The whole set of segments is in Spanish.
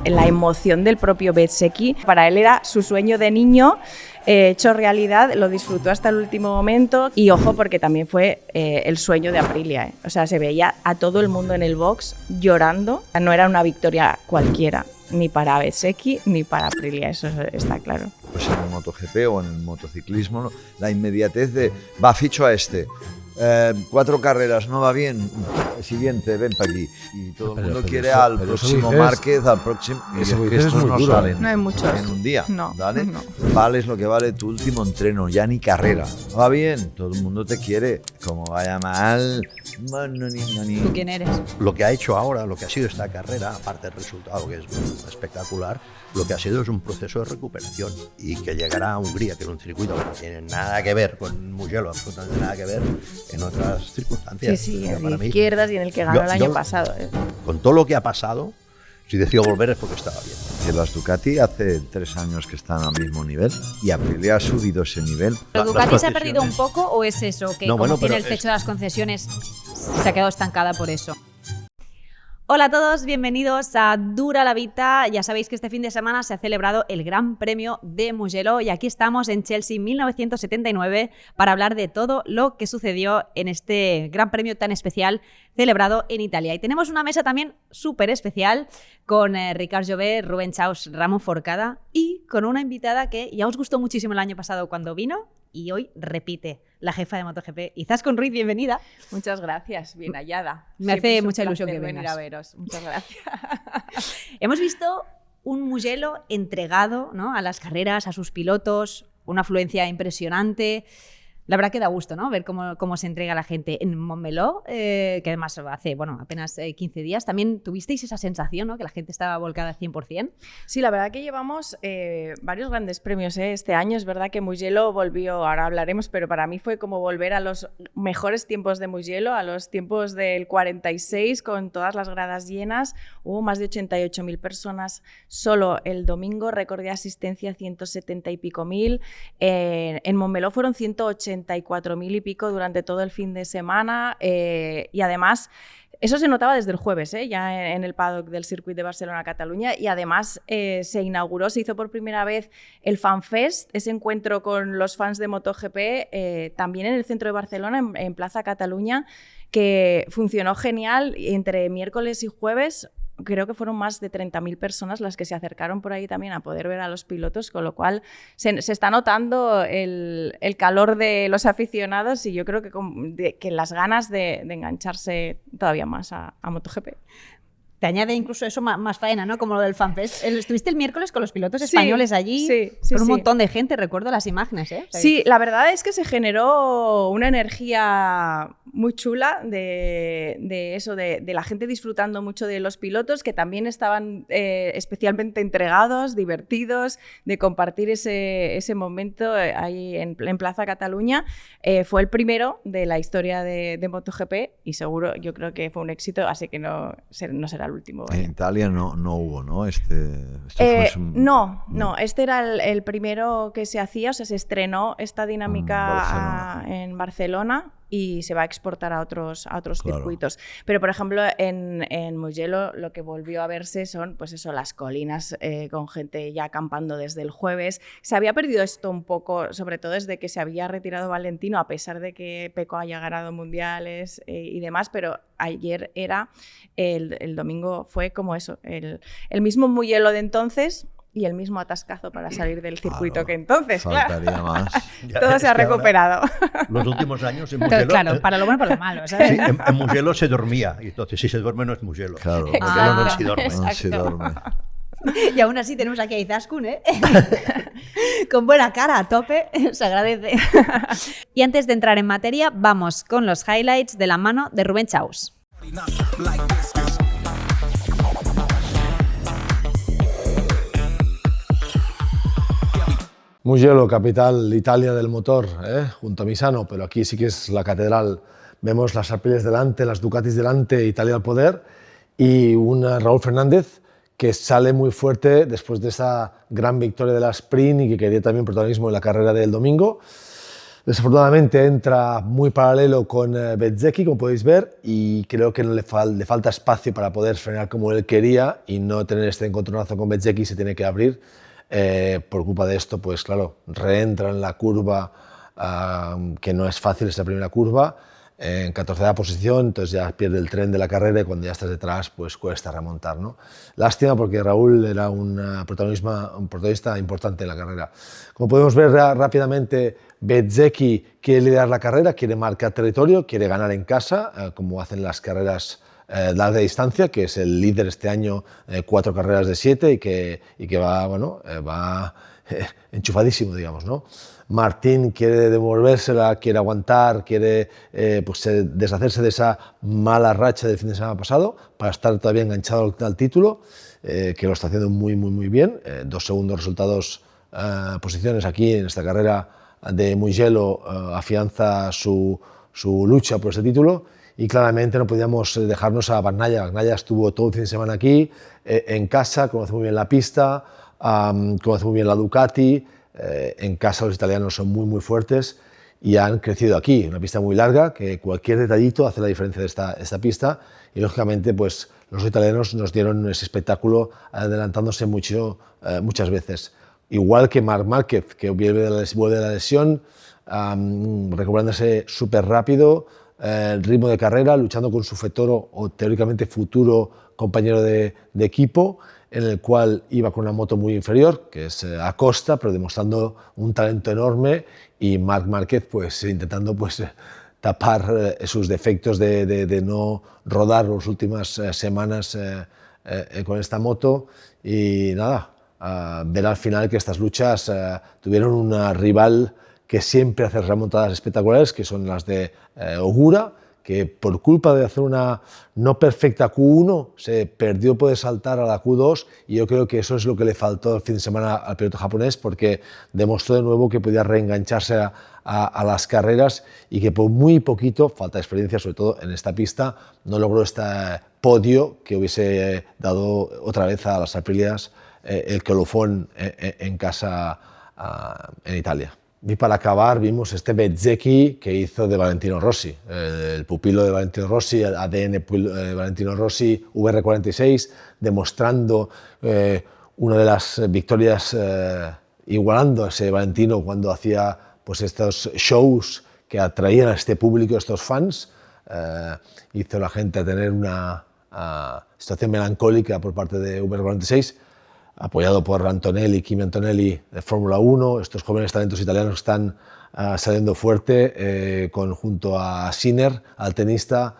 la emoción del propio Bezzecchi. Para él era su sueño de niño hecho realidad, lo disfrutó hasta el último momento y ojo porque también fue el sueño de Aprilia. O sea, se veía a todo el mundo en el box llorando. No era una victoria cualquiera, ni para Bezzecchi ni para Aprilia, eso está claro. Pues en el MotoGP o en el motociclismo, la inmediatez de va, ficho a este. 4 carreras, no va bien, siguiente, ven para aquí. Y todo el mundo quiere al próximo Márquez, al próximo. Y es que estos no salen no hay muchos en un día. No, ¿vale? no. Vales lo que vale tu último entreno, ya ni carrera. Va bien, todo el mundo te quiere. Como vaya mal. ¿Tú quién eres? Lo que ha hecho ahora, lo que ha sido esta carrera, aparte del resultado que es espectacular, lo que ha sido es un proceso de recuperación y que llegará a Hungría, que es un circuito que no tiene nada que ver con Mugello, absolutamente nada que ver, en otras circunstancias. Sí, en izquierdas y en el que ganó el año pasado. Con todo lo que ha pasado, si decidió volver es porque estaba bien. Que las Ducati hace 3 años que están al mismo nivel y Aprilia ha subido ese nivel. ¿Pero Ducati se ha perdido un poco o es eso? Que no, como tiene el techo de las concesiones, se ha quedado estancada por eso. Hola a todos, bienvenidos a Dura la Vita. Ya sabéis que este fin de semana se ha celebrado el Gran Premio de Mugello y aquí estamos en Chelsea 1979 para hablar de todo lo que sucedió en este Gran Premio tan especial celebrado en Italia. Y tenemos una mesa también súper especial con Ricard Jové, Rubén Chaus, Ramón Forcada y con una invitada que ya os gustó muchísimo el año pasado cuando vino y hoy repite, la jefa de MotoGP. Izaskun Ruiz, bienvenida. Muchas gracias, bien hallada. Me hace mucha ilusión que venir vengas. a veros. Muchas gracias. Hemos visto un Mugello entregado, ¿no?, a las carreras, a sus pilotos, una afluencia impresionante. La verdad que da gusto, ¿no?, ver cómo se entrega la gente en Montmeló, que además hace apenas 15 días. También tuvisteis esa sensación, ¿no?, que la gente estaba volcada al 100%. Sí, la verdad que llevamos varios grandes premios este año. Es verdad que Mugello volvió, ahora hablaremos, pero para mí fue como volver a los mejores tiempos de Mugello, a los tiempos del 46, con todas las gradas llenas. Hubo más de 88.000 personas solo el domingo, récord de asistencia 170 y pico mil. En Montmeló fueron 184.000 y pico durante todo el fin de semana y además eso se notaba desde el jueves, ya en el paddock del Circuit de Barcelona-Cataluña y además se hizo por primera vez el FanFest, ese encuentro con los fans de MotoGP también en el centro de Barcelona, en Plaza Cataluña, que funcionó genial entre miércoles y jueves. Creo que fueron más de 30.000 personas las que se acercaron por ahí también a poder ver a los pilotos, con lo cual se está notando el calor de los aficionados y yo creo que las ganas de engancharse todavía más a MotoGP. Te añade incluso eso más faena, ¿no?, como lo del FanFest. Estuviste el miércoles con los pilotos españoles allí, con un montón de gente, recuerdo las imágenes, ¿eh? Sí, la verdad es que se generó una energía muy chula de eso, de la gente disfrutando mucho de los pilotos, que también estaban especialmente entregados, divertidos, de compartir ese momento ahí en Plaza Cataluña. Fue el primero de la historia de MotoGP y seguro, yo creo que fue un éxito, así que no será el último. En Italia no hubo, ¿no? No, este era el primero que se hacía, o sea, se estrenó esta dinámica en Barcelona y se va a exportar a otros claro. circuitos. Pero, por ejemplo, en Mugello lo que volvió a verse son, pues eso, las colinas con gente ya acampando desde el jueves. Se había perdido esto un poco, sobre todo desde que se había retirado Valentino, a pesar de que Pecco haya ganado mundiales y demás, pero ayer era, el domingo fue como eso, el mismo Mugello de entonces y el mismo atascazo para salir del circuito que entonces, faltaría claro. más. Todo se ha recuperado. Los últimos años en Mugello... Claro, para lo bueno y para lo malo, ¿sabes? Sí, en Mugello se dormía, y entonces si se duerme no es Mugello. Claro, Mugello no se duerme. No se duerme. Y aún así tenemos aquí a Izaskun, con buena cara, a tope, se agradece. Y antes de entrar en materia, vamos con los highlights de la mano de Rubén Chaus. Mugello, capital Italia del motor, junto a Misano, pero aquí sí que es la catedral. Vemos las Aprilis delante, las Ducatis delante, Italia al poder, y un Raúl Fernández que sale muy fuerte después de esa gran victoria de la sprint y que quería también protagonismo en la carrera del domingo. Desafortunadamente entra muy paralelo con Bezzecchi, como podéis ver, y creo que le falta espacio para poder frenar como él quería y no tener este encontronazo con Bezzecchi, se tiene que abrir. Por culpa de esto, pues claro, reentra en la curva, que no es fácil esta primera curva, en 14ª posición, entonces ya pierde el tren de la carrera y cuando ya estás detrás, pues cuesta remontar, ¿no? Lástima porque Raúl era un protagonista importante en la carrera. Como podemos ver rápidamente, Bezzecchi quiere liderar la carrera, quiere marcar territorio, quiere ganar en casa, como hacen las carreras de larga distancia, que es el líder este año, 4 carreras de 7 y que va, bueno, va enchufadísimo, digamos, ¿no? Martín quiere devolvérsela, quiere aguantar, quiere pues, deshacerse de esa mala racha del fin de semana pasado para estar todavía enganchado al título, que lo está haciendo muy bien. 2 segundos resultados, posiciones aquí en esta carrera de Mugello afianza su lucha por ese título. Y claramente no podíamos dejarnos a Bagnaia. Bagnaia estuvo todo el fin de semana aquí, en casa, conoce muy bien la pista, conoce muy bien la Ducati. En casa los italianos son muy fuertes y han crecido aquí. Una pista muy larga, que cualquier detallito hace la diferencia de esta pista. Y lógicamente pues, los italianos nos dieron ese espectáculo adelantándose muchas veces. Igual que Marc Márquez, que vuelve de la lesión, recuperándose súper rápido, el ritmo de carrera, luchando con su futuro o teóricamente futuro compañero de equipo, en el cual iba con una moto muy inferior, que es Acosta, pero demostrando un talento enorme, y Marc Márquez pues, intentando pues, tapar sus defectos de no rodar las últimas semanas con esta moto. Y nada, ver al final que estas luchas tuvieron una rival que siempre hace remontadas espectaculares, que son las de Ogura, que por culpa de hacer una no perfecta Q1 se perdió poder saltar a la Q2, y yo creo que eso es lo que le faltó el fin de semana al piloto japonés, porque demostró de nuevo que podía reengancharse a las carreras y que por muy poquito, falta de experiencia sobre todo en esta pista, no logró este podio que hubiese dado otra vez a las Aprilias el colofón en casa en Italia. Y para acabar vimos este Bezzecchi que hizo de Valentino Rossi, el pupilo de Valentino Rossi, el ADN Valentino Rossi VR46, demostrando una de las victorias, igualando a ese Valentino cuando hacía pues, estos shows que atraían a este público, a estos fans. Hizo a la gente a tener una situación melancólica por parte de VR46, apoyado por Antonelli, Kimi Antonelli de Fórmula 1, estos jóvenes talentos italianos están saliendo fuerte junto a Sinner, al tenista.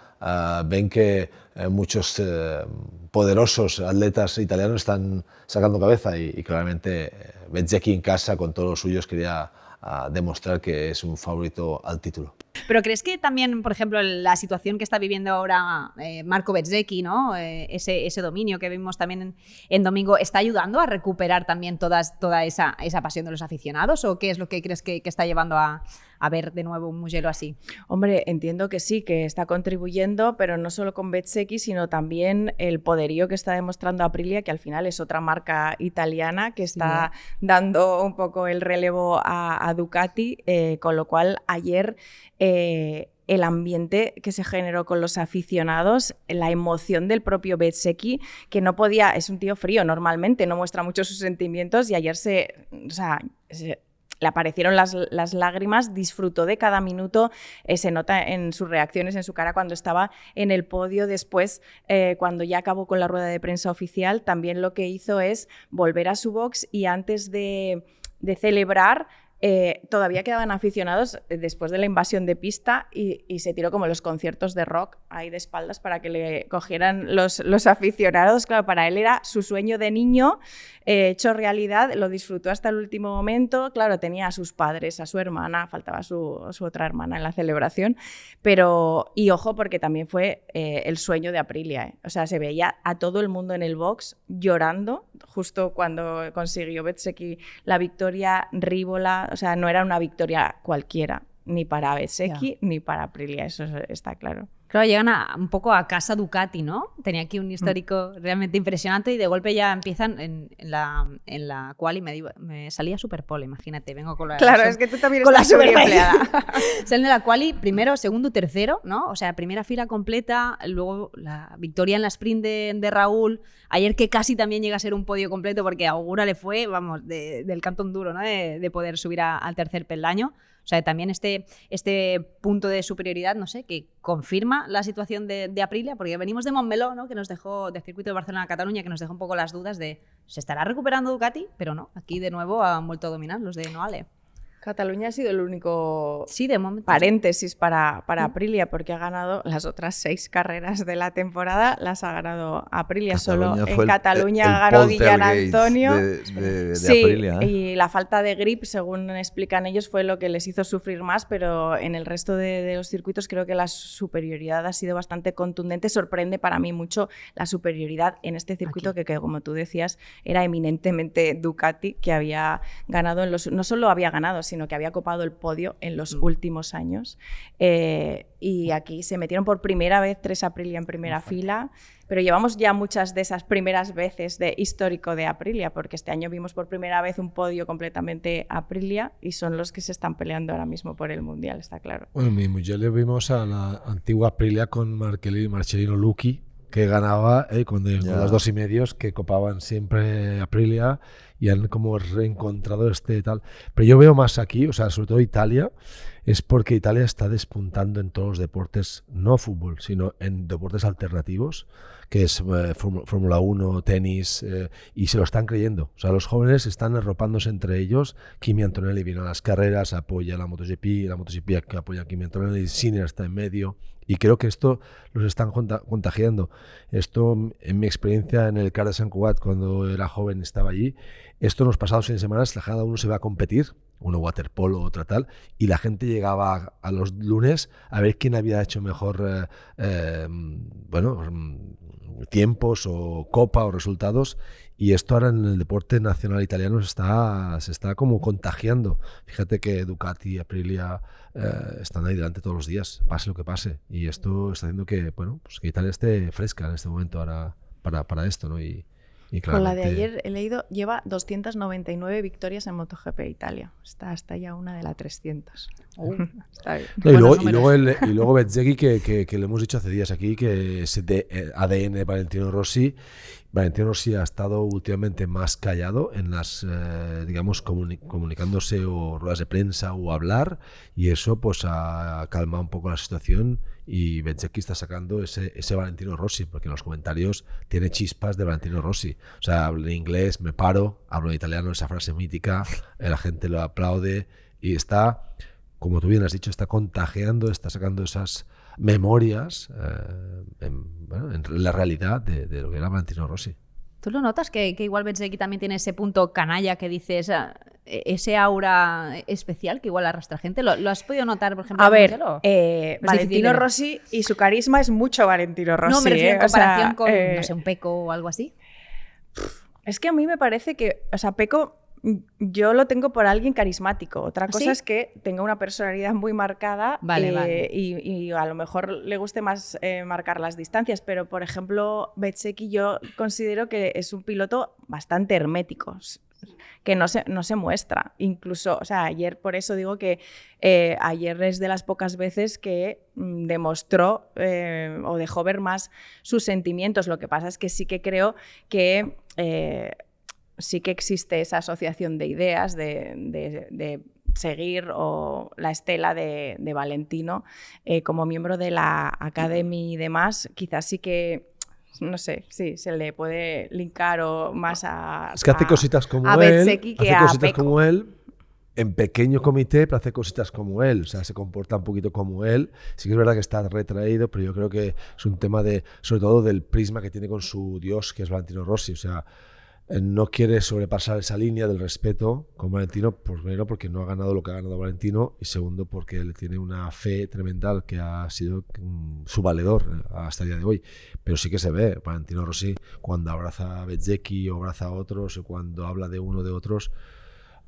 Ven que muchos poderosos atletas italianos están sacando cabeza y claramente Bezzecchi en casa con todos los suyos quería demostrar que es un favorito al título. Pero ¿crees que también, por ejemplo, la situación que está viviendo ahora Marco Bezzecchi, ¿no? ese dominio que vimos también en domingo, está ayudando a recuperar también toda esa pasión de los aficionados? ¿O qué es lo que crees que está llevando a ver de nuevo un Mugello así? Hombre, entiendo que sí, que está contribuyendo, pero no solo con Bezzecchi, sino también el poderío que está demostrando Aprilia, que al final es otra marca italiana que está dando un poco el relevo a Ducati, con lo cual ayer el ambiente que se generó con los aficionados, la emoción del propio Bezzecchi, que no podía, es un tío frío normalmente, no muestra mucho sus sentimientos, y ayer le aparecieron las lágrimas, disfrutó de cada minuto, se nota en sus reacciones, en su cara cuando estaba en el podio. Después, cuando ya acabó con la rueda de prensa oficial, también lo que hizo es volver a su box y antes de celebrar, todavía quedaban aficionados después de la invasión de pista y se tiró como los conciertos de rock ahí de espaldas para que le cogieran los aficionados. Claro, para él era su sueño de niño hecho realidad, lo disfrutó hasta el último momento. Claro, tenía a sus padres, a su hermana, faltaba su otra hermana en la celebración, pero, y ojo, porque también fue el sueño de Aprilia, O sea, se veía a todo el mundo en el box llorando justo cuando consiguió Bezzecchi la victoria Rívola. O sea, no era una victoria cualquiera, ni para Bezzecchi ni para Aprilia, eso está claro. Claro, llegan un poco a casa Ducati, ¿no? Tenía aquí un histórico realmente impresionante y de golpe ya empiezan en la quali me salía Superpole, imagínate, vengo con la... Claro, es que tú también con la estás muy super empleada. Salen de la quali, primero, segundo, tercero, ¿no? O sea, primera fila completa, luego la victoria en la sprint de Raúl, ayer que casi también llega a ser un podio completo porque a Augura le fue, vamos, del cantón duro, ¿no? De poder subir al tercer peldaño. O sea, también este punto de superioridad, no sé, que confirma la situación de Aprilia, porque venimos de Montmeló, ¿no? Que nos dejó, del circuito de Barcelona a Cataluña, que nos dejó un poco las dudas de ¿se estará recuperando Ducati? Pero no, aquí de nuevo han vuelto a dominar los de Noale. Cataluña ha sido el único de momento, paréntesis para Aprilia, porque ha ganado las otras 6 carreras de la temporada, las ha ganado Aprilia. Solo en Cataluña ganó Guillán Antonio. De sí, Aprilia, ¿eh? Y la falta de grip, según explican ellos, fue lo que les hizo sufrir más, pero en el resto de los circuitos creo que la superioridad ha sido bastante contundente. Sorprende para mí mucho la superioridad en este circuito que, como tú decías, era eminentemente Ducati, que había ganado no solo había ganado, sino que había copado el podio en los últimos años. Y aquí se metieron por primera vez 3 Aprilia en primera fila, pero llevamos ya muchas de esas primeras veces de histórico de Aprilia, porque este año vimos por primera vez un podio completamente Aprilia y son los que se están peleando ahora mismo por el Mundial, está claro. Bueno, mismo ya le vimos a la antigua Aprilia con Marcellino Lucchi, que ganaba con las 2 y medios que copaban siempre Aprilia y han como reencontrado tal. Pero yo veo más aquí, o sea, sobre todo Italia, es porque Italia está despuntando en todos los deportes, no fútbol, sino en deportes alternativos, que es Fórmula 1, tenis, y se lo están creyendo. O sea, los jóvenes están arropándose entre ellos. Kimi Antonelli viene a las carreras, apoya la MotoGP que apoya a Kimi Antonelli, Sinner está en medio. Y creo que esto los están contagiando. Esto, en mi experiencia en el CAR de Sant Cugat, cuando era joven, estaba allí. Esto en los pasados fines de semana, cada uno se va a competir, uno waterpolo, otra tal, y la gente llegaba a los lunes a ver quién había hecho mejor tiempos o copa o resultados. Y esto ahora en el deporte nacional italiano se está como contagiando. Fíjate que Ducati y Aprilia están ahí delante todos los días, pase lo que pase. Y esto está haciendo que, que Italia esté fresca en este momento ahora para esto, ¿no? Y con la de ayer he leído, lleva 299 victorias en MotoGP Italia. Está hasta ya una de las 300. Está bien. No, y luego Bezzecchi, que lo hemos dicho hace días aquí, que es de ADN de Valentino Rossi. Valentino Rossi ha estado últimamente más callado en las, comunicándose o ruedas de prensa o hablar, y eso pues ha calmado un poco la situación, y Bezzecchi está sacando ese Valentino Rossi, porque en los comentarios tiene chispas de Valentino Rossi. O sea, hablo en inglés, me paro, hablo en italiano, esa frase mítica, la gente lo aplaude y está, como tú bien has dicho, está contagiando, está sacando esas memorias en la realidad de lo que era Valentino Rossi. ¿Tú lo notas que igual Bezzecchi también tiene ese punto canalla que dices, ese aura especial que igual arrastra gente? ¿Lo has podido notar, por ejemplo? A ver, Valentino Rossi y su carisma es mucho Valentino Rossi. No, me refiero en comparación con, no sé, un Pecco o algo así. Es que a mí me parece que, o sea, Pecco yo lo tengo por alguien carismático. Otra cosa es que tenga una personalidad muy marcada. Vale. Y a lo mejor le guste más marcar las distancias, pero por ejemplo Bezzecchi yo considero que es un piloto bastante hermético, que no se muestra. Incluso, o sea, ayer, por eso digo que ayer es de las pocas veces que demostró o dejó ver más sus sentimientos. Lo que pasa es que sí que creo que sí que existe esa asociación de ideas de seguir o la estela de Valentino como miembro de la Academy y demás. Quizás sí que, no sé, sí, se le puede linkar o más a es que hace cositas como a Bezzecchi, que a Pecco. Como él, en pequeño comité, pero hace cositas como él, o sea, se comporta un poquito como él. Sí que es verdad que está retraído, pero yo creo que es un tema sobre todo del prisma que tiene con su dios, que es Valentino Rossi. O sea, no quiere sobrepasar esa línea del respeto con Valentino, primero porque no ha ganado lo que ha ganado Valentino, y segundo porque él tiene una fe tremenda que ha sido su valedor hasta el día de hoy. Pero sí que se ve, Valentino Rossi, cuando abraza a Bezzecchi o abraza a otros, o cuando habla de uno de otros,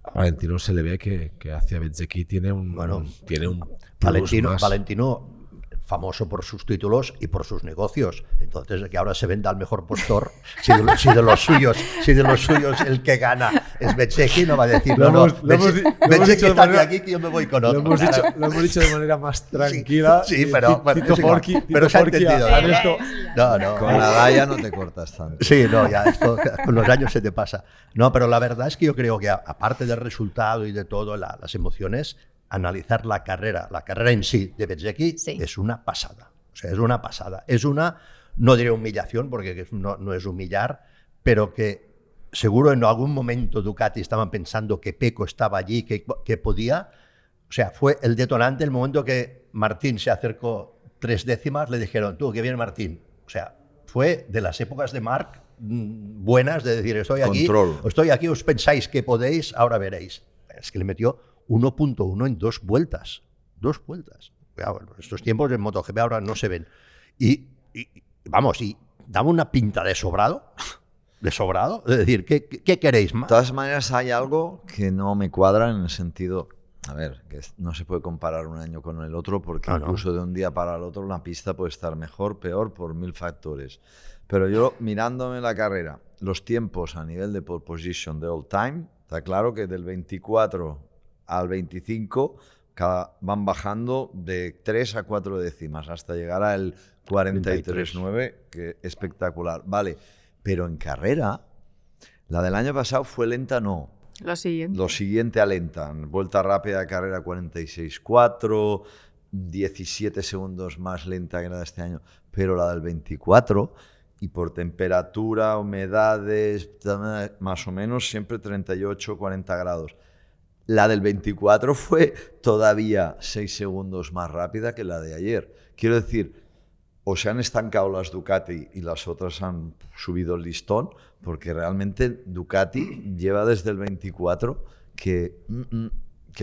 a Valentino se le ve que hacia Bezzecchi tiene un plus más. Valentino famoso por sus títulos y por sus negocios. Entonces, que ahora se venda al mejor postor, si de los suyos el que gana es Bezzecchi, no va a decir, Bezzecchi está aquí que yo me voy con otro. Lo hemos dicho de manera más tranquila. Sí, pero Tito se ha Porky entendido. No. Con la Daya no te cortas tanto. Sí, no, ya esto con los años se te pasa. No, pero la verdad es que yo creo que aparte del resultado y de todo, las emociones, analizar la carrera en sí de Bezzecchi es una pasada. O sea, es una pasada. Es una, no diré humillación, porque no es humillar, pero que seguro en algún momento Ducati estaban pensando que Pecco estaba allí, que podía. O sea, fue el detonante el momento que Martín se acercó 3 décimas, le dijeron, tú, que viene Martín. O sea, fue de las épocas de Marc buenas, de decir, estoy aquí, os pensáis que podéis, ahora veréis. Es que le metió 1.1 en 2 vueltas. 2 vueltas. Claro, estos tiempos en MotoGP ahora no se ven. Y daba una pinta de sobrado. De sobrado. Es decir, ¿qué queréis más? De todas maneras, hay algo que no me cuadra en el sentido... A ver, que no se puede comparar un año con el otro porque incluso de un día para el otro la pista puede estar mejor, peor, por 1000 factores. Pero yo, mirándome la carrera, los tiempos a nivel de pole position de all time, está claro que del 24 al 25 van bajando de 3 a 4 décimas hasta llegar al 43.9, que es espectacular. Vale, pero en carrera, la del año pasado fue lenta, no. Lo siguiente a lenta. Vuelta rápida de carrera 46.4, 17 segundos más lenta que la de este año. Pero la del 24, y por temperatura, humedades, más o menos siempre 38, 40 grados. La del 24 fue todavía 6 segundos más rápida que la de ayer. Quiero decir, o se han estancado las Ducati y las otras han subido el listón, porque realmente Ducati lleva desde el 24 que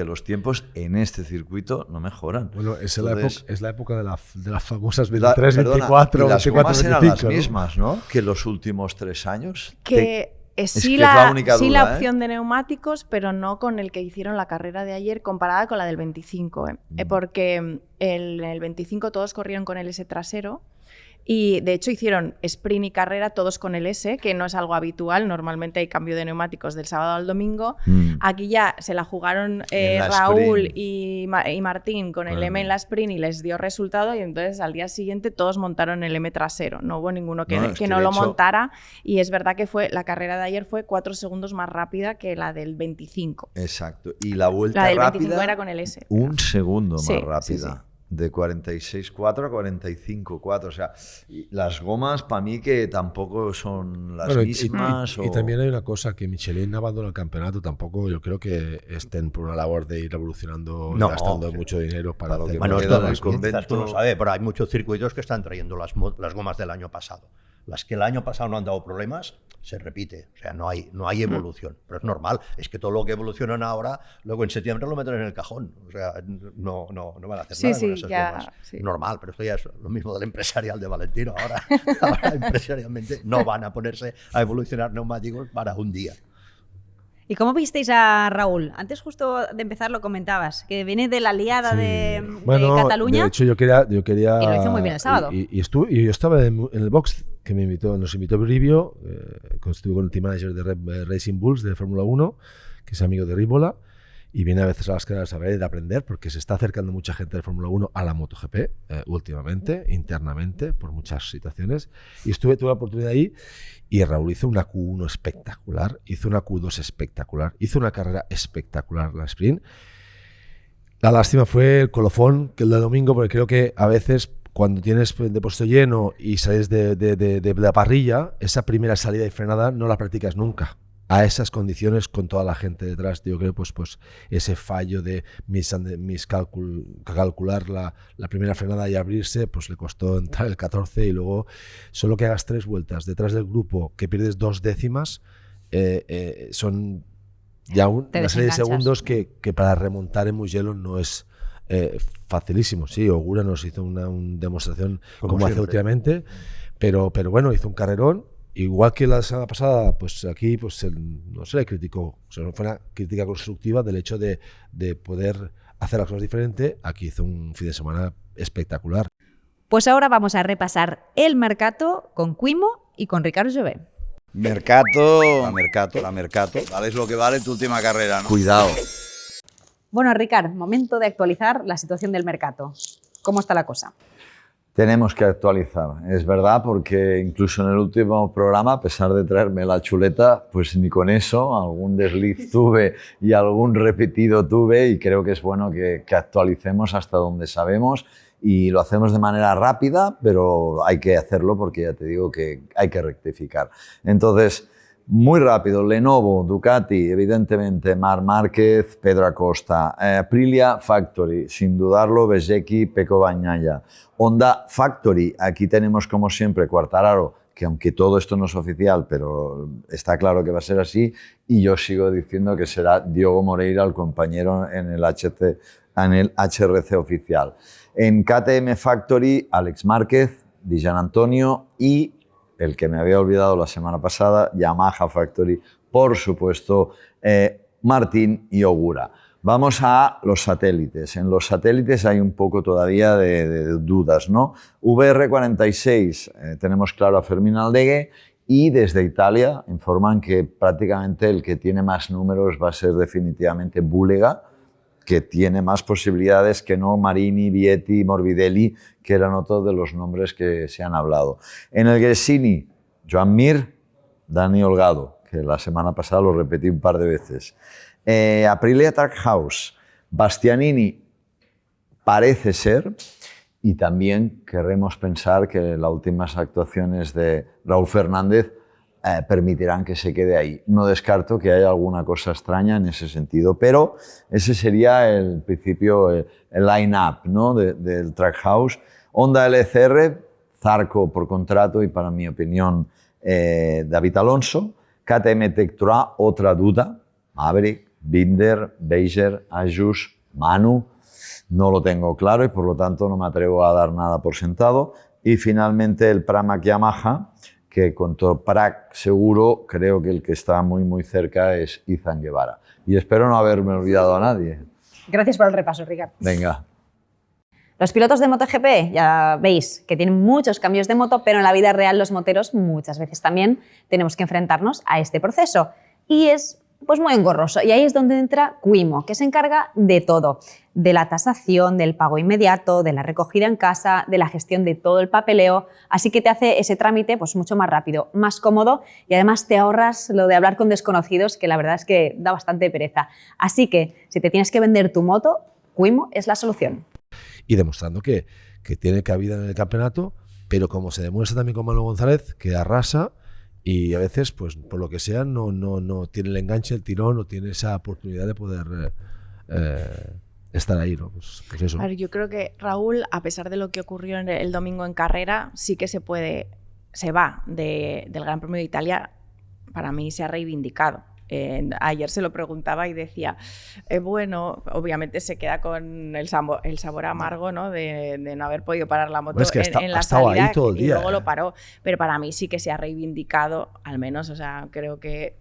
los tiempos en este circuito no mejoran. Bueno, es la época de las famosas 23, 24, y las 24, gomas 25, eran las ¿no? mismas, ¿no? Que los últimos 3 años. Sí, la opción de neumáticos, pero no con el que hicieron la carrera de ayer comparada con la del 25. Porque en el 25 todos corrieron con el S trasero y de hecho hicieron sprint y carrera todos con el S, que no es algo habitual. Normalmente hay cambio de neumáticos del sábado al domingo. Aquí ya se la jugaron Raúl y Martín con el M en la sprint y les dio resultado, y entonces al día siguiente todos montaron el M trasero. No hubo ninguno que no lo montara, y es verdad que la carrera de ayer fue 4 segundos más rápida que la del 25. Exacto. Y la vuelta la del rápida 25 era con el S. Un segundo más rápida. Sí. De 46.4 a 45.4. O sea, las gomas para mí que tampoco son las mismas. Y también hay una cosa, que Michelin abandona el campeonato, tampoco yo creo que estén por una labor de ir evolucionando y gastando mucho dinero para lo que queda. Tú no sabes, pero hay muchos circuitos que están trayendo las gomas del año pasado. Las que el año pasado no han dado problemas, se repite. O sea, no hay evolución. Pero es normal. Es que todo lo que evolucionan ahora, luego en septiembre lo meten en el cajón. O sea, no van a hacer nada con esas gomas. Sí. Normal, pero esto ya es lo mismo del empresarial de Valentino. Ahora empresarialmente no van a ponerse a evolucionar neumáticos para un día. ¿Y cómo visteis a Raúl? Antes justo de empezar lo comentabas, que viene de la liada de Cataluña. De hecho, yo quería y lo hizo muy bien el sábado. Y yo estaba en el box que nos invitó Brivio, estuve con el team manager de Racing Bulls de Fórmula 1, que es amigo de Rívola, y viene a veces a las carreras a ver y a aprender, porque se está acercando mucha gente de Fórmula 1 a la MotoGP últimamente, internamente, por muchas situaciones. Y tuve la oportunidad ahí, y Raúl hizo una Q1 espectacular, hizo una Q2 espectacular, hizo una carrera espectacular, la sprint. La lástima fue el colofón, que el de domingo, porque creo que a veces cuando tienes depósito lleno y sales de la parrilla, esa primera salida y frenada no la practicas nunca. A esas condiciones, con toda la gente detrás, yo creo pues ese fallo de calcular la primera frenada y abrirse, pues le costó entrar el 14, y luego solo que hagas 3 vueltas detrás del grupo, que pierdes 2 décimas, son ya una serie de segundos que para remontar en Mugello no es facilísimo. Sí, Ogura nos hizo una demostración como hace últimamente, pero bueno, hizo un carrerón. Igual que la semana pasada, pues aquí no se le criticó, fue una crítica constructiva del hecho de poder hacer las cosas diferentes. Aquí hizo un fin de semana espectacular. Pues ahora vamos a repasar el mercado con Quimo y con Ricardo Jové. La Mercato. Vale, es lo que vale tu última carrera, ¿no? Cuidado. Bueno, Ricardo, momento de actualizar la situación del mercado. ¿Cómo está la cosa? Tenemos que actualizar, es verdad, porque incluso en el último programa, a pesar de traerme la chuleta, pues ni con eso, algún desliz tuve y algún repetido tuve, y creo que es bueno que actualicemos hasta donde sabemos, y lo hacemos de manera rápida, pero hay que hacerlo porque ya te digo que hay que rectificar. Entonces, muy rápido, Lenovo, Ducati, evidentemente, Marc Márquez, Pedro Acosta, Aprilia Factory, sin dudarlo, Bezzecchi, Pecco Bagnaia, Honda Factory, aquí tenemos como siempre Quartararo, que aunque todo esto no es oficial, pero está claro que va a ser así, y yo sigo diciendo que será Diogo Moreira el compañero en el HRC oficial. En KTM Factory, Alex Márquez, Di Giannantonio y el que me había olvidado la semana pasada, Yamaha Factory, por supuesto, Martín y Ogura. Vamos a los satélites. En los satélites hay un poco todavía de dudas, ¿no? VR46, tenemos claro a Fermín Aldegue, y desde Italia informan que prácticamente el que tiene más números va a ser definitivamente Bulega, que tiene más posibilidades que no Marini, Vietti, Morbidelli, que eran otros de los nombres que se han hablado. En el Gresini, Joan Mir, Dani Holgado, que la semana pasada lo repetí un par de veces. Aprilia Trackhouse, Bastianini parece ser, y también queremos pensar que las últimas actuaciones de Raúl Fernández permitirán que se quede ahí. No descarto que haya alguna cosa extraña en ese sentido, pero ese sería el principio, el line-up, ¿no? del Trackhouse. Honda LCR, Zarco por contrato y para mi opinión David Alonso. KTM Tectra, otra duda, Maverick, Binder, Beiger, Ajus, Manu, no lo tengo claro y por lo tanto no me atrevo a dar nada por sentado. Y finalmente el Pramac Yamaha, que con Toprak seguro, creo que el que está muy cerca es Izan Guevara. Y espero no haberme olvidado a nadie. Gracias por el repaso, Ricardo. Venga. Los pilotos de MotoGP, ya veis que tienen muchos cambios de moto, pero en la vida real los moteros muchas veces también tenemos que enfrentarnos a este proceso. Y es pues muy engorroso. Y ahí es donde entra Quimo, que se encarga de todo, de la tasación, del pago inmediato, de la recogida en casa, de la gestión de todo el papeleo, así que te hace ese trámite pues mucho más rápido, más cómodo y además te ahorras lo de hablar con desconocidos, que la verdad es que da bastante pereza. Así que si te tienes que vender tu moto, Quimo es la solución. Y demostrando que tiene cabida en el campeonato, pero como se demuestra también con Manuel González, que arrasa. Y a veces, pues por lo que sea, no tiene el enganche, el tirón, no tiene esa oportunidad de poder estar ahí, ¿no? Pues eso. A ver, yo creo que Raúl, a pesar de lo que ocurrió el domingo en carrera, sí que se va del Gran Premio de Italia, para mí se ha reivindicado. Ayer se lo preguntaba y decía, bueno, obviamente se queda con el sabor amargo, ¿no? de no haber podido parar la moto en la salida ahí todo el día, y luego lo paró. Pero para mí sí que se ha reivindicado, al menos, o sea, creo que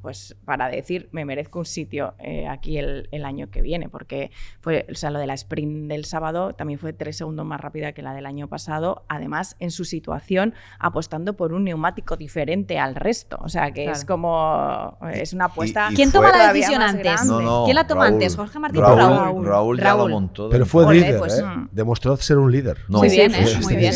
pues para decir, me merezco un sitio aquí el año que viene, porque o sea, lo de la sprint del sábado también fue 3 segundos más rápida que la del año pasado, además en su situación apostando por un neumático diferente al resto, o sea, que es como... Es una apuesta. ¿Quién toma la decisión antes? ¿Quién la toma antes? ¿Jorge Martín o Raúl? Raúl ya lo montó. Pero fue líder, pues, demostró ser un líder. Muy bien, muy bien.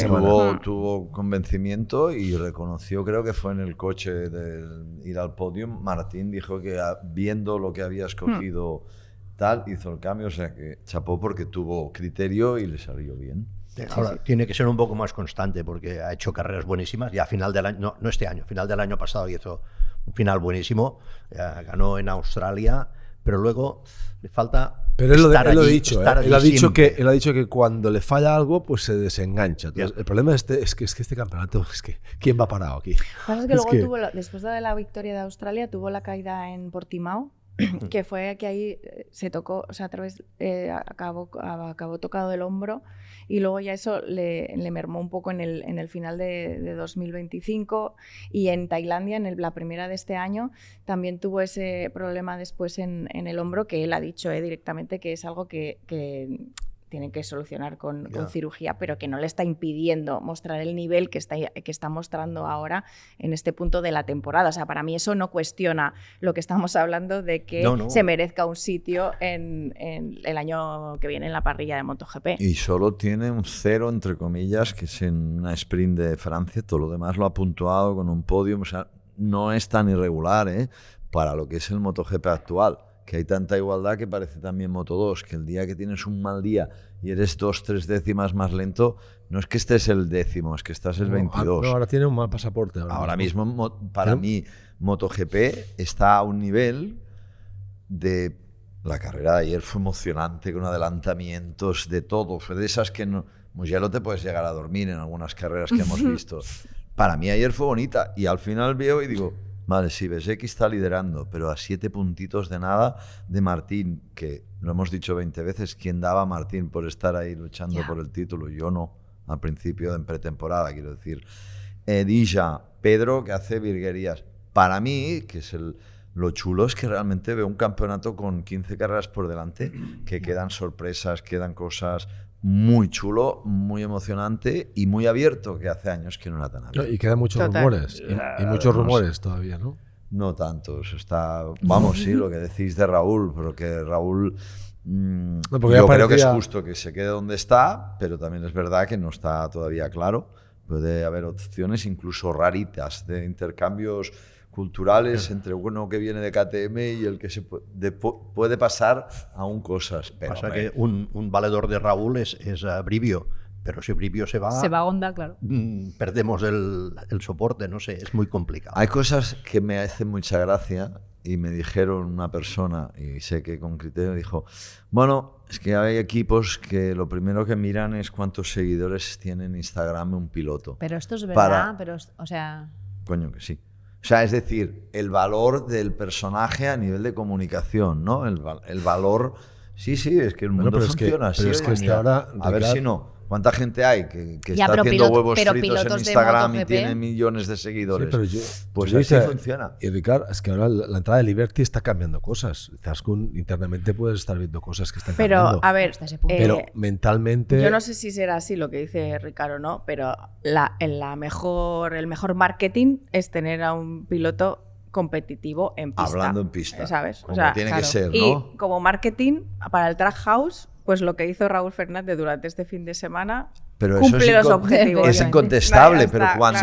Tuvo convencimiento y reconoció, creo que fue en el coche de ir al podio, Martín dijo que viendo lo que había escogido tal, hizo el cambio, o sea que chapó porque tuvo criterio y le salió bien. Ahora, tiene que ser un poco más constante porque ha hecho carreras buenísimas y a final del año, no este año, final del año pasado hizo un final buenísimo, ganó en Australia, pero luego le falta pero él estar lo ha allí, dicho, estar él ha dicho siempre. él ha dicho que cuando le falla algo pues se desengancha. Entonces, el problema es que este campeonato es que ¿quién va parado aquí? Lo que pasa es que luego después de la victoria de Australia tuvo la caída en Portimao, que fue que ahí se tocó, o sea, otra vez acabó tocado el hombro y luego ya eso le mermó un poco en el final de 2025 y en Tailandia, la primera de este año, también tuvo ese problema después en el hombro que él ha dicho directamente que es algo que tienen que solucionar con cirugía, pero que no le está impidiendo mostrar el nivel que está mostrando ahora en este punto de la temporada. O sea, para mí eso no cuestiona lo que estamos hablando de que se merezca un sitio en el año que viene en la parrilla de MotoGP. Y solo tiene un 0, entre comillas, que es en una sprint de Francia. Todo lo demás lo ha puntuado con un podio. O sea, no es tan irregular, para lo que es el MotoGP actual, que hay tanta igualdad que parece también Moto2, que el día que tienes un mal día y eres 2-3 décimas más lento, no es que estés el 10º, es que estás el 22. No, ahora tiene un mal pasaporte. Ahora mismo, para mí, MotoGP está a un nivel de... La carrera de ayer fue emocionante, con adelantamientos, de todo. Fue de esas que Mugello te puedes llegar a dormir en algunas carreras que hemos visto. Para mí ayer fue bonita, y al final veo y digo... Vale, sí, Bezzecchi está liderando, pero a 7 puntitos de nada de Martín, que lo hemos dicho 20 veces, ¿quién daba a Martín por estar ahí luchando por el título? Yo no, al principio en pretemporada, quiero decir. Dija, Pedro, que hace virguerías. Para mí, que es lo chulo, es que realmente veo un campeonato con 15 carreras por delante, que quedan sorpresas, quedan cosas... Muy chulo, muy emocionante y muy abierto, que hace años que no era tan abierto. Y quedan muchos rumores, y muchos rumores todavía, ¿no? No tantos, vamos, sí, lo que decís de Raúl, pero que Raúl, yo creo que es justo que se quede donde está, pero también es verdad que no está todavía claro. Puede haber opciones incluso raritas de intercambios culturales entre uno que viene de KTM y el que puede pasar aún cosas. Pero, pasa que un valedor de Raúl es Brivio, pero si Brivio se va a Honda, claro. Perdemos el soporte, no sé, es muy complicado. Hay cosas que me hacen mucha gracia y me dijeron una persona, y sé que con criterio, dijo, bueno, es que hay equipos que lo primero que miran es cuántos seguidores tiene en Instagram un piloto. Pero esto es verdad, o sea... Coño que sí. O sea, es decir, el valor del personaje a nivel de comunicación, ¿no? El valor... Sí, es que el mundo funciona así. Pero es que hasta ahora... A ver si no. ¿Cuánta gente hay que está haciendo huevos fritos en Instagram y tiene millones de seguidores? Sí, pues yo así funciona. Y Ricard, es que ahora la entrada de Liberty está cambiando cosas. Zaskun internamente puedes estar viendo cosas que están cambiando. Pero, a ver, pero mentalmente... Yo no sé si será así lo que dice Ricard o no, pero el mejor marketing es tener a un piloto competitivo en pista. Hablando en pista, ¿sabes? Como tiene que ser, ¿no? Y como marketing para el Track House, pues lo que hizo Raúl Fernández durante este fin de semana pero cumple los objetivos. Es incontestable, pero claro,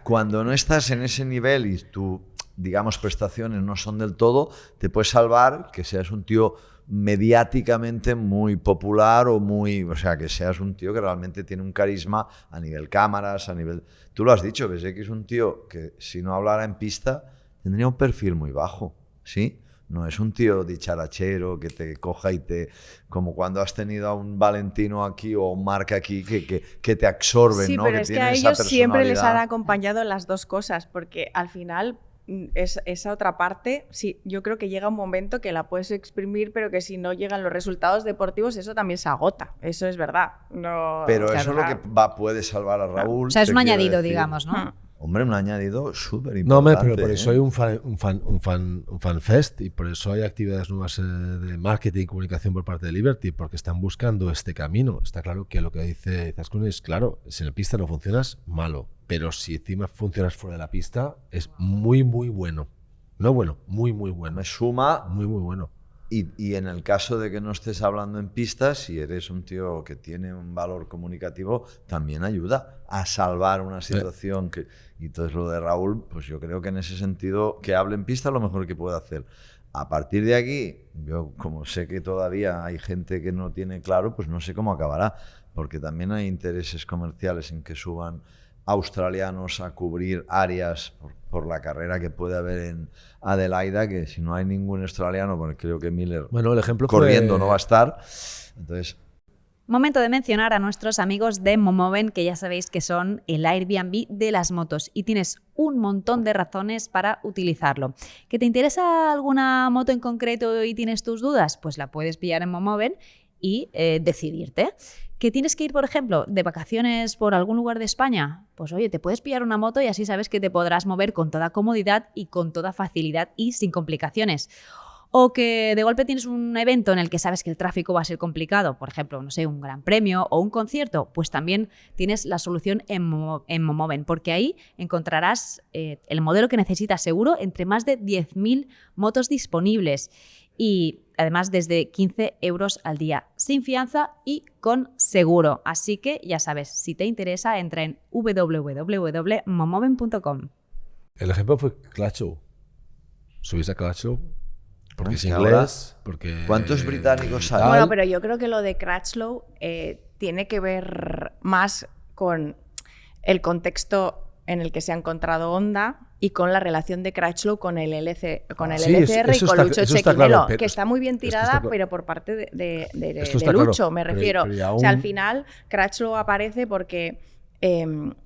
cuando no estás en ese nivel y tu, digamos, prestaciones no son del todo, te puedes salvar que seas un tío mediáticamente muy popular o sea, que seas un tío que realmente tiene un carisma a nivel cámaras, a nivel... Tú lo has dicho, Bezzecchi es un tío que si no hablara en pista tendría un perfil muy bajo, ¿sí? No es un tío dicharachero que te coja y te... Como cuando has tenido a un Valentino aquí o un Marc aquí que te absorben, sí, ¿no? Pero que es que a ellos siempre les han acompañado las dos cosas, porque al final esa otra parte, sí, yo creo que llega un momento que la puedes exprimir, pero que si no llegan los resultados deportivos, eso también se agota. Eso es verdad. No, pero eso es lo que puede salvar a Raúl. O sea, es un añadido, digamos, ¿no? Hombre, un añadido súper No, importante. pero por eso hay un fan fest y por eso hay actividades nuevas de marketing y comunicación por parte de Liberty, porque están buscando este camino. Está claro que lo que dice Zaskun es claro, si en la pista no funcionas, malo. Pero si encima funcionas fuera de la pista, es muy, muy bueno. No bueno, muy, muy bueno. Me suma. Muy, muy bueno. Y en el caso de que no estés hablando en pistas, si eres un tío que tiene un valor comunicativo, también ayuda a salvar una situación. Y entonces lo de Raúl, pues yo creo que en ese sentido, que hable en pista es lo mejor que puede hacer. A partir de aquí, yo como sé que todavía hay gente que no tiene claro, pues no sé cómo acabará, porque también hay intereses comerciales en que suban australianos a cubrir áreas por la carrera que puede haber en Adelaida, que si no hay ningún australiano, porque creo que Miller el ejemplo corriendo no va a estar. Entonces, momento de mencionar a nuestros amigos de Momoven, que ya sabéis que son el Airbnb de las motos y tienes un montón de razones para utilizarlo. ¿Que te interesa alguna moto en concreto y tienes tus dudas? Pues la puedes pillar en Momoven y decidirte. ¿Que tienes que ir, por ejemplo, de vacaciones por algún lugar de España? Pues oye, te puedes pillar una moto y así sabes que te podrás mover con toda comodidad y con toda facilidad y sin complicaciones. O que de golpe tienes un evento en el que sabes que el tráfico va a ser complicado, por ejemplo, no sé, un gran premio o un concierto, pues también tienes la solución en Momoven, porque ahí encontrarás el modelo que necesitas seguro entre más de 10.000 motos disponibles y además desde 15 euros al día, sin fianza y con seguro. Así que ya sabes, si te interesa, entra en www.momoven.com. El ejemplo fue Crutchlow. Subís a Crutchlow porque es ahora, inglés, porque... ¿Cuántos británicos hay? Bueno, pero yo creo que lo de Crutchlow tiene que ver más con el contexto en el que se ha encontrado Honda y con la relación de Crutchlow con el LCR y con Lucho Cecchinello, claro, que está muy bien tirada, pero por parte de claro, Lucho, me refiero. pero o sea, al final Crutchlow aparece porque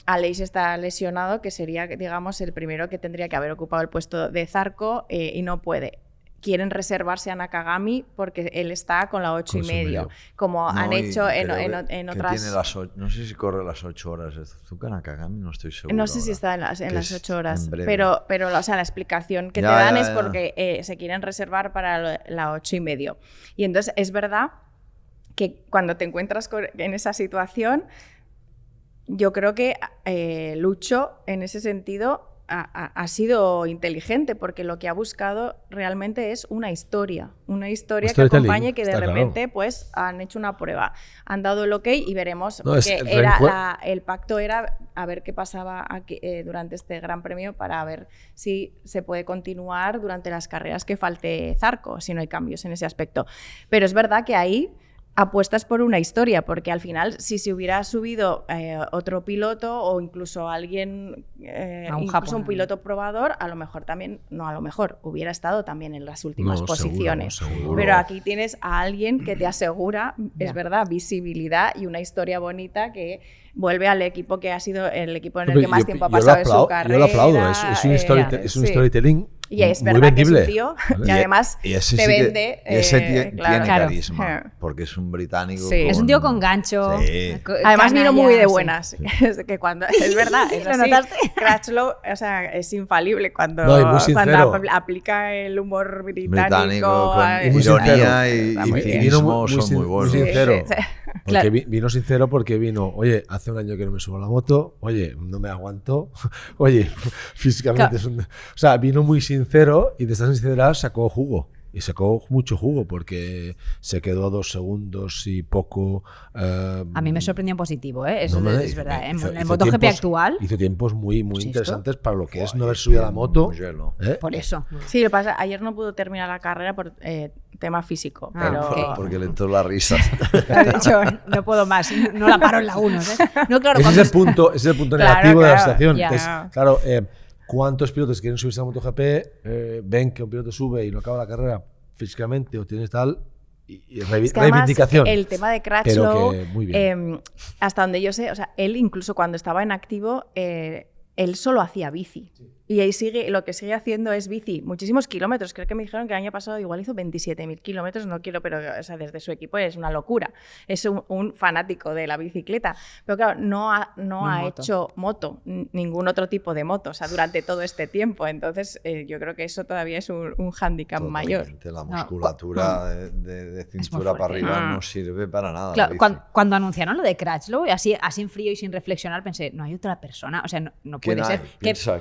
Aleix está lesionado, que sería, digamos, el primero que tendría que haber ocupado el puesto de Zarco y no puede. Quieren reservarse a Nakagami porque él está con la 8,5, como han hecho en otras... No sé si corre las 8 horas de Suzuka Nakagami, no estoy seguro. No sé si está en las 8 horas, pero o sea, la explicación que te dan es porque se quieren reservar para la 8,5. Y entonces es verdad que cuando te encuentras en esa situación, yo creo que Lucho, en ese sentido, ha sido inteligente, porque lo que ha buscado realmente es una historia que acompañe, que de repente pues han hecho una prueba, han dado el ok y veremos, porque el pacto era a ver qué pasaba aquí, durante este Gran Premio, para ver si se puede continuar durante las carreras que falte Zarco, si no hay cambios en ese aspecto. Pero es verdad que ahí apuestas por una historia, porque al final si se hubiera subido otro piloto o incluso alguien, incluso un piloto probador, a lo mejor también, no a lo mejor, hubiera estado también en las últimas posiciones. Seguro. Pero aquí tienes a alguien que te asegura, es verdad, visibilidad y una historia bonita que vuelve al equipo que ha sido el equipo en el que más tiempo ha pasado en su carrera. Yo lo aplaudo, es un storytelling y es muy verdad vendible. Que es un tío que además te vende. Tiene carisma, porque es un británico. Sí. Es un tío con gancho. Sí. Además vino muy de buenas. Sí. que cuando, es verdad, es ¿Lo así. notaste? Crutchlow, o sea, es infalible cuando aplica el humor británico con ironía y cinismo, son muy buenos. Muy sincero. Sí. Porque vino sincero, porque vino, oye, hace un año que no me subo a la moto, oye, no me aguanto, oye, físicamente es un... O sea, vino muy sincero y de esta sinceridad sacó jugo. Y sacó mucho jugo porque se quedó a 2 segundos y poco. A mí me sorprendió en positivo, ¿eh? Eso es verdad. En el MotoGP actual. Hizo tiempos muy interesantes para lo que es no haber subido a la moto. Por eso. Sí, lo que pasa, ayer no pudo terminar la carrera por tema físico. Porque le entró la risa. De hecho, no puedo más. No la paro en la 1. No, claro, ese es el punto negativo de la situación. Ya. Entonces, claro. ¿Cuántos pilotos quieren subirse a MotoGP? Ven que un piloto sube y no acaba la carrera físicamente o tienes tal y reivindicación. El tema de Crutchlow, hasta donde yo sé, o sea, él incluso cuando estaba en activo, él solo hacía bici. Sí. Y ahí lo que sigue haciendo es bici. Muchísimos kilómetros. Creo que me dijeron que el año pasado igual hizo 27.000 kilómetros. No quiero, pero o sea, desde su equipo es una locura. Es un fanático de la bicicleta. Pero claro, no ha hecho moto, ningún otro tipo de moto, o sea, durante todo este tiempo. Entonces, yo creo que eso todavía es un hándicap mayor. La musculatura de cintura para arriba no sirve para nada. Claro, cuando anunciaron lo de Crutchlow, así en frío y sin reflexionar, pensé, no hay otra persona. O sea, no puede ser.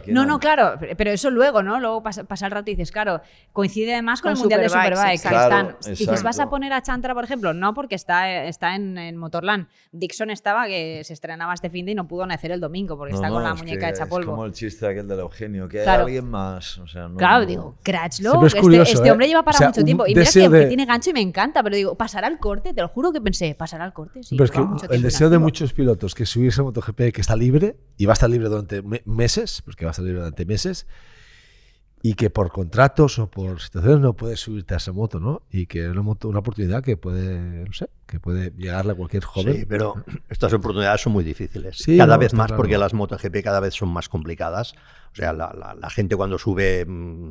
No, claro. Pero eso luego, ¿no? Luego pasa el rato y dices, claro, coincide además con el Mundial de Superbike. Claro, dices, ¿vas a poner a Chantra, por ejemplo? No, porque está en Motorland. Dixon estaba, que se estrenaba este fin de y no pudo nacer el domingo porque está con la muñeca hecha polvo. Es como el chiste aquel del Eugenio, que hay alguien más. O sea, digo, Crutchlow, este hombre lleva para mucho tiempo. Y mira que tiene gancho y me encanta, pero digo, ¿pasará el corte? Te lo juro que pensé, ¿pasará el corte? Sí, pero es que el deseo de muchos pilotos que subirse a MotoGP, que está libre, y va a estar libre durante meses, porque va a estar libre durante meses, y que por contratos o por situaciones no puedes subirte a esa moto, ¿no? Y que es una oportunidad que puede, no sé, que puede llegarle a cualquier joven. Sí, pero estas oportunidades son muy difíciles. Sí, cada vez más, claro. Porque las MotoGP cada vez son más complicadas. O sea, la gente cuando sube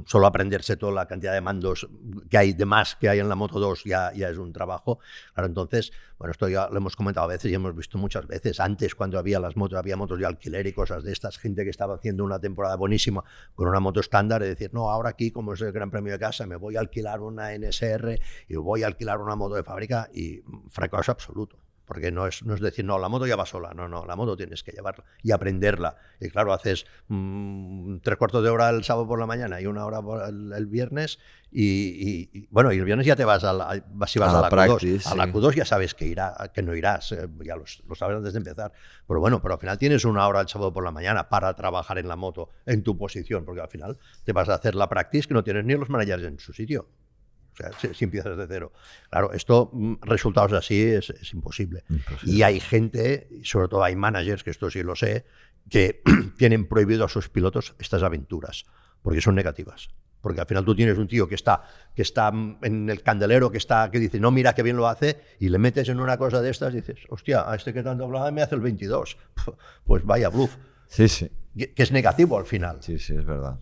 solo a aprenderse toda la cantidad de mandos que hay de más que hay en la Moto 2 ya es un trabajo. Claro, entonces, bueno, esto ya lo hemos comentado a veces y hemos visto muchas veces. Antes, cuando había motos de alquiler y cosas de estas, gente que estaba haciendo una temporada buenísima con una moto estándar y decir, no, ahora aquí, como es el Gran Premio de casa, me voy a alquilar una NSR y voy a alquilar una moto de fábrica, y fracaso absoluto. Porque no es decir, no, la moto ya va sola. No, la moto tienes que llevarla y aprenderla. Y claro, haces 3/4 de hora el sábado por la mañana y 1 hora el viernes. Bueno, y el viernes ya te vas si vas a la Q2. A la Q2 ya sabes que no irás, ya lo sabes antes de empezar. Pero bueno, pero al final tienes 1 hora el sábado por la mañana para trabajar en la moto, en tu posición, porque al final te vas a hacer la practice que no tienes ni los managers en su sitio. O sea, si empiezas de cero. Claro, esto, resultados así es imposible. Y hay gente, sobre todo hay managers, que esto sí lo sé, que tienen prohibido a sus pilotos estas aventuras, porque son negativas. Porque al final tú tienes un tío que está en el candelero, que dice, no, mira qué bien lo hace, y le metes en una cosa de estas y dices, hostia, a este que tanto hablaba me hace el 22. Pues vaya bluff. Sí, sí. Que es negativo al final. Sí, sí, es verdad.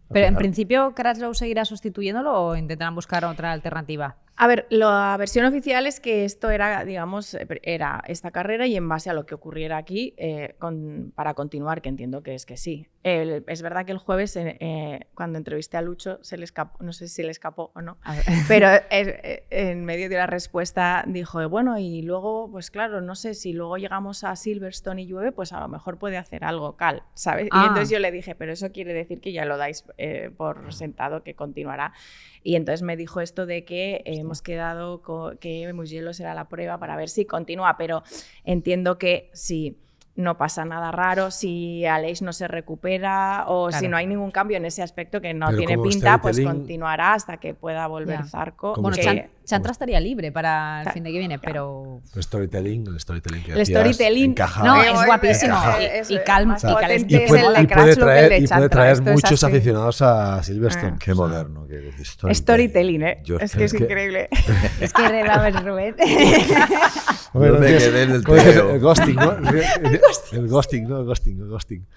Pero en principio, Crutchlow seguirá sustituyéndolo o intentarán buscar otra alternativa. A ver, la versión oficial es que esto era, digamos, era esta carrera y en base a lo que ocurriera aquí para continuar, que entiendo que es que sí. Es verdad que el jueves, cuando entrevisté a Lucho, se le escapó, no sé si se le escapó o no, pero en medio de la respuesta dijo, bueno, y luego, pues claro, no sé, si luego llegamos a Silverstone y llueve, pues a lo mejor puede hacer algo, Cal, ¿sabes? Y entonces yo le dije, pero eso quiere decir que ya lo dais por sentado, que continuará. Y entonces me dijo esto de que hemos quedado que Mugello será la prueba para ver si continúa, pero entiendo que si no pasa nada raro, si Aleix no se recupera o si no hay ningún cambio en ese aspecto que no pero tiene pinta, pues continuará hasta que pueda volver Zarco. Bueno, Chantra estaría libre para el fin de que viene, pero... El storytelling que el storytelling encaja. No, es guapísimo. Y Calm es puede traer muchos aficionados a Silverstone. Qué moderno. Qué storytelling, ¿eh? Es que es increíble. Es que vamos, Rubén. Yo me quedé en el ghosting, ¿no? El ghosting.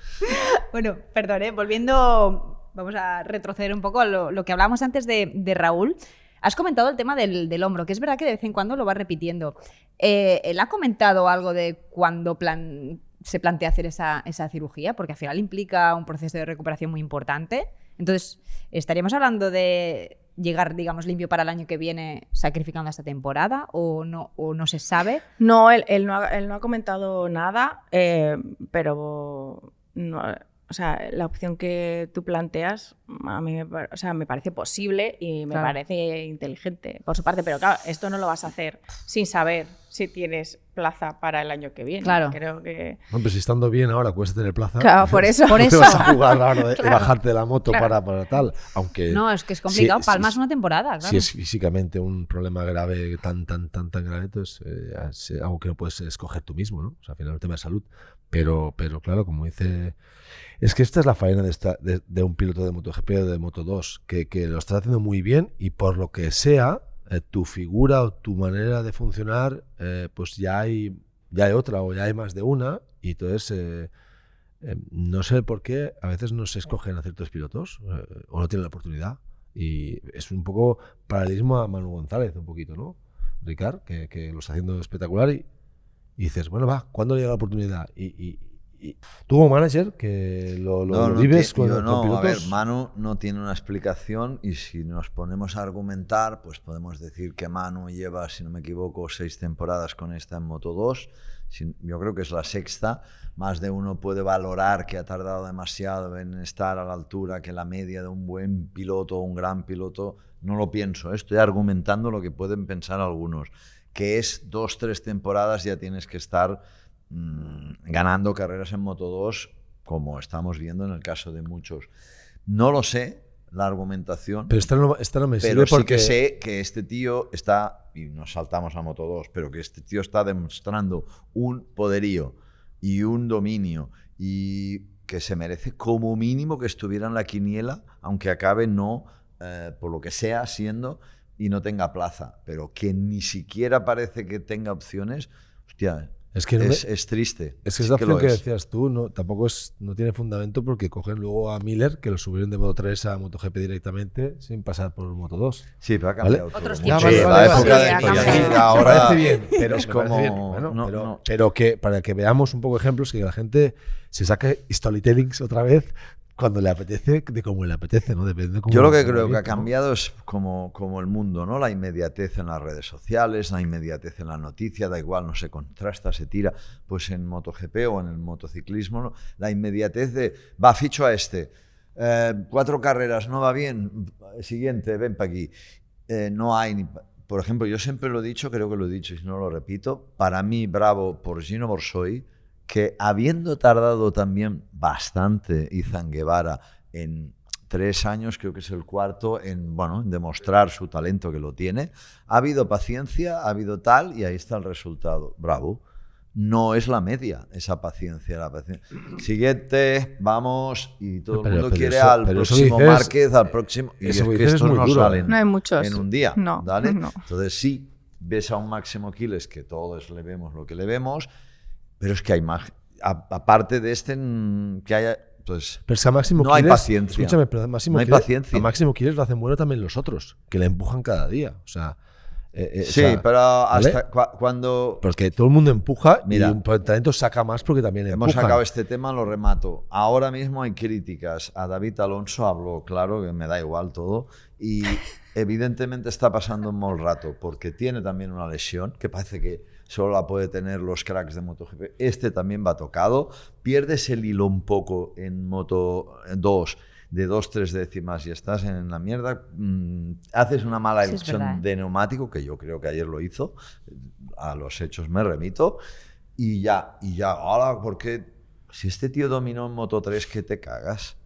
Bueno, perdón, volviendo, vamos a retroceder un poco a lo que hablábamos antes de Raúl. Has comentado el tema del hombro, que es verdad que de vez en cuando lo va repitiendo. ¿Él ha comentado algo de cuándo se plantea hacer esa cirugía? Porque al final implica un proceso de recuperación muy importante. Entonces, ¿estaríamos hablando de llegar, digamos, limpio para el año que viene sacrificando esta temporada o no se sabe? No, él no ha comentado nada, pero no, o sea, la opción que tú planteas a mí me parece posible y me parece inteligente por su parte, pero claro, esto no lo vas a hacer sin saber si tienes plaza para el año que viene. Claro. Creo que... Hombre, si estando bien ahora cuesta tener plaza. Claro, por eso. No te vas a jugar ahora de bajarte de la moto para tal. Aunque no, es que es complicado. Palmas una temporada, claro. Si es físicamente un problema grave, tan grave, entonces es algo que no puedes escoger tú mismo, ¿no? O sea, al final es un tema de salud. Pero claro, como dice... Es que esta es la faena de un piloto de MotoGP o de Moto2, que lo estás haciendo muy bien y por lo que sea, tu figura o tu manera de funcionar, pues ya hay otra o ya hay más de una, y entonces no sé por qué a veces no se escogen a ciertos pilotos o no tienen la oportunidad, y es un poco paralelismo a Manu González, un poquito, ¿no? Ricard, que lo está haciendo espectacular y dices, bueno, va, ¿cuándo llega la oportunidad? Y tú como manager, que lo vives con pilotos... A ver, Manu no tiene una explicación, y si nos ponemos a argumentar, pues podemos decir que Manu lleva, si no me equivoco, 6 temporadas con esta en Moto2. Yo creo que es la 6ª. Más de uno puede valorar que ha tardado demasiado en estar a la altura que la media de un buen piloto o un gran piloto. No lo pienso, estoy argumentando lo que pueden pensar algunos, que es 2-3 temporadas ya tienes que estar ganando carreras en Moto2, como estamos viendo en el caso de muchos. No lo sé, la argumentación, pero esta no me sirve, pero sí porque que sé que este tío está, y nos saltamos a Moto2, pero que este tío está demostrando un poderío y un dominio, y que se merece como mínimo que estuviera en la quiniela, aunque acabe no, por lo que sea, siendo, y no tenga plaza, pero que ni siquiera parece que tenga opciones. Hostia, Es que es triste. Es que esa opción que decías tú tampoco no tiene fundamento, porque cogen luego a Miller, que lo subieron de Moto 3 a MotoGP directamente sin pasar por Moto 2. Sí, pero ha cambiado. Otros todo. tiempos. Sí, la época de Miller ahora me parece bien, pero es me parece como... bien. Bueno, pero que para que veamos un poco ejemplos, que la gente se saque storytellings otra vez cuando le apetece, de cómo le apetece, ¿no? Depende de cómo. Yo lo que creo que ha cambiado es como el mundo, ¿no? La inmediatez en las redes sociales, la inmediatez en la noticia, da igual, no se contrasta, se tira. Pues en MotoGP o en el motociclismo, ¿no? La inmediatez de, ficho a este, 4 carreras, no va bien, siguiente, ven para aquí. No hay ni... Por ejemplo, yo siempre lo he dicho, creo que lo he dicho y si no lo repito, para mí, bravo por Gino Borsoi, que habiendo tardado también bastante Izan Guevara en 3 años, creo que es el cuarto, en demostrar su talento, que lo tiene, ha habido paciencia, ha habido tal, y ahí está el resultado. Bravo. No es la media esa paciencia. Siguiente, vamos, y todo el mundo quiere al próximo Márquez, al próximo... Y es que estos no salen no hay muchos en un día. No, ¿vale? no. Entonces sí, ves a un Máximo Quiles, que todos le vemos lo que le vemos, pero es que hay más, aparte de que haya, pues pero es que a Máximo no hay Quiles, paciencia. Escúchame, pero no hay paciencia. A Máximo Quiles lo hacen bueno también los otros, que le empujan cada día. O sea, sí, pero hasta cuando... Porque todo el mundo empuja. Mira, y un talento saca más porque también empujan. Hemos sacado este tema, lo remato. Ahora mismo hay críticas a David Alonso, hablo claro, que me da igual todo, y evidentemente está pasando un mal rato, porque tiene también una lesión, que parece que solo la puede tener los cracks de MotoGP. Este también va tocado, pierdes el hilo un poco en Moto 2, de 2-3 décimas y estás en la mierda, haces una mala elección de neumático, que yo creo que ayer lo hizo, a los hechos me remito, y ya, ahora, porque si este tío dominó en Moto 3, ¿qué te cagas?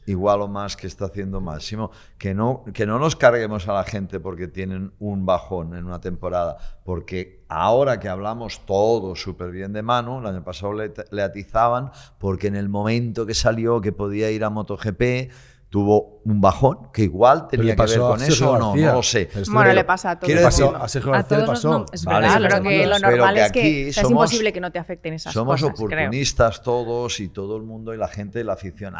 Igual o más que está haciendo Máximo, que no nos carguemos a la gente porque tienen un bajón en una temporada, porque ahora que hablamos todo súper bien de Manu, el año pasado le atizaban porque en el momento que salió que podía ir a MotoGP tuvo un bajón, que igual tenía que ver con eso o no lo sé. Bueno, le pasa a todos. A Sergio García le pasó. No, es verdad, pero que lo normal es que es somos, imposible que no te afecten esas somos cosas. Somos oportunistas todos y todo el mundo y la gente de la afición.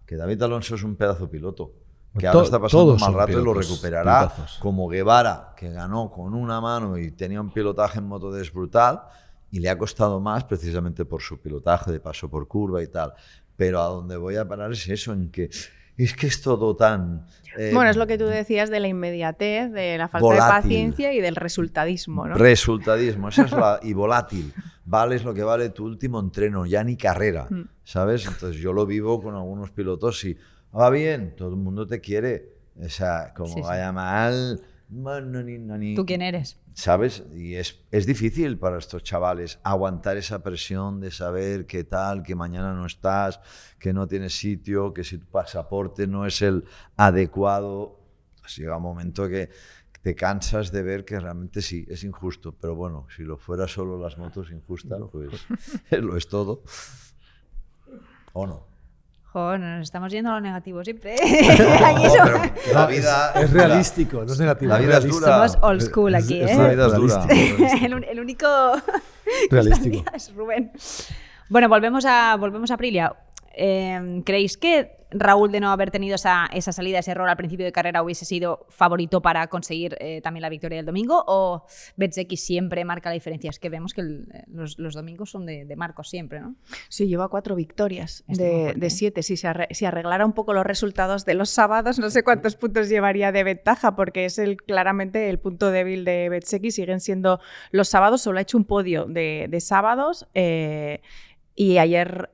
Que David Alonso es un pedazo piloto. Que ahora está pasando un mal rato y lo recuperará. Como Guevara, que ganó con una mano y tenía un pilotaje en Moto 2 brutal y le ha costado más precisamente por su pilotaje de paso por curva y tal. Pero a donde voy a parar es eso, en que es que es todo tan... bueno, es lo que tú decías de la inmediatez, de la falta volátil, de paciencia y del resultadismo, ¿no? Resultadismo, esa es y volátil. Vales lo que vale tu último entreno, ya ni carrera, ¿sabes? Entonces yo lo vivo con algunos pilotos y va bien, todo el mundo te quiere. O sea, como vaya mal... ¿Tú quién eres? ¿Sabes? Y es difícil para estos chavales aguantar esa presión de saber qué tal, que mañana no estás, que no tienes sitio, que si tu pasaporte no es el adecuado. Pues llega un momento que te cansas de ver que realmente sí, es injusto. Pero bueno, si lo fuera solo las motos injustas, pues lo es todo. ¿O no? Joder, nos estamos yendo a lo negativo siempre. La vida es realístico, no es negativo. La vida es dura. Somos old school aquí, ¿eh? La vida es dura. El único realístico es Rubén. Bueno, volvemos a Aprilia. ¿Creéis que Raúl, de no haber tenido esa salida, ese error al principio de carrera, hubiese sido favorito para conseguir también la victoria del domingo? ¿O Bezzecchi siempre marca la diferencia? Es que vemos que los domingos son de Marcos siempre, ¿no? Sí, lleva 4 victorias de 7. Si arreglara un poco los resultados de los sábados, no sé cuántos puntos llevaría de ventaja, porque es claramente el punto débil de Bezzecchi. Siguen siendo los sábados, solo ha hecho un podio de sábados. Y ayer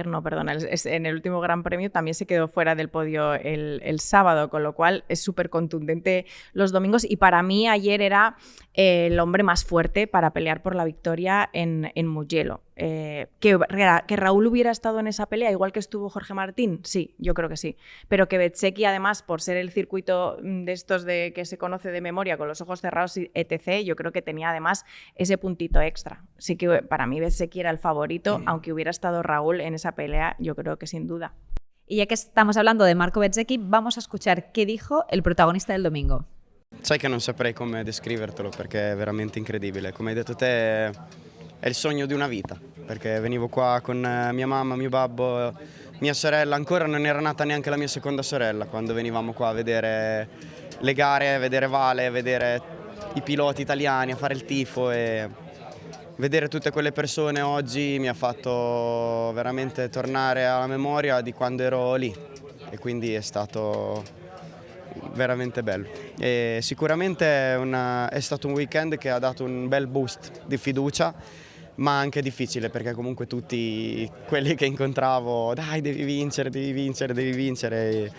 no, perdón, en el último Gran Premio también se quedó fuera del podio el sábado, con lo cual es súper contundente los domingos. Y para mí ayer era el hombre más fuerte para pelear por la victoria en Mugello. Que Raúl hubiera estado en esa pelea, igual que estuvo Jorge Martín, sí, yo creo que sí. Pero que Bezzecchi, además, por ser el circuito de estos que se conoce de memoria, con los ojos cerrados, etc., yo creo que tenía además ese puntito extra. Sí que para mí Bezzecchi era el favorito, aunque hubiera estado Raúl en esa pelea, yo creo que sin duda. Y ya que estamos hablando de Marco Bezzecchi, vamos a escuchar qué dijo el protagonista del domingo. Sai che non saprei come descrivertelo perché è veramente incredibile. Come hai detto te, è il sogno di una vita, perché venivo qua con mia mamma, mio babbo, mia sorella, ancora non era nata neanche la mia seconda sorella, quando venivamo qua a vedere le gare, a vedere Vale, a vedere i piloti italiani, a fare il tifo, e vedere tutte quelle persone oggi mi ha fatto veramente tornare alla memoria di quando ero lì, e quindi è stato veramente bello. E sicuramente è stato un weekend che ha dato un bel boost di fiducia, ma anche difficile, perché comunque tutti quelli che incontravo, dai, devi vincere, devi vincere, devi vincere.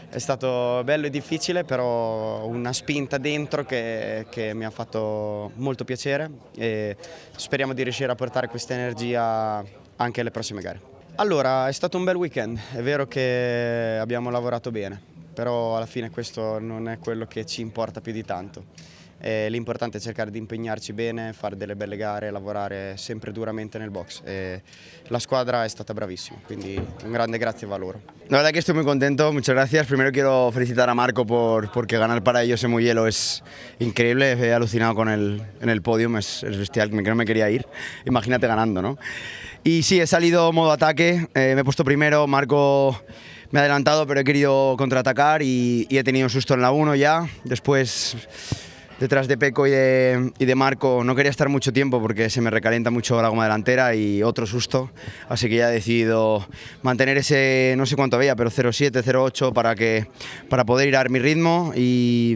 È stato bello e difficile, però una spinta dentro che mi ha fatto molto piacere, e speriamo di riuscire a portare questa energia anche alle prossime gare. Allora, è stato un bel weekend, è vero che abbiamo lavorato bene, però alla fine questo non è quello che ci importa più di tanto. L'importante è cercare di impegnarci bene, fare delle belle gare, lavorare sempre duramente nel box. E la squadra è stata bravissima, quindi un grande grazie a loro. La verdad que estoy muy contento, muchas gracias. Primero quiero felicitar a Marco porque ganar para ellos en Mugello es increíble. He alucinado en el podium, es bestial, que no me quería ir. Imagínate ganando, ¿no? Y sí, he salido modo ataque, me he puesto primero, Marco me ha adelantado, pero he querido contraatacar y he tenido un susto en la 1 ya. Después, detrás de Pecco y de Marco, no quería estar mucho tiempo porque se me recalienta mucho la goma delantera y otro susto, así que ya he decidido mantener ese, no sé cuánto había, pero 0,7, 0,8 para poder ir a mi ritmo y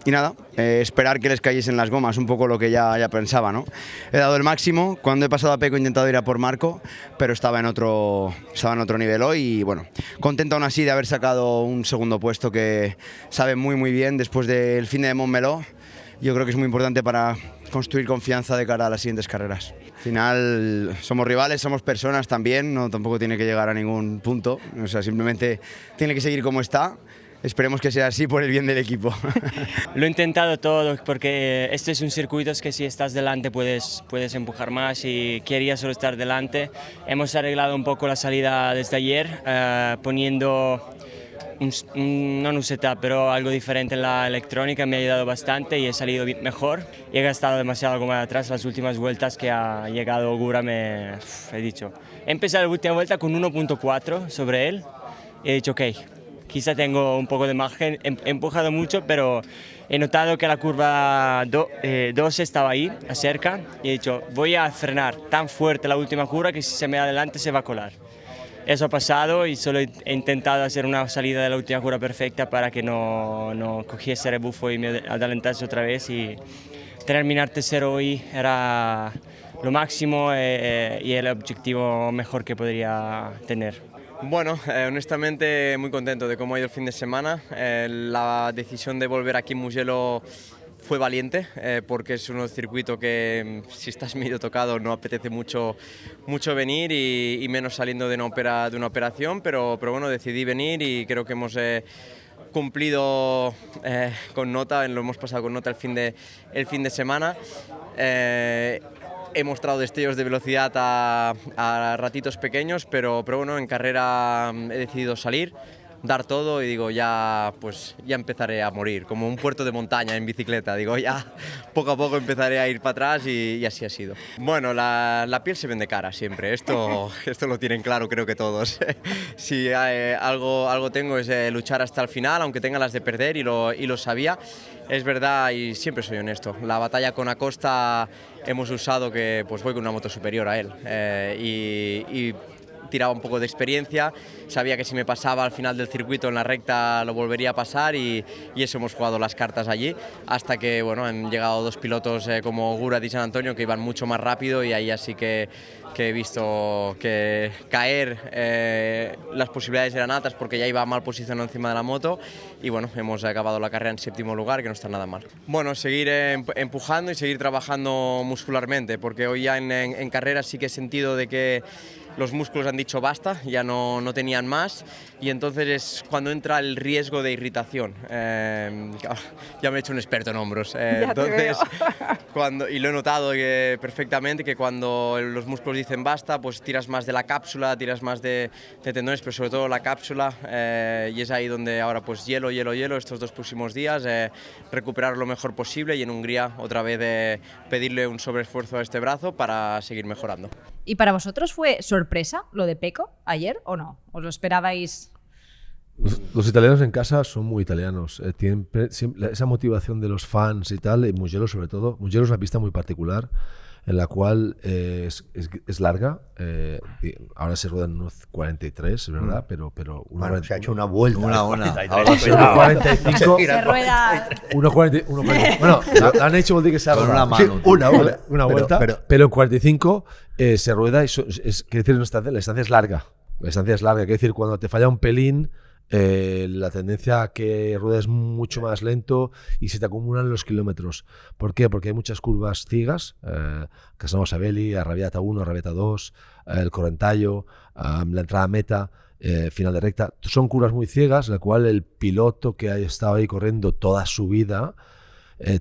nada, esperar que les cayesen las gomas, un poco lo que ya pensaba, ¿no? He dado el máximo, cuando he pasado a Pecco he intentado ir a por Marco, pero estaba en otro nivel hoy y bueno, contento aún así de haber sacado un segundo puesto que sabe muy bien después del fin de Montmeló. Yo creo que es muy importante para construir confianza de cara a las siguientes carreras. Al final somos rivales, somos personas también, no tampoco tiene que llegar a ningún punto, o sea, simplemente tiene que seguir como está. Esperemos que sea así por el bien del equipo. Lo he intentado todo porque este es un circuito que si estás delante puedes empujar más y quería solo estar delante. Hemos arreglado un poco la salida desde ayer poniendo no un setup, pero algo diferente en la electrónica, me ha ayudado bastante y he salido mejor. Y he gastado demasiado goma de atrás las últimas vueltas que ha llegado Gura, he dicho. He empezado la última vuelta con 1.4 sobre él y he dicho, ok, quizá tengo un poco de margen, he empujado mucho, pero he notado que la curva 2 estaba ahí, cerca, y he dicho, voy a frenar tan fuerte la última curva que si se me da adelante se va a colar. Eso ha pasado y solo he intentado hacer una salida de la última curva perfecta para que no cogiese rebufo y me adelantase otra vez, y terminar tercero hoy era lo máximo y el objetivo mejor que podría tener. Bueno, honestamente muy contento de cómo ha ido el fin de semana. La decisión de volver aquí en Mugello fue valiente porque es un circuito que si estás medio tocado no apetece mucho venir y menos saliendo de una operación, pero bueno, decidí venir y creo que hemos cumplido con nota, lo hemos pasado con nota el fin de semana. He mostrado destellos de velocidad a ratitos pequeños, pero bueno, en carrera he decidido salir, dar todo y digo, ya empezaré a morir, como un puerto de montaña en bicicleta, digo, ya poco a poco empezaré a ir para atrás y así ha sido. Bueno, la piel se vende cara siempre, esto lo tienen claro creo que todos. Si algo tengo es luchar hasta el final, aunque tenga las de perder y lo sabía. Es verdad y siempre soy honesto, la batalla con Acosta hemos usado que pues voy con una moto superior a él y tiraba un poco de experiencia, sabía que si me pasaba al final del circuito en la recta lo volvería a pasar y eso hemos jugado las cartas allí, hasta que bueno, han llegado dos pilotos como Gura y San Antonio que iban mucho más rápido y ahí así que he visto que caer las posibilidades eran altas porque ya iba mal posicionado encima de la moto y bueno, hemos acabado la carrera en séptimo lugar, que no está nada mal. Bueno, seguir empujando y seguir trabajando muscularmente, porque hoy ya en carrera sí que he sentido de que los músculos han dicho basta, ya no tenían más, y entonces es cuando entra el riesgo de irritación. Ya me he hecho un experto en hombros. Entonces, y lo he notado perfectamente, que cuando los músculos dicen basta, pues tiras más de la cápsula, tiras más de tendones, pero sobre todo la cápsula, y es ahí donde ahora pues hielo estos 2 próximos días, recuperar lo mejor posible, y en Hungría otra vez pedirle un sobreesfuerzo a este brazo para seguir mejorando. ¿Y para vosotros fue sorpresa lo de Pecco ayer o no? ¿Os lo esperabais? Los italianos en casa son muy italianos. Tienen esa motivación de los fans y tal, y Mugello sobre todo. Mugello es una pista muy particular en la cual es larga. Ahora se ruedan unos 43, es verdad, pero bueno, se ha hecho una vuelta. Una. Ahora se 45. Se rueda. 1.40. Bueno, la han hecho que se ha con una mano. Sí, una vuelta. Pero en 45 se rueda y quiere decir, la distancia es larga. La distancia es larga. Quiere decir, cuando te falla un pelín, la tendencia a que ruedes mucho más lento y se te acumulan los kilómetros. ¿Por qué? Porque hay muchas curvas ciegas, Casanova Savelli, Arrabiata 1, Arrabiata 2, el Correntallo, la entrada a meta, final de recta. Son curvas muy ciegas, la cual el piloto que ha estado ahí corriendo toda su vida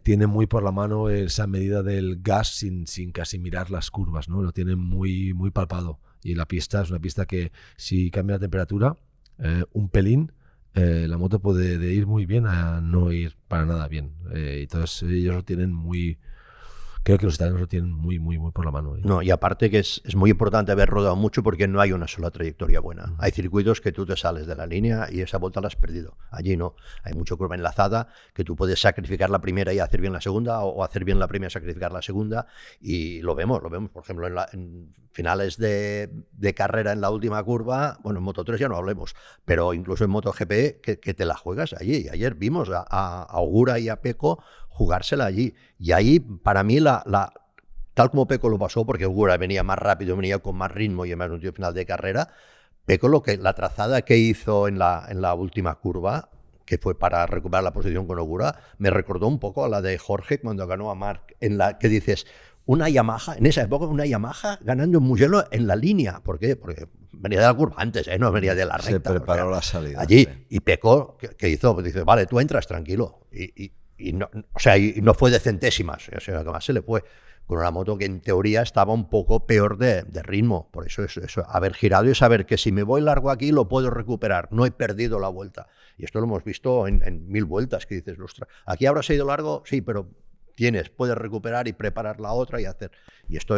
tiene muy por la mano esa medida del gas sin casi mirar las curvas, ¿no? Lo tiene muy, muy palpado. Y la pista es una pista que, si cambia la temperatura un pelín, la moto puede ir muy bien a no ir para nada bien. Entonces ellos lo tienen muy... Creo que los italianos lo tienen muy, muy, muy por la mano. No, y aparte que es muy importante haber rodado mucho, porque no hay una sola trayectoria buena. Hay circuitos que tú te sales de la línea y esa vuelta la has perdido. Allí no. Hay mucha curva enlazada que tú puedes sacrificar la primera y hacer bien la segunda, o hacer bien la primera y sacrificar la segunda. Y lo vemos. Por ejemplo, en finales de carrera en la última curva, bueno, en Moto3 ya no hablemos, pero incluso en MotoGP que te la juegas allí. Y ayer vimos a Ogura y a Pecco jugársela allí. Y ahí, para mí, tal como Pecco lo pasó, porque Ogura venía más rápido, venía con más ritmo y además un tío final de carrera, Pecco la trazada que hizo en la última curva, que fue para recuperar la posición con Ogura, me recordó un poco a la de Jorge cuando ganó a Marc, en la que dices, una Yamaha, en esa época una Yamaha ganando en Mugello en la línea. ¿Por qué? Porque venía de la curva antes, no venía de la recta. Se preparó la salida. Allí, sí. Y Pecco, ¿qué hizo? Pues dice, vale, tú entras tranquilo. Y no fue de centésimas, o sea, que más se le fue con una moto que en teoría estaba un poco peor de ritmo. Por eso haber girado y saber que si me voy largo aquí lo puedo recuperar, no he perdido la vuelta. Y esto lo hemos visto en 1000 vueltas, que dices, ostras, aquí habrá ido largo, sí, pero puedes recuperar y preparar la otra y hacer. Y esto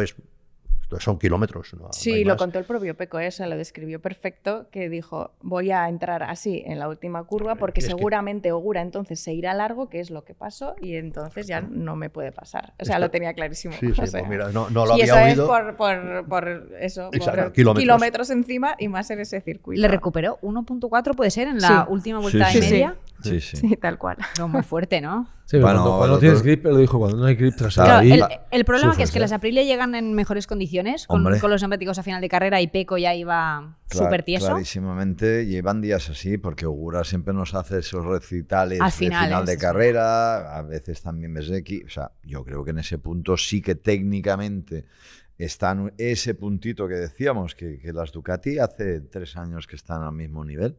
son kilómetros. No sí, lo contó el propio Pecco, eso lo describió perfecto, que dijo, voy a entrar así en la última curva porque seguramente Ogura entonces se irá largo, que es lo que pasó, y entonces ya no me puede pasar. O sea, lo tenía clarísimo. Sí, o sea, pues mira, no lo y había eso oído. Es por eso, exacto, por kilómetros encima y más en ese circuito. ¿Le recuperó 1.4 puede ser en la última vuelta y media? Sí, tal cual. No, muy fuerte, ¿no? Sí, bueno, cuando tienes grip, lo dijo, cuando no hay grip tras claro, ahí, el problema que es que las Aprilia llegan en mejores condiciones, con los neumáticos a final de carrera, y Pecco ya iba súper tieso. Clarísimamente llevan días así, porque Ogura siempre nos hace esos recitales de final de carrera, a veces también Bezzecchi. O sea, yo creo que en ese punto sí que técnicamente están ese puntito que decíamos, que las Ducati hace 3 años que están al mismo nivel,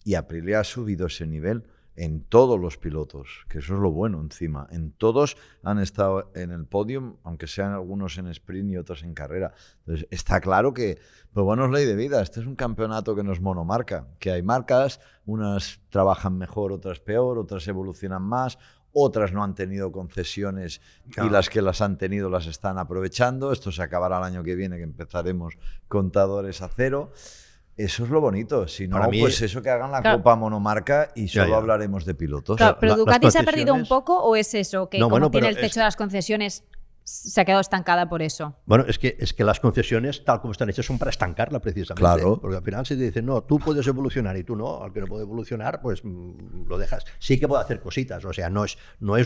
y Aprilia ha subido ese nivel en todos los pilotos, que eso es lo bueno encima. En todos han estado en el podium, aunque sean algunos en sprint y otros en carrera. Entonces está claro que, pues bueno, es ley de vida. Este es un campeonato que no es monomarca, que hay marcas, unas trabajan mejor, otras peor, otras evolucionan más, otras no han tenido concesiones y las que las han tenido las están aprovechando. Esto se acabará el año que viene, que empezaremos contadores a cero. Eso es lo bonito, si no, pues eso, que hagan la Copa monomarca y solo hablaremos de pilotos. Claro, pero Ducati se ha perdido un poco, ¿o es eso? Que como tiene el techo de las concesiones, se ha quedado estancada por eso. Bueno, es que las concesiones, tal como están hechas, son para estancarla precisamente. Claro. Porque al final se te dicen, no, tú puedes evolucionar y tú no, al que no puede evolucionar, pues lo dejas. Sí que puede hacer cositas, o sea, no es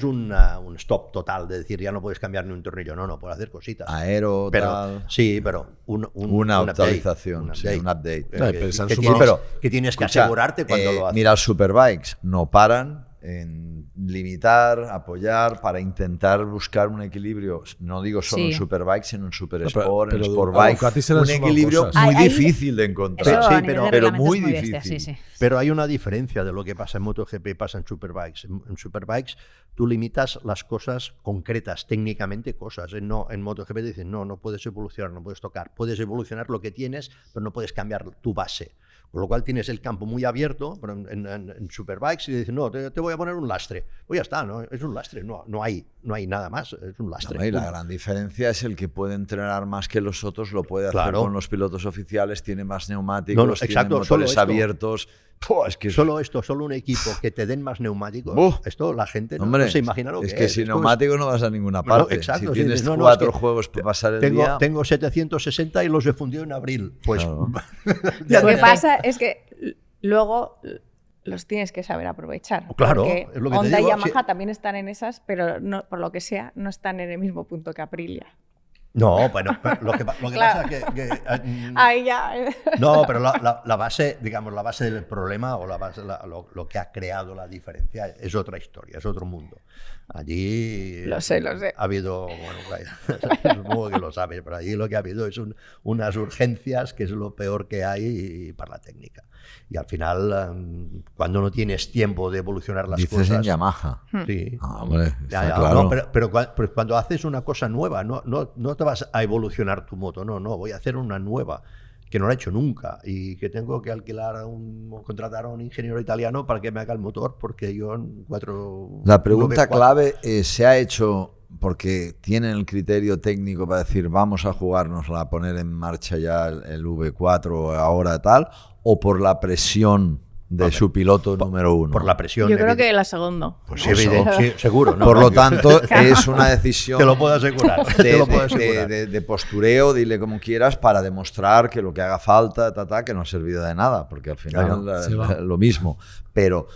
un stop total de decir, ya no puedes cambiar ni un tornillo, no, puede hacer cositas. Aero, pero, tal. Sí, pero una actualización, un update. Que tienes que asegurarte cuando lo haces. Mira, los Superbikes no paran. En limitar, apoyar, para intentar buscar un equilibrio, no digo solo en Superbike, sino en Super Sport, en Sportbike, un equilibrio muy difícil de encontrar. Sí, pero muy difícil. Sí. Pero hay una diferencia de lo que pasa en MotoGP y pasa en Superbikes. En Superbikes tú limitas las cosas concretas, técnicamente cosas. En MotoGP te dicen, no puedes evolucionar, no puedes tocar. Puedes evolucionar lo que tienes, pero no puedes cambiar tu base. Con lo cual tienes el campo muy abierto, pero en Superbikes y dicen, no, te voy a poner un lastre. Pues ya está, ¿no? Es un lastre, no hay nada más, es un lastre. No, y la gran diferencia es el que puede entrenar más que los otros, lo puede hacer con los pilotos oficiales, tiene más neumáticos, tiene motores abiertos. Es que solo un equipo que te den más neumáticos, esto la gente no se imagina lo que es. Es que sin neumáticos no vas a ninguna parte. Exacto, si tienes 4 juegos para pasar el día... Tengo 760 y los he fundido en abril. Pues Lo que pasa es que luego los tienes que saber aprovechar. Claro, porque es lo que Honda y Yamaha también están en esas, pero no, por lo que sea, no están en el mismo punto que Aprilia. No, bueno, lo que pasa es que ahí ya. No, pero la base, digamos, la base del problema o la base, lo que ha creado la diferencia es otra historia, es otro mundo. Allí lo sé. Ha habido, bueno, supongo que lo sabes, pero allí lo que ha habido es unas urgencias que es lo peor que hay para la técnica. Y al final, cuando no tienes tiempo de evolucionar las cosas... Dices en Yamaha. Sí. Hombre, claro. No, pero cuando haces una cosa nueva, no te vas a evolucionar tu moto, no, voy a hacer una nueva que no la he hecho nunca y que tengo que contratar a un ingeniero italiano para que me haga el motor porque yo en 4... La pregunta clave es, ¿se ha hecho porque tienen el criterio técnico para decir vamos a jugárnosla, a poner en marcha ya el V4 ahora tal, o por la presión de su piloto número 1? Por la presión. Yo creo que la segunda. Pues sí, seguro. ¿no? Por lo tanto, es una decisión... Te lo puedo asegurar. De postureo, dile como quieras, para demostrar que lo que haga falta, que no ha servido de nada, porque al final lo mismo. Pero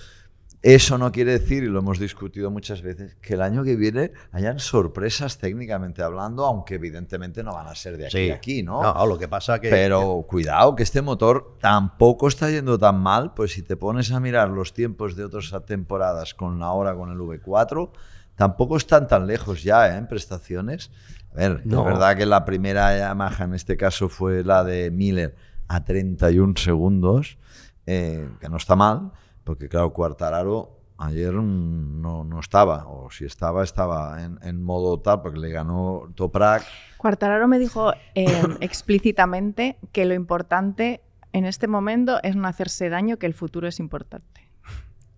eso no quiere decir, y lo hemos discutido muchas veces, que el año que viene hayan sorpresas técnicamente hablando, aunque evidentemente no van a ser de aquí a aquí, ¿no? No, lo que pasa que... Pero cuidado, que este motor tampoco está yendo tan mal, pues si te pones a mirar los tiempos de otras temporadas ahora con el V4, tampoco están tan lejos ya, en prestaciones. A ver, es verdad que la primera Yamaha en este caso fue la de Miller a 31 segundos, que no está mal, porque claro, Quartararo ayer no estaba, o si estaba en modo tal, porque le ganó Toprak. Quartararo me dijo explícitamente que lo importante en este momento es no hacerse daño, que el futuro es importante.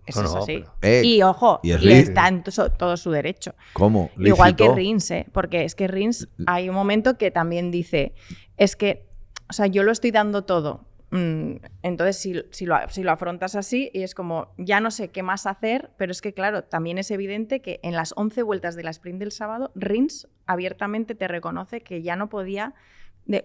Eso es así. Y ojo, y está en todo su derecho. ¿Cómo? Igual que Rins, porque es que Rins hay un momento que también dice, es que, o sea, yo lo estoy dando todo. Entonces, si lo afrontas así, y es como, ya no sé qué más hacer, pero es que, claro, también es evidente que en las 11 vueltas de la sprint del sábado, Rins abiertamente te reconoce que ya no podía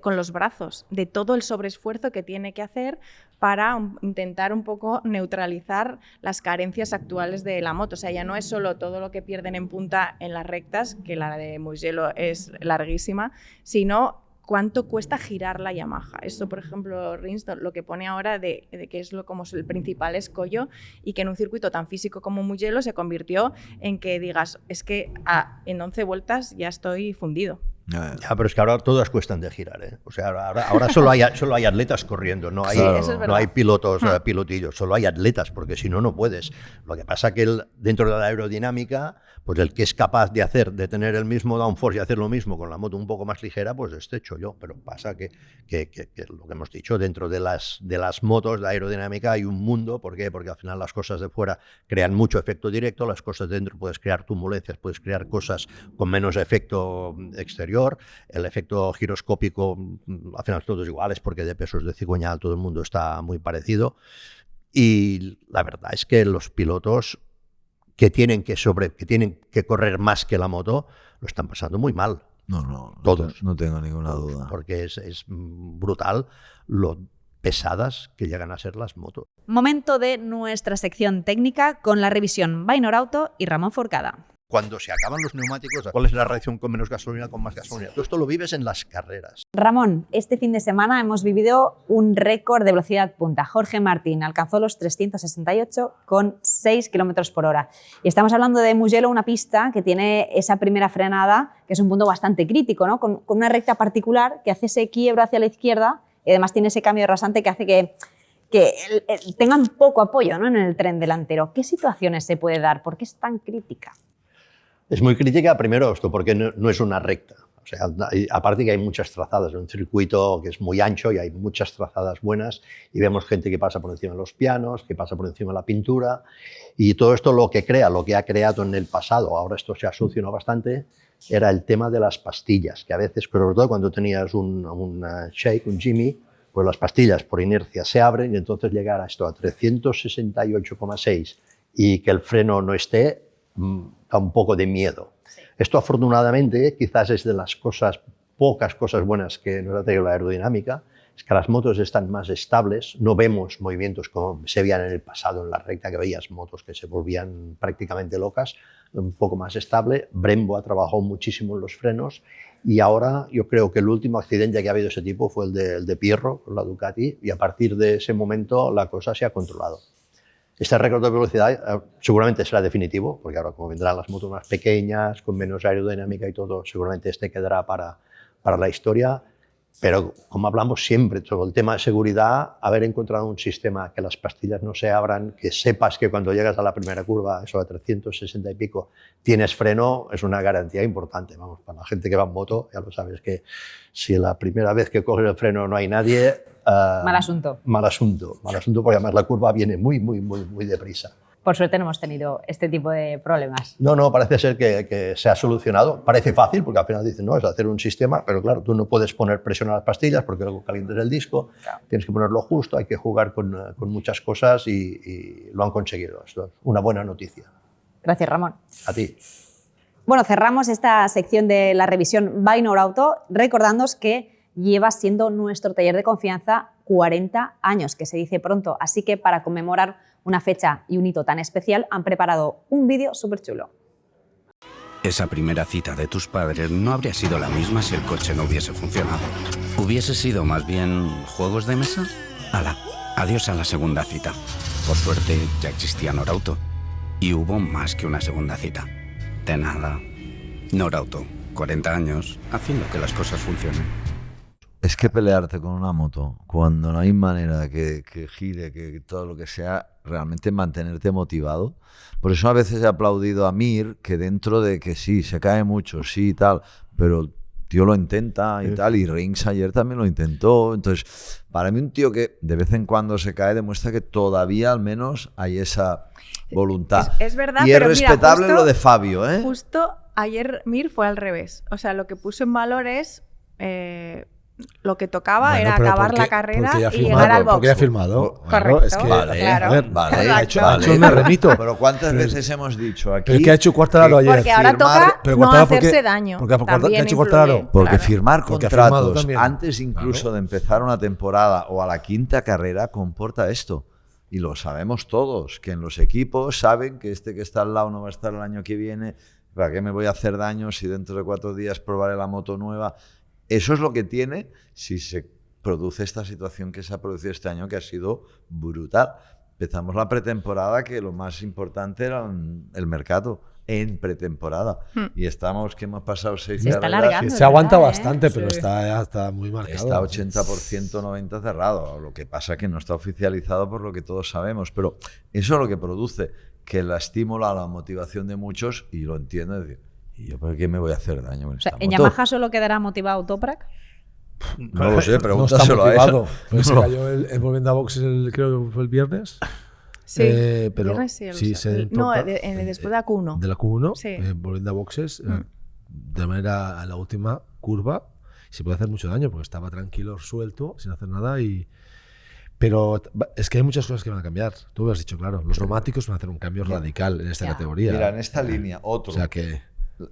con los brazos, de todo el sobreesfuerzo que tiene que hacer para intentar un poco neutralizar las carencias actuales de la moto. O sea, ya no es solo todo lo que pierden en punta en las rectas, que la de Mugello es larguísima, sino cuánto cuesta girar la Yamaha. Esto, por ejemplo, Rins lo que pone ahora de que es como el principal escollo, y que en un circuito tan físico como Mugello se convirtió en que digas, es que en 11 vueltas ya estoy fundido. Ya, pero es que ahora todas cuestan de girar, ¿eh? O sea, ahora solo hay atletas corriendo, no hay pilotillos, solo hay atletas, porque si no, no puedes. Lo que pasa que dentro de la aerodinámica, pues el que es capaz de tener el mismo downforce y hacer lo mismo con la moto un poco más ligera, pues hecho yo. Pero pasa que lo que hemos dicho, dentro de las motos, la aerodinámica, hay un mundo. ¿Por qué? Porque al final las cosas de fuera crean mucho efecto directo, las cosas de dentro puedes crear turbulencias, puedes crear cosas con menos efecto exterior. El efecto giroscópico, al final todos iguales, porque de pesos de cigüeñal todo el mundo está muy parecido. Y la verdad es que los pilotos que tienen que correr más que la moto lo están pasando muy mal. No, todos. No tengo ninguna duda. Porque es brutal lo pesadas que llegan a ser las motos. Momento de nuestra sección técnica con la revisión Bainor Auto y Ramón Forcada. Cuando se acaban los neumáticos, ¿cuál es la reacción con menos gasolina, con más gasolina? Todo esto lo vives en las carreras. Ramón, este fin de semana hemos vivido un récord de velocidad punta. Jorge Martín alcanzó los 368 con 6 km por hora. Y estamos hablando de Mugello, una pista que tiene esa primera frenada, que es un punto bastante crítico, ¿no? Con una recta particular que hace ese quiebro hacia la izquierda y además tiene ese cambio rasante que hace que tengan poco apoyo, ¿no?, en el tren delantero. ¿Qué situaciones se puede dar? ¿Por qué es tan crítica? Es muy crítica, primero, esto porque no es una recta. O sea, aparte que hay muchas trazadas, es un circuito que es muy ancho y hay muchas trazadas buenas y vemos gente que pasa por encima de los pianos, que pasa por encima de la pintura y todo esto lo que ha creado en el pasado, ahora esto se ha solucionado bastante, era el tema de las pastillas, que a veces, sobre todo cuando tenías un shake, un Jimmy, pues las pastillas por inercia se abren y entonces llegar a esto a 368,6 y que el freno no esté, da un poco de miedo. Sí. Esto afortunadamente quizás es de las pocas cosas buenas que nos ha traído la aerodinámica, es que las motos están más estables, no vemos movimientos como se veían en el pasado en la recta, que veías motos que se volvían prácticamente locas, un poco más estable. Brembo ha trabajado muchísimo en los frenos y ahora yo creo que el último accidente que ha habido de ese tipo fue el de Pirro con la Ducati y a partir de ese momento la cosa se ha controlado. Este récord de velocidad seguramente será definitivo, porque ahora como vendrán las motos más pequeñas, con menos aerodinámica y todo, seguramente este quedará para la historia. Pero como hablamos siempre sobre el tema de seguridad, haber encontrado un sistema que las pastillas no se abran, que sepas que cuando llegas a la primera curva, eso a 360 y pico, tienes freno, es una garantía importante. Vamos, para la gente que va en moto, ya lo sabes que si la primera vez que coges el freno no hay nadie... mal asunto. Mal asunto, porque además la curva viene muy deprisa. Por suerte no hemos tenido este tipo de problemas. No, parece ser que se ha solucionado. Parece fácil, porque al final dicen, no, es hacer un sistema, pero claro, tú no puedes poner presión a las pastillas porque luego calientes el disco, claro. Tienes que ponerlo justo, hay que jugar con muchas cosas y lo han conseguido. Esto es una buena noticia. Gracias, Ramón. A ti. Bueno, cerramos esta sección de la revisión By Norauto recordándoos que lleva siendo nuestro taller de confianza 40 años, que se dice pronto. Así que para conmemorar una fecha y un hito tan especial han preparado un vídeo súper chulo. Esa primera cita de tus padres no habría sido la misma si el coche no hubiese funcionado. ¿Hubiese sido más bien juegos de mesa? ¡Hala! Adiós a la segunda cita. Por suerte ya existía Norauto. Y hubo más que una segunda cita. De nada. Norauto. 40 años haciendo que las cosas funcionen. Es que pelearte con una moto cuando no hay manera que gire, que todo lo que sea, realmente mantenerte motivado. Por eso a veces he aplaudido a Mir, que dentro de que sí, se cae mucho, sí y tal, pero tío lo intenta y tal, y Rins ayer también lo intentó. Entonces, para mí un tío que de vez en cuando se cae demuestra que todavía al menos hay esa voluntad. Es verdad, y pero es respetable mira, lo de Fabio, ¿eh? Justo ayer Mir fue al revés. O sea, lo que puso en valor es... lo que tocaba era acabar la carrera y llegar al box. Porque ya ha firmado. Correcto. Es que, vale, ha hecho me remito. Pero ¿cuántas veces hemos dicho aquí? ¿Pero qué ha hecho Quartararo ayer? Porque ahora toca no hacerse daño. ¿Qué ha hecho Quartararo? Porque firmar contratos antes incluso de empezar una temporada o a la quinta carrera comporta esto. Y lo sabemos todos, que en los equipos saben que este que está al lado no va a estar el año que viene. ¿Para qué me voy a hacer daño si dentro de 4 días probaré la moto nueva? Eso es lo que tiene si se produce esta situación que se ha producido este año, que ha sido brutal. Empezamos la pretemporada, que lo más importante era el mercado en pretemporada. Y estamos, que hemos pasado 6 carreras. Se aguanta bastante, pero está muy marcado. Está 80%, 90% cerrado. Lo que pasa es que no está oficializado por lo que todos sabemos. Pero eso es lo que produce, que la estímula, la motivación de muchos, y lo entiendo, es decir, ¿y yo por qué me voy a hacer daño con esta moto? ¿En Yamaha solo quedará motivado Toprak? No lo sé, pregúntaselo a ella. Pues se cayó el Volvenda Boxes, creo que fue el viernes. Sí, pero después de la Q1. De la Q1, sí. Volvenda Boxes, de manera a la última curva, se puede hacer mucho daño porque estaba tranquilo, suelto, sin hacer nada. Pero es que hay muchas cosas que van a cambiar. Tú lo has dicho, claro. Los neumáticos van a hacer un cambio radical en esta categoría. Mira, en esta línea, otro. O sea que...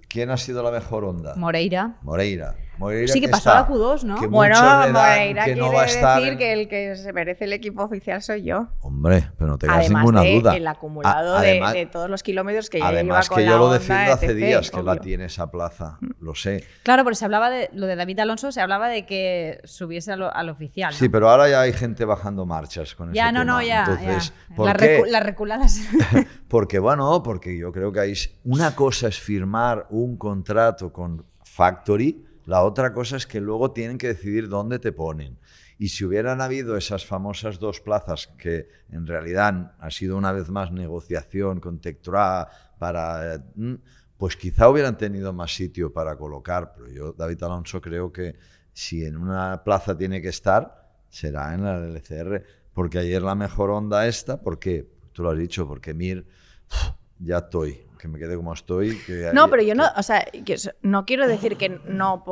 ¿Quién ha sido la mejor Honda? Moreira. Moreira Sí, que pasó a la Q2, ¿no? Que Bueno, muchos le dan Moreira que quiere no va a estar decir que el que se merece el equipo oficial soy yo. Hombre, pero no tengas Además ninguna de duda. el acumulado Además- de todos los kilómetros que ya lleva Además con que la yo lo Honda, defiendo hace etc., días que la obvio. tiene esa plaza, lo sé. Claro, porque se hablaba de lo de David Alonso, se hablaba de que subiese al oficial, ¿no? Sí, pero ahora ya hay gente bajando marchas con Ya, ese no, tema. no, ya. Entonces, ya. ¿por qué? Las reculadas. Porque yo creo que una cosa es firmar un contrato con Factory, la otra cosa es que luego tienen que decidir dónde te ponen. Y si hubieran habido esas famosas 2 plazas, que en realidad ha sido una vez más negociación con Tectra pues quizá hubieran tenido más sitio para colocar. Pero yo, David Alonso, creo que si en una plaza tiene que estar, será en la LCR. Porque ayer la mejor Honda porque tú lo has dicho, porque Mir, ya estoy. Que me quede como estoy. No, pero yo no, o sea, no quiero decir que no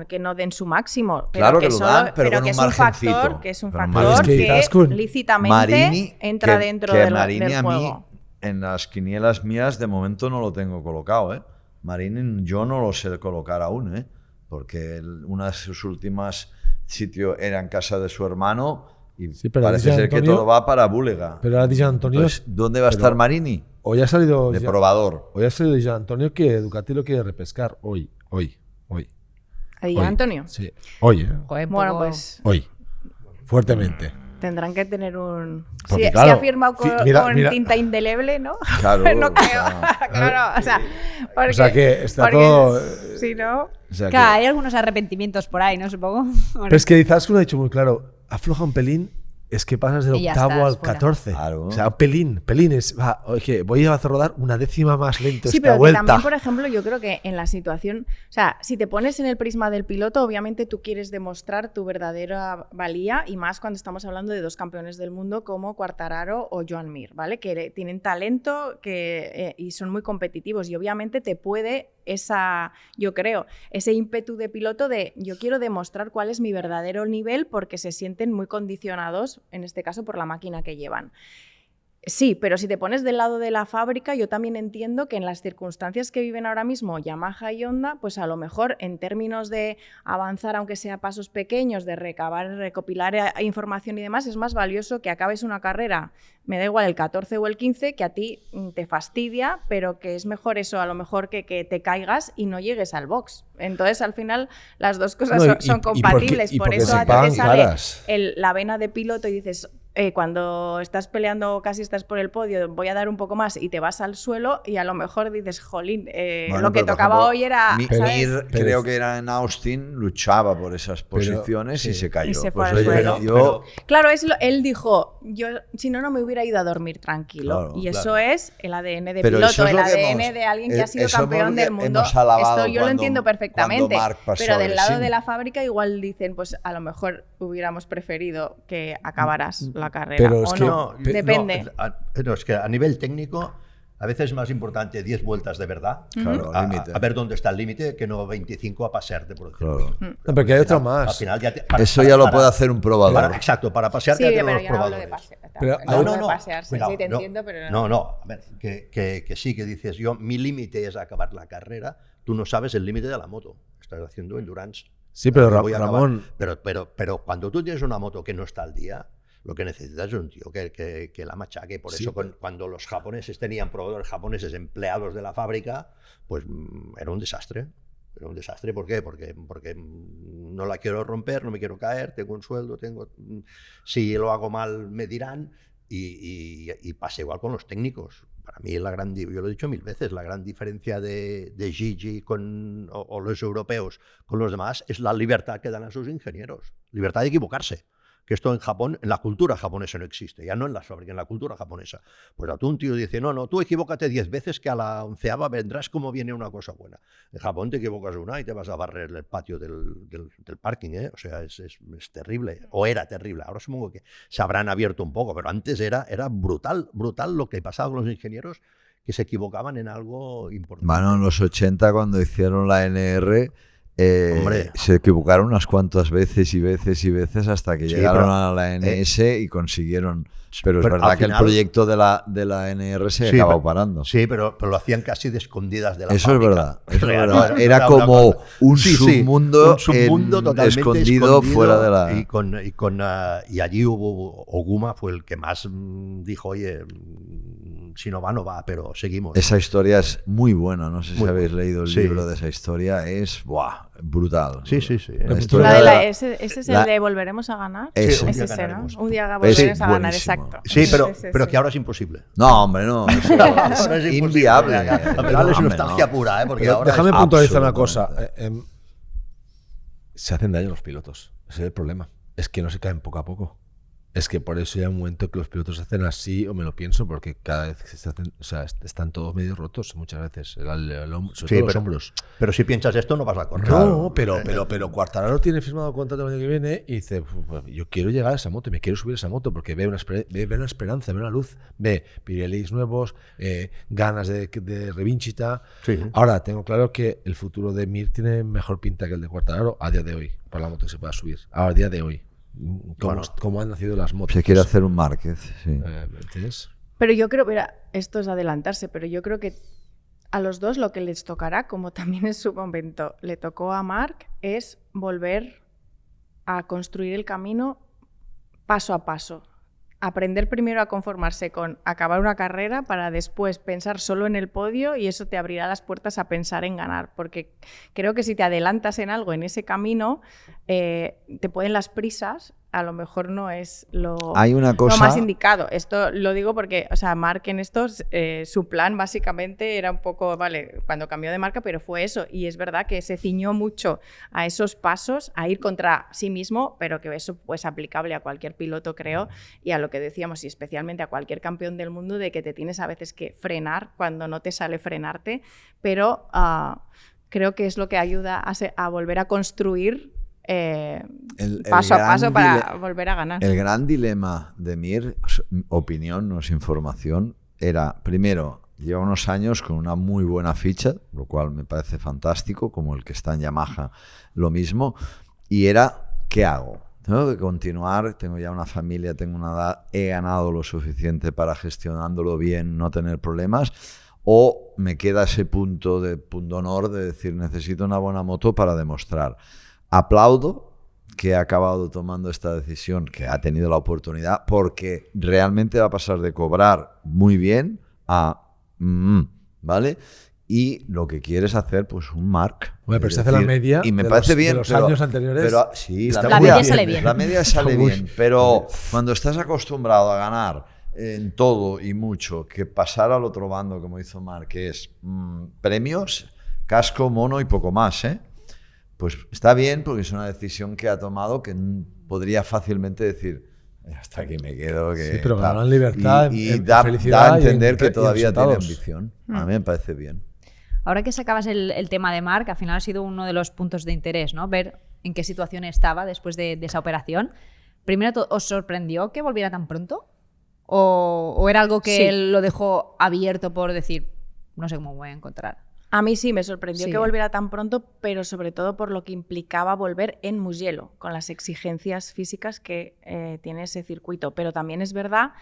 que no den su máximo, pero claro que que lo solo, dan, pero con que un es un factor, margencito. que es un Pero factor margencito. que lícitamente Marini, entra dentro que del Marini a mí, juego. en las quinielas mías, de momento no lo tengo colocado, ¿eh? Marini yo no lo sé colocar aún, ¿eh? Porque una de sus últimas sitios era en casa de su hermano y Sí, pero parece dice ser que Antonio- todo va para Búlega. Pero ahora dice Antonio... Entonces, ¿dónde va a estar Marini? Hoy ha salido... De probador. Hoy ha salido ya Antonio que Ducati lo quiere repescar. Hoy. Ahí, Hoy. Antonio. Sí. Hoy, ¿eh? Joder, Bueno, poco- pues Hoy. Fuertemente. tendrán que tener un... Porque, Si claro, ha firmado con, mira- con mira- tinta indeleble, ¿no? Claro, no creo. claro. Claro, o sea, porque, O sea que está porque todo... si no... O sea, Claro, que- hay algunos arrepentimientos por ahí, ¿no? Supongo. Pero es que Izaskun ha dicho muy claro, afloja un pelín, es que pasas del Y ya octavo estás al fuera. 14. Claro. O sea, pelín es... Va, oye, voy a hacer rodar una décima más lento Sí, esta pero que vuelta. también, por ejemplo, yo creo que en la situación, o sea, si te pones en el prisma del piloto, obviamente tú quieres demostrar tu verdadera valía, y más cuando estamos hablando de 2 campeones del mundo como Quartararo o Joan Mir, ¿vale? Que tienen talento y son muy competitivos, y obviamente te puede yo creo, ese ímpetu de piloto de yo quiero demostrar cuál es mi verdadero nivel, porque se sienten muy condicionados, en este caso, por la máquina que llevan. Sí, pero si te pones del lado de la fábrica, yo también entiendo que en las circunstancias que viven ahora mismo Yamaha y Honda, pues a lo mejor en términos de avanzar, aunque sea a pasos pequeños, de recopilar información y demás, es más valioso que acabes una carrera, me da igual el 14 o el 15, que a ti te fastidia, pero que es mejor eso, a lo mejor que te caigas y no llegues al box. Entonces, al final, las dos cosas No, son compatibles. y por porque eso se a ti pagan te sale caras. la vena de piloto y dices, cuando estás peleando, casi estás por el podio, voy a dar un poco más, y te vas al suelo, y a lo mejor dices, jolín, Bueno, lo que pero, por tocaba ejemplo, hoy era... ¿sabes? Mir, creo que era en Austin, luchaba por esas posiciones sí. y se cayó. Y se Pues fue al oye, suelo. yo, Claro, él dijo, yo si no me hubiera ido a dormir tranquilo. Claro, y eso claro. es el ADN de Pero eso piloto, es el lo que ADN hemos- de alguien que ha sido eso es campeón lo que del mundo. hemos alabado Esto yo lo cuando- entiendo perfectamente. cuando Marc pasó Pero a del lado Gresini. de la fábrica igual dicen, pues a lo mejor hubiéramos preferido que acabaras la carrera. Pero es o que- no, depende. No, es que a nivel técnico a veces es más importante 10 vueltas de verdad Claro, límite. a ver dónde está el límite que no 25 a pasearte, por ejemplo. Claro. No, porque hay otro Al más. final ya Eso ya lo puede hacer un probador. Exacto, para pasearte Sí, ya tienen pero los yo no hablo de probadores. pasear. Pero No hay- hablo de no, pasearse, cuidado, sí te no. entiendo, pero No, a ver, que sí, que dices, yo, mi límite es acabar la carrera, tú no sabes el límite de la moto, estás haciendo endurance. Sí, pero Voy a acabar. Ramón... Pero cuando tú tienes una moto que no está al día, lo que necesitas es un tío que la machaque. Por Sí, eso pero- cuando los japoneses tenían probadores japoneses empleados de la fábrica, pues era un desastre. Era un desastre, ¿por qué? Porque no la quiero romper, no me quiero caer, tengo un sueldo, si lo hago mal me dirán, y pasa igual con los técnicos. Para mí, yo lo he dicho 1000 veces, la gran diferencia de Gigi o los europeos con los demás es la libertad que dan a sus ingenieros, libertad de equivocarse. Que esto en Japón, en la cultura japonesa no existe, ya no en las fábricas, en la cultura japonesa. Pues a tú un tío dice, no, tú equivócate 10 veces que a la 11ª vendrás como viene una cosa buena. En Japón te equivocas una y te vas a barrer el patio del parking, ¿eh? O sea, es terrible, o era terrible. Ahora supongo que se habrán abierto un poco, pero antes era brutal lo que pasaba con los ingenieros que se equivocaban en algo importante. Bueno, en los 80, cuando hicieron la NR, se equivocaron unas cuantas veces y veces hasta que llegaron a la NS y consiguieron. Pero es verdad que el proyecto de la NR se acabó parando. Sí, pero lo hacían casi de escondidas de la Eso fábrica. Es verdad. Era como un submundo totalmente escondido fuera de la... Y allí Oguma fue el que más dijo, oye, si no va, pero seguimos. Esa historia es muy buena, no sé si habéis leído el libro de esa historia, es brutal. Sí. ¿Ese es el de volveremos a ganar? Eso. Es ese, ¿no? Un día volveremos a ganar, exacto. Sí, pero que ahora es imposible. No, hombre, no. Es inviable. Al final es nostalgia pura, ¿eh? Porque ahora déjame puntualizar una cosa. Se hacen daño los pilotos. Ese es el problema. Es que no se caen poco a poco. Es que por eso hay un momento que los pilotos se hacen así, o me lo pienso, porque cada vez que se hacen, o sea, están todos medio rotos muchas veces, sobre todo los hombros. Pero si piensas esto, no vas a correr. No, pero Quartararo tiene firmado contrato el año que viene y dice, yo quiero llegar a esa moto, me quiero subir a esa moto porque ve una esperanza, ve una luz, ve Pirellis nuevos, ganas de Revincita. Sí. Ahora, tengo claro que el futuro de Mir tiene mejor pinta que el de Quartararo a día de hoy, para la moto que se pueda subir, a día de hoy. Cómo han nacido las motos. Se quiere hacer un Márquez, sí. Pero yo creo, mira, esto es adelantarse, pero yo creo que a los dos lo que les tocará, como también en su momento le tocó a Marc, es volver a construir el camino paso a paso. Aprender primero a conformarse con acabar una carrera para después pensar solo en el podio, y eso te abrirá las puertas a pensar en ganar, porque creo que si te adelantas en algo en ese camino, te pueden las prisas, a lo mejor no es lo más indicado. Esto lo digo porque, o sea, Marc en esto, su plan básicamente era un poco, vale, cuando cambió de marca, pero fue eso. Y es verdad que se ciñó mucho a esos pasos, a ir contra sí mismo, pero que eso es aplicable a cualquier piloto, creo, y a lo que decíamos, y especialmente a cualquier campeón del mundo, de que te tienes a veces que frenar cuando no te sale frenarte, pero creo que es lo que ayuda a volver a construir paso a paso para volver a ganar. El gran dilema de Mir, opinión, no es información, era, primero, lleva unos años con una muy buena ficha, lo cual me parece fantástico, como el que está en Yamaha, lo mismo, y era, ¿qué hago? Tengo que continuar, tengo ya una familia, tengo una edad, he ganado lo suficiente para gestionándolo bien, no tener problemas, o me queda ese punto de honor de decir, necesito una buena moto para demostrar. Aplaudo que ha acabado tomando esta decisión, que ha tenido la oportunidad, porque realmente va a pasar de cobrar muy bien a ¿vale? Y lo que quiere es hacer pues un Marc. Bueno, pero se hace la media y me parece bien, de los años anteriores. Pero, sí, la media sale bien. La media sale bien, pero cuando estás acostumbrado a ganar en todo y mucho, que pasar al otro bando, como hizo Marc, que es premios, casco, mono y poco más, pues está bien, porque es una decisión que ha tomado, que podría fácilmente decir, hasta aquí me quedo. Que, sí, pero ganan libertad y da a entender que todavía tiene ambición. A mí me parece bien. Ahora que sacabas el tema de Marc, al final ha sido uno de los puntos de interés, ¿no? Ver en qué situación estaba después de esa operación. Primero, ¿os sorprendió que volviera tan pronto? ¿O era algo que él lo dejó abierto por decir, no sé cómo me voy a encontrar? A mí sí me sorprendió que volviera tan pronto, pero sobre todo por lo que implicaba volver en Mugello, con las exigencias físicas que tiene ese circuito. Pero también es verdad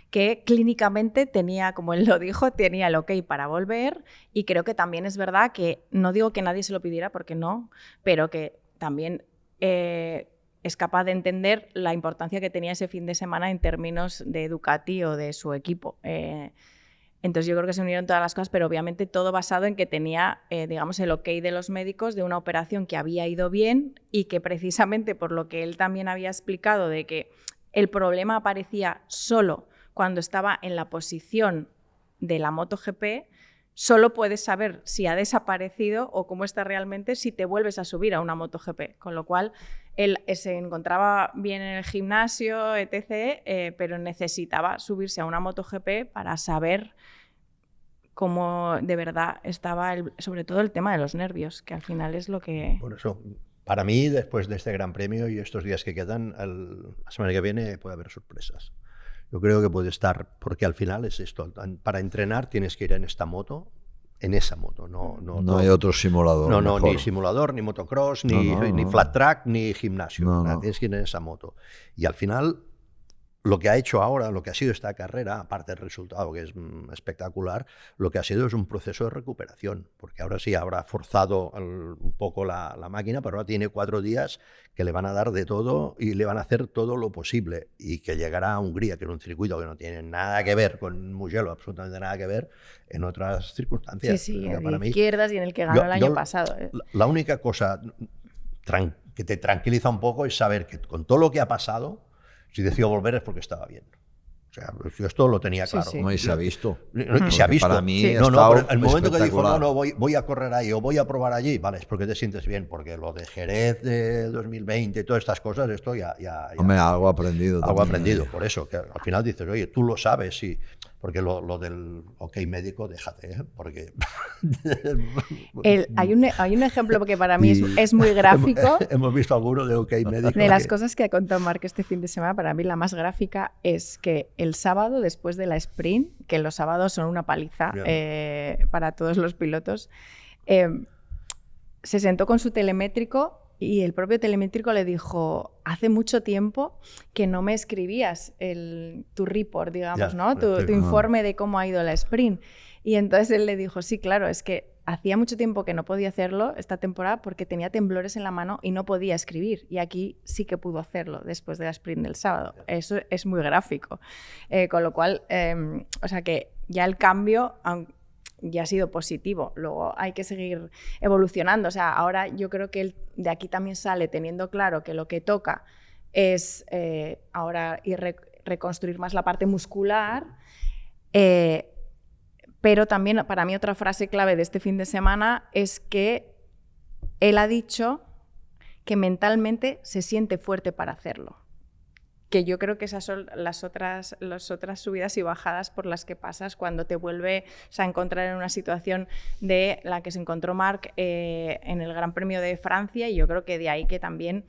que clínicamente tenía, como él lo dijo, tenía el ok para volver, y creo que también es verdad que, no digo que nadie se lo pidiera, porque no, pero que también es capaz de entender la importancia que tenía ese fin de semana en términos de Ducati o de su equipo. Entonces yo creo que se unieron todas las cosas, pero obviamente todo basado en que tenía, digamos, el ok de los médicos de una operación que había ido bien, y que precisamente por lo que él también había explicado, de que el problema aparecía solo cuando estaba en la posición de la MotoGP, solo puedes saber si ha desaparecido o cómo está realmente si te vuelves a subir a una MotoGP. Con lo cual, él se encontraba bien en el gimnasio, etc., pero necesitaba subirse a una MotoGP para saber cómo de verdad estaba, sobre todo el tema de los nervios, que al final es lo que... Por eso, para mí, después de este Gran Premio y estos días que quedan, la semana que viene puede haber sorpresas. Yo creo que puede estar, porque al final es esto, para entrenar tienes que ir en esta moto, en esa moto. No hay otro simulador. No, mejor. ni simulador, ni motocross, ni flat track, ni gimnasio. Tienes que ir en esa moto. Y al final, lo que ha hecho ahora, lo que ha sido esta carrera, aparte del resultado que es espectacular, lo que ha sido es un proceso de recuperación, porque ahora sí habrá forzado un poco la máquina, pero ahora tiene 4 días que le van a dar de todo y le van a hacer todo lo posible, y que llegará a Hungría, que es un circuito que no tiene nada que ver con Mugello, absolutamente nada que ver, en otras circunstancias. Sí, para de mí, izquierdas y en el que ganó el año pasado. La única cosa que te tranquiliza un poco es saber que con todo lo que ha pasado, si decidió volver es porque estaba bien. O sea, yo esto lo tenía claro. Sí. No, y se ha visto. Y se ha visto. Para mí pero el momento que dijo, no, voy a correr ahí o voy a probar allí, vale, es porque te sientes bien, porque lo de Jerez de 2020 y todas estas cosas, esto ya Hombre, algo aprendido. Algo aprendido, por eso, que al final dices, oye, tú lo sabes, sí. Porque lo del OK médico, déjate, porque... Hay un ejemplo que para mí es muy gráfico. Hemos visto alguno de OK médico. De las cosas que ha contado Marc este fin de semana, para mí la más gráfica es que el sábado, después de la sprint, que los sábados son una paliza para todos los pilotos, se sentó con su telemétrico y el propio telemétrico le dijo, hace mucho tiempo que no me escribías tu report, digamos, ¿no? Tu informe de cómo ha ido la sprint. Y entonces él le dijo, sí, claro, es que hacía mucho tiempo que no podía hacerlo esta temporada porque tenía temblores en la mano y no podía escribir. Y aquí sí que pudo hacerlo después de la sprint del sábado. Eso es muy gráfico. Con lo cual, o sea que ya el cambio... ya ha sido positivo, luego hay que seguir evolucionando, o sea, ahora yo creo que él de aquí también sale teniendo claro que lo que toca es ahora ir reconstruir más la parte muscular, pero también para mí otra frase clave de este fin de semana es que él ha dicho que mentalmente se siente fuerte para hacerlo. Que yo creo que esas son las otras subidas y bajadas por las que pasas cuando te vuelves a encontrar en una situación de la que se encontró Marc en el Gran Premio de Francia, y yo creo que de ahí que también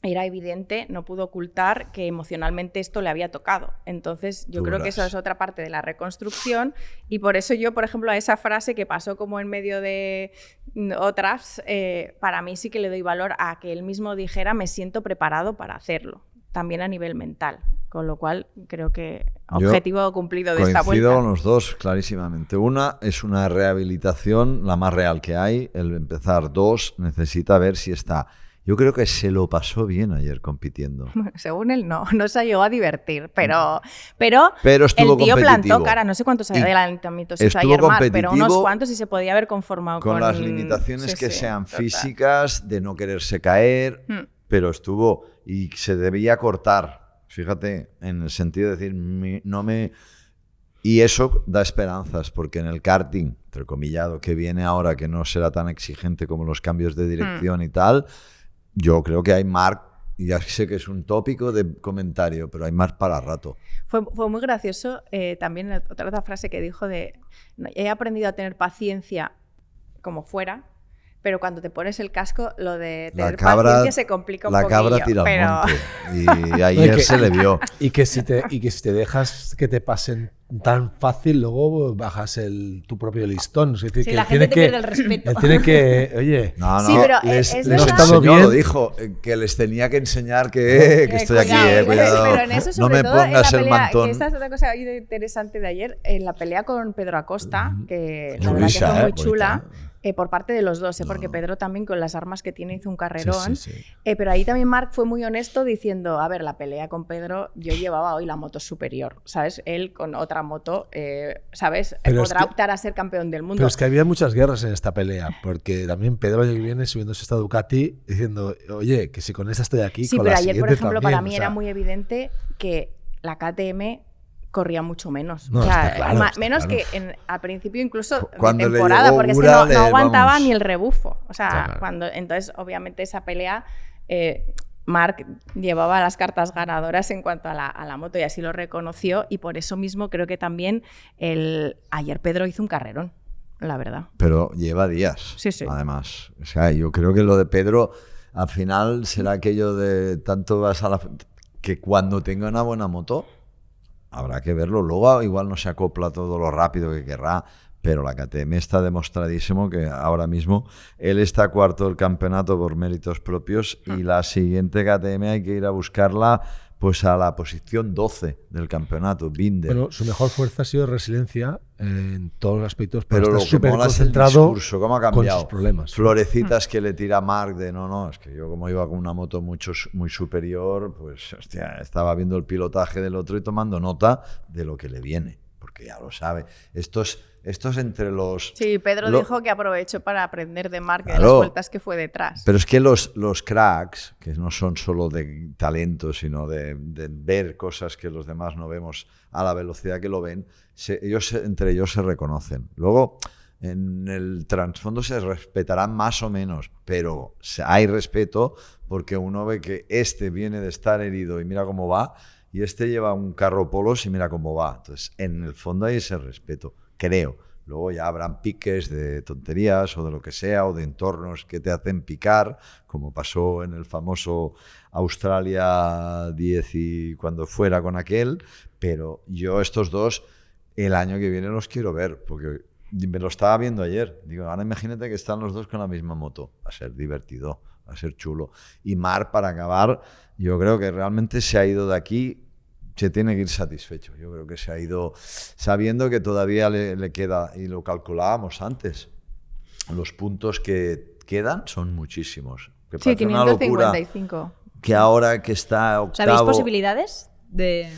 era evidente, no pudo ocultar que emocionalmente esto le había tocado. Entonces yo creo que eso es otra parte de la reconstrucción, y por eso yo, por ejemplo, a esa frase que pasó como en medio de otras, para mí sí que le doy valor a que él mismo dijera me siento preparado para hacerlo, también a nivel mental, con lo cual creo que objetivo cumplido de esta vuelta. Coincido con los dos clarísimamente. Una es una rehabilitación, la más real que hay, el empezar. 2, necesita ver si está. Yo creo que se lo pasó bien ayer compitiendo. Bueno, según él no se llegó a divertir, pero estuvo el tío competitivo. plantó cara, no sé cuántos adelantamientos hizo ayer Marc, pero unos cuantos, y se podía haber conformado con las limitaciones que sean físicas, de no quererse caer, pero estuvo, y se debía cortar, fíjate, en el sentido de decir, y eso da esperanzas, porque en el karting, entrecomillado, que viene ahora, que no será tan exigente como los cambios de dirección y tal, yo creo que hay Marc, y ya sé que es un tópico de comentario, pero hay Marc para rato. Fue muy gracioso también otra frase que dijo de, he aprendido a tener paciencia como fuera, pero cuando te pones el casco, lo de tener paciencia se complica un poquillo. La cabra tira al monte, y ayer se le vio. Y que si te dejas que te pasen tan fácil, luego bajas tu propio listón. Es decir, sí, que la gente te pierde el respeto. Él tiene que, oye, sí, pero les es no verdad. estado El señor bien. lo dijo, que les tenía que enseñar que estoy cuidado, aquí, cuidado. Pero en eso, No sobre me todo, pongas en la el pelea, mantón. que esta es otra cosa interesante de ayer, en la pelea con Pedro Acosta, que la verdad que Chulisa, fue muy chula. Por parte de los dos, porque Pedro también con las armas que tiene hizo un carrerón, Sí. Pero ahí también Marc fue muy honesto diciendo, a ver, la pelea con Pedro, yo llevaba hoy la moto superior, ¿sabes? Él con otra moto, ¿sabes? Pero podrá optar a ser campeón del mundo. Pero es que había muchas guerras en esta pelea, porque también Pedro ayer viene subiéndose esta Ducati diciendo, oye, que si con esta estoy aquí, sí, con pero la ayer, por siguiente ejemplo, también, para mí era muy evidente que la KTM corría mucho menos. No, o sea, está claro, menos claro. que al principio incluso Cuando de temporada, le llegó porque Ura, es que no aguantaba vamos. ni el rebufo. O sea, Claro. entonces obviamente esa pelea Marc llevaba las cartas ganadoras en cuanto a la moto, y así lo reconoció, y por eso mismo creo que también ayer Pedro hizo un carrerón, la verdad. Pero lleva días, Sí. además. O sea, yo creo que lo de Pedro, al final, será aquello de tanto vas a la... que cuando tenga una buena moto, habrá que verlo. Luego igual no se acopla todo lo rápido que querrá, pero la KTM está demostradísimo que ahora mismo él está cuarto del campeonato por méritos propios y la siguiente KTM hay que ir a buscarla pues a la posición 12 del campeonato, Binder. Bueno, su mejor fuerza ha sido resiliencia en todos los aspectos, pero estar lo que súper mola es el concentrado discurso, cómo ha cambiado. Con sus problemas. Florecitas que le tira Marc de no, es que yo como iba con una moto muy superior, pues hostia, estaba viendo el pilotaje del otro y tomando nota de lo que le viene, porque ya lo sabe. Estos entre los... Sí, Pedro dijo que aprovechó para aprender de Marc de Claro, las vueltas que fue detrás. Pero es que los cracks, que no son solo de talento, sino de ver cosas que los demás no vemos a la velocidad que lo ven, entre ellos se reconocen. Luego, en el trasfondo se respetarán más o menos, pero hay respeto porque uno ve que este viene de estar herido y mira cómo va, y este lleva un carro polos y mira cómo va. Entonces, en el fondo hay ese respeto. Creo. Luego ya habrán piques de tonterías o de lo que sea, o de entornos que te hacen picar, como pasó en el famoso Australia 10 y cuando fuera con aquel, pero yo estos dos el año que viene los quiero ver, porque me lo estaba viendo ayer. Digo, ahora imagínate que están los dos con la misma moto. Va a ser divertido, va a ser chulo. Y Marc, para acabar, yo creo que realmente se ha ido de aquí, se tiene que ir satisfecho. Yo creo que se ha ido sabiendo que todavía le queda, y lo calculábamos antes, los puntos que quedan son muchísimos. Que sí, parece una locura 555. que ahora que está octavo... ¿Sabéis posibilidades de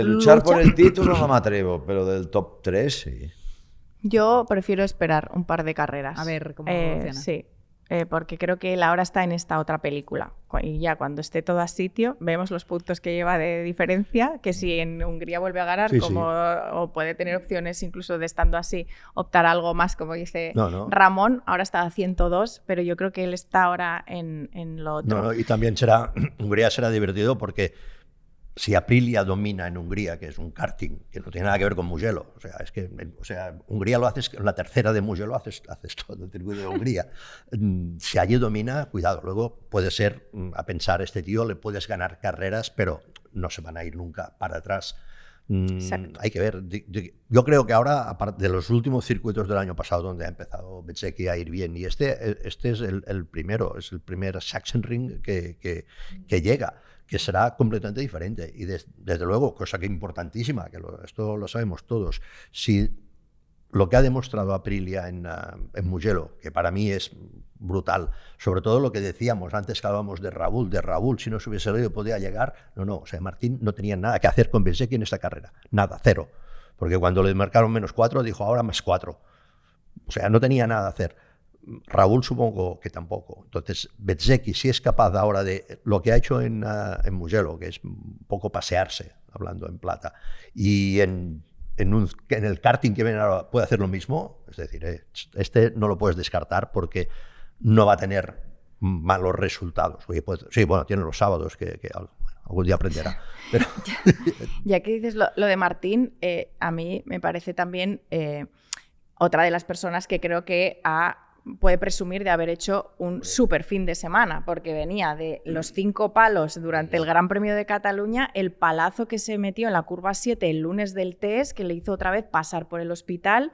luchar por el título? No me atrevo, pero del top 3 sí. Yo prefiero esperar un par de carreras. A ver cómo evoluciona. Sí. Porque creo que él ahora está en esta otra película. Y ya cuando esté todo a sitio, vemos los puntos que lleva de diferencia, que si en Hungría vuelve a ganar, o puede tener opciones incluso de estando así, optar a algo más, como dice Ramón. Ahora está a 102, pero yo creo que él está ahora en lo otro. Y también Hungría será divertido porque si Aprilia domina en Hungría, que es un karting que no tiene nada que ver con Mugello, Hungría lo haces, en la tercera de Mugello haces todo el circuito de Hungría. Si allí domina, cuidado, luego puede ser, a pensar, este tío le puedes ganar carreras, pero no se van a ir nunca para atrás. Hay que ver. Yo creo que ahora, aparte de los últimos circuitos del año pasado, donde ha empezado Bezzecchi a ir bien, y este es el primero, es el primer Sachsenring que llega, que será completamente diferente. Y desde luego, cosa que importantísima, que esto lo sabemos todos, si lo que ha demostrado Aprilia en Mugello, que para mí es brutal, sobre todo lo que decíamos antes que hablábamos de Raúl, si no se hubiese leído podía llegar, Martín no tenía nada que hacer con Bezzecchi en esta carrera, nada, cero, porque cuando le marcaron -4 dijo ahora +4, no tenía nada a hacer. Raúl supongo que tampoco. Entonces, Bezzecchi, si es capaz ahora de lo que ha hecho en Mugello, que es un poco pasearse, hablando en plata, y en el karting que viene ahora puede hacer lo mismo, es decir, este no lo puedes descartar porque no va a tener malos resultados. Oye, tiene los sábados que algún día aprenderá. Pero... Ya que dices lo de Martín, a mí me parece también otra de las personas que creo que puede presumir de haber hecho un súper fin de semana, porque venía de los 5 palos durante el Gran Premio de Cataluña, el palazo que se metió en la curva 7 el lunes del test, que le hizo otra vez pasar por el hospital,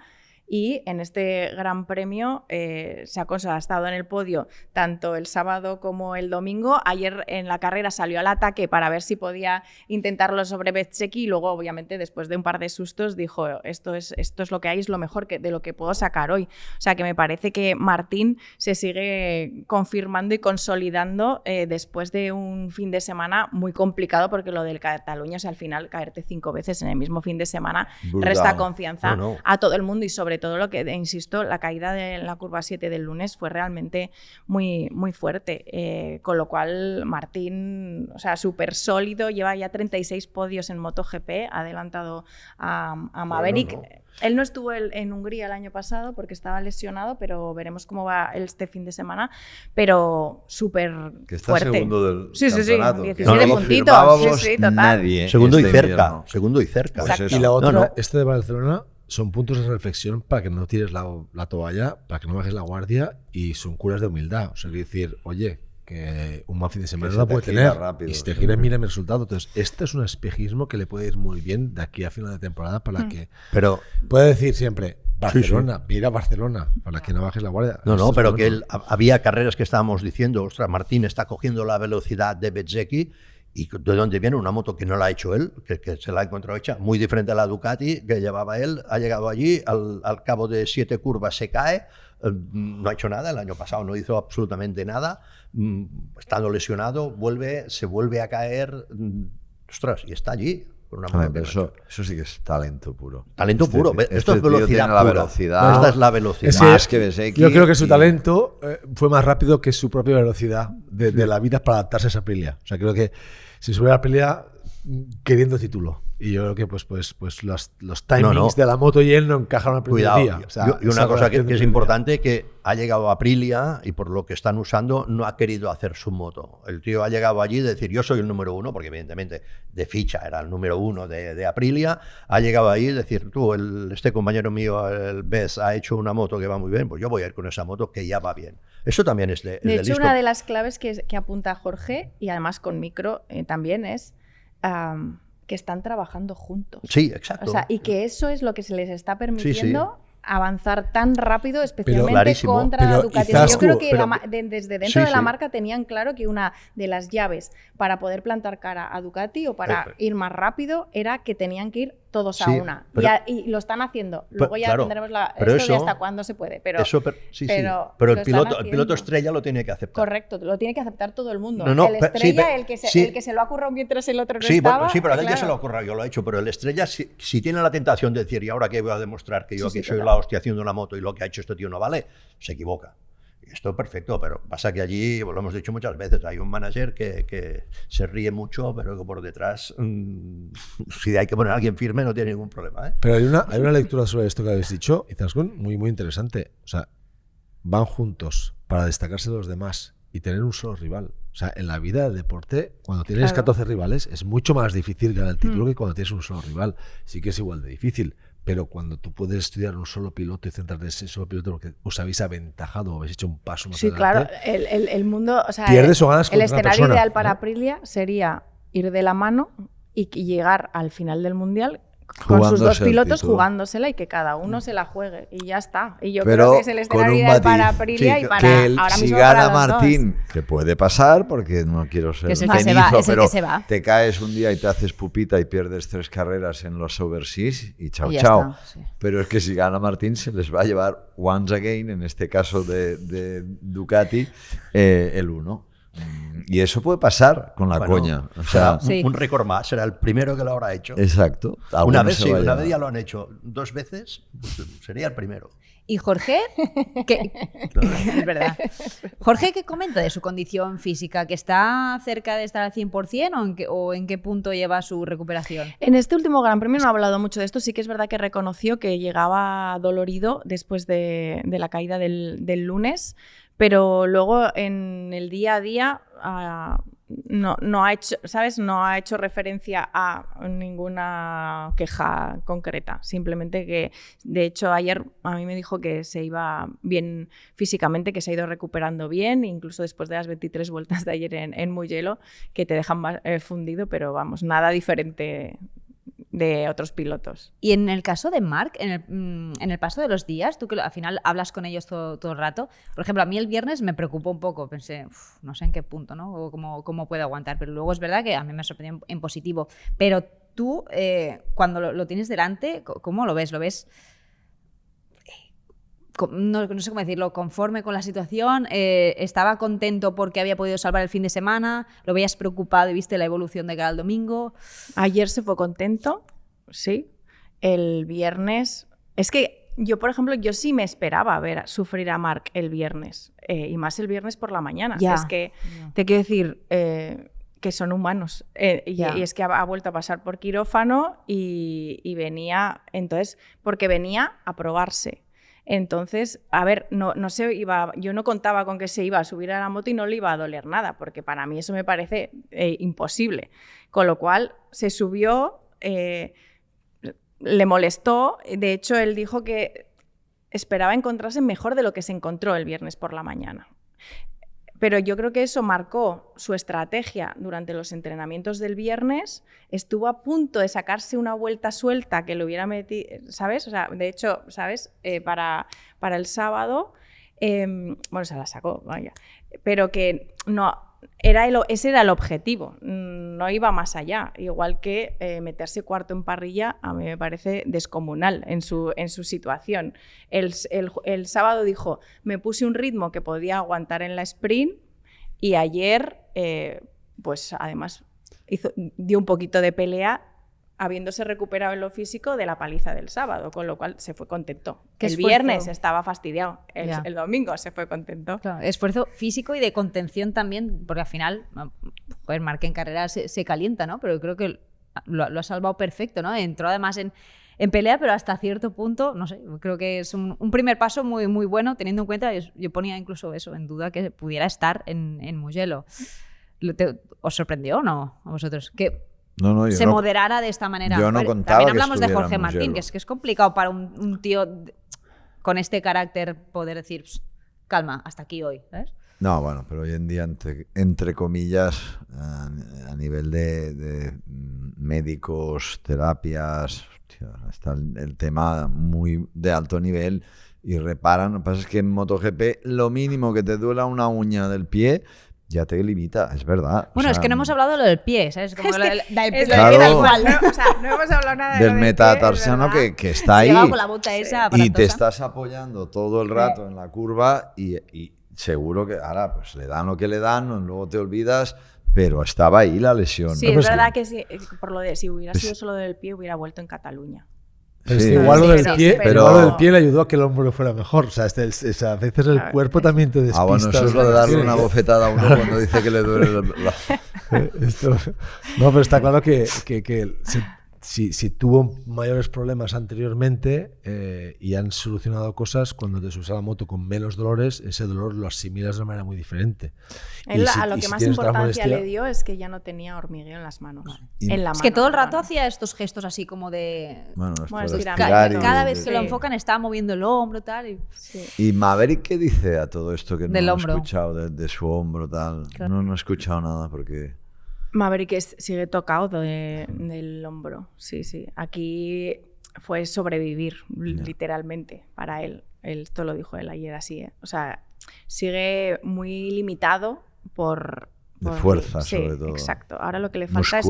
y en este Gran Premio se ha estado en el podio tanto el sábado como el domingo. Ayer en la carrera salió al ataque para ver si podía intentarlo sobre Bezzecchi y luego obviamente después de un par de sustos dijo esto es lo que hay, es lo mejor de lo que puedo sacar hoy. O sea que me parece que Martín se sigue confirmando y consolidando después de un fin de semana muy complicado, porque lo del Cataluña al final caerte 5 veces en el mismo fin de semana resta confianza a todo el mundo, y sobre todo lo que, insisto, la caída de la curva 7 del lunes fue realmente muy, muy fuerte, con lo cual Martín, súper sólido, lleva ya 36 podios en MotoGP, ha adelantado a Maverick. Él no estuvo en Hungría el año pasado porque estaba lesionado, pero veremos cómo va este fin de semana, pero súper fuerte. Que está segundo del campeonato. 17 puntitos. Sí, total. Nadie segundo y cerca. Pues y la otra, este de Barcelona, son puntos de reflexión para que no tires la toalla, para que no bajes la guardia, y son curas de humildad. O sea, es decir, oye, que un mal fin de semana no puede tener rápido, y si te giras, mira mi resultado. Entonces, este es un espejismo que le puede ir muy bien de aquí a final de temporada, para que pero puede decir siempre, Barcelona, mira Barcelona, para que no bajes la guardia. No, pero que había carreras que estábamos diciendo, ostras, Martín está cogiendo la velocidad de Bezzecchi, y de dónde viene una moto que no la ha hecho él, que se la ha encontrado hecha, muy diferente a la Ducati que llevaba él, ha llegado allí, al cabo de 7 curvas se cae, no ha hecho nada, el año pasado no hizo absolutamente nada, estando lesionado, se vuelve a caer, ostras, y está allí. Eso sí que es talento puro. Talento puro. Esto es velocidad pura. Velocidad. Esta es la velocidad. Más que Bezzecchi. Yo creo que su talento fue más rápido que su propia velocidad de la vida para adaptarse a esa Aprilia. O sea, creo que se sube a la Aprilia queriendo título. Y yo creo que pues los timings de la moto y él no encajaron al primer día. O sea, y una cosa que es importante, que ha llegado a Aprilia y por lo que están usando no ha querido hacer su moto. El tío ha llegado allí de decir, yo soy el número 1, porque evidentemente de ficha era el número 1 de Aprilia. Ha llegado allí de decir, este compañero mío, el Bess, ha hecho una moto que va muy bien, pues yo voy a ir con esa moto que ya va bien. Eso también es de hecho, listo. una de las claves que apunta Jorge, y además con micro también es... que están trabajando juntos. Sí, exacto. O sea, y que eso es lo que se les está permitiendo avanzar tan rápido, especialmente contra Ducati. Yo creo que desde dentro de la marca tenían claro que una de las llaves para poder plantar cara a Ducati o para ir más rápido era que tenían que ir todos a una. Y lo están haciendo. Luego ya tendremos esto de hasta cuándo se puede. Pero el piloto estrella lo tiene que aceptar. Correcto, lo tiene que aceptar todo el mundo. El estrella, el que se lo ha currado mientras el otro no estaba. Sí, pero a él ya se lo ha currado, yo lo he hecho. Pero el estrella, si tiene la tentación de decir, ¿y ahora qué voy a demostrar? Que yo aquí soy la hostia haciendo una moto y lo que ha hecho este tío no vale, se equivoca. Esto es perfecto, pero pasa que allí, lo hemos dicho muchas veces, hay un manager que se ríe mucho, pero que por detrás, si hay que poner a alguien firme, no tiene ningún problema. Pero hay una lectura sobre esto que habéis dicho, Izaskun, muy, muy interesante. O sea, van juntos para destacarse de los demás y tener un solo rival. O sea, en la vida del deporte, cuando tienes 14 rivales, es mucho más difícil ganar el título que cuando tienes un solo rival. Sí que es igual de difícil. Pero cuando tú puedes estudiar un solo piloto y centrarte en ese solo piloto porque os habéis aventajado o habéis hecho un paso más adelante. Sí, claro. El mundo, o sea, pierdes o ganas con el una escenario persona, ideal para Aprilia sería ir de la mano y llegar al final del Mundial con sus dos pilotos jugándosela y que cada uno se la juegue y ya está. Y yo creo que es el escenario ideal para Aprilia y para ahora mismo si gana para Martín, que puede pasar porque no quiero ser cenizo, pero te caes un día y te haces pupita y pierdes 3 carreras en los overseas y chao. Está, sí. Pero es que si gana Martín se les va a llevar once again, en este caso de Ducati, el 1. Y eso puede pasar con la coña. O sea, un récord más, será el primero que lo habrá hecho. Exacto. Una vez ya lo han hecho. 2 veces, pues sería el primero. ¿Y Jorge? Es verdad. Jorge, ¿qué comenta de su condición física? ¿Que está cerca de estar al 100% o en qué punto lleva su recuperación? En este último Gran Premio no ha hablado mucho de esto. Sí que es verdad que reconoció que llegaba dolorido después de la caída del lunes, pero luego en el día a día no ha hecho, ¿sabes? No ha hecho referencia a ninguna queja concreta. Simplemente que, de hecho, ayer a mí me dijo que se iba bien físicamente, que se ha ido recuperando bien, incluso después de las 23 vueltas de ayer en Mugello, que te dejan fundido, pero vamos, nada diferente de otros pilotos. Y en el caso de Marc, en el paso de los días, tú que al final hablas con ellos todo el rato, por ejemplo, a mí el viernes me preocupó un poco, pensé, no sé en qué punto, ¿no? O cómo puede aguantar, pero luego es verdad que a mí me sorprendió en positivo. Pero tú, cuando lo tienes delante, ¿cómo lo ves? ¿Lo ves? No sé cómo decirlo, conforme con la situación, estaba contento porque había podido salvar el fin de semana, lo veías preocupado y viste la evolución de cara al domingo. Ayer se fue contento, sí. El viernes, es que yo, por ejemplo, yo sí me esperaba ver sufrir a Marc el viernes, y más el viernes por la mañana. Es que te quiero decir que son humanos, y es que ha vuelto a pasar por quirófano y venía, entonces, porque venía a probarse. Entonces, a ver, yo no contaba con que se iba a subir a la moto y no le iba a doler nada, porque para mí eso me parece imposible. Con lo cual, se subió, le molestó. De hecho, él dijo que esperaba encontrarse mejor de lo que se encontró el viernes por la mañana. Pero yo creo que eso marcó su estrategia durante los entrenamientos del viernes. Estuvo a punto de sacarse una vuelta suelta que le hubiera metido, ¿sabes? O sea, de hecho, ¿sabes? Para el sábado, bueno, se la sacó, vaya. Pero que no, ese era el objetivo, no iba más allá. Igual que meterse cuarto en parrilla, a mí me parece descomunal en su situación. El sábado dijo, me puse un ritmo que podía aguantar en la sprint y ayer, pues además dio un poquito de pelea habiéndose recuperado en lo físico de la paliza del sábado, con lo cual se fue contento. El viernes estaba fastidiado, el domingo se fue contento. Claro, esfuerzo físico y de contención también, porque al final, joder, Marc en carrera se calienta, ¿no? Pero creo que lo ha salvado perfecto, ¿no? Entró además en pelea, pero hasta cierto punto, no sé, creo que es un primer paso muy, muy bueno, teniendo en cuenta, yo ponía incluso eso en duda, que pudiera estar en Mugello. ¿Os sorprendió o no a vosotros? Que no, se moderara de esta manera. Yo no contaba. También hablamos de que Jorge Martín, que es complicado para un tío con este carácter poder decir, calma, hasta aquí hoy, ¿sabes? No, bueno, pero hoy en día, entre comillas, a nivel de médicos, terapias, está el tema muy de alto nivel y reparan. Lo que pasa es que en MotoGP lo mínimo que te duela una uña del pie ya te limita, es verdad. Bueno, es que no hemos hablado de lo del pie, ¿sabes? Como claro, ¿no? O sea, no hemos hablado nada del metatarsiano que está ahí con la bota esa y te estás apoyando todo el rato en la curva y seguro que ahora pues le dan lo que le dan, luego te olvidas, pero estaba ahí la lesión. Sí, ¿no? es verdad que si hubiera sido solo del pie hubiera vuelto en Cataluña. Pero es que igual lo del pie le ayudó a que el hombro fuera mejor. O sea, a veces el cuerpo también te despista. Bueno, eso es lo de darle una bofetada a uno cuando dice que le duele No, pero está claro que si tuvo mayores problemas anteriormente y han solucionado cosas, cuando te subes a la moto con menos dolores, ese dolor lo asimilas de una manera muy diferente. A lo que más importancia le dio es que ya no tenía hormigueo en las manos. Es que todo el rato hacía estos gestos así como de... Cada vez que lo enfocan estaba moviendo el hombro tal. ¿Y Maverick qué dice a todo esto que no he escuchado de su hombro tal? Claro. No he escuchado nada porque... Maverick sigue tocado del hombro, sí. Aquí fue sobrevivir, literalmente, para él. Esto lo dijo él ayer así, ¿eh? O sea, sigue muy limitado por fuerza, sobre todo. Exacto. Ahora lo que le falta es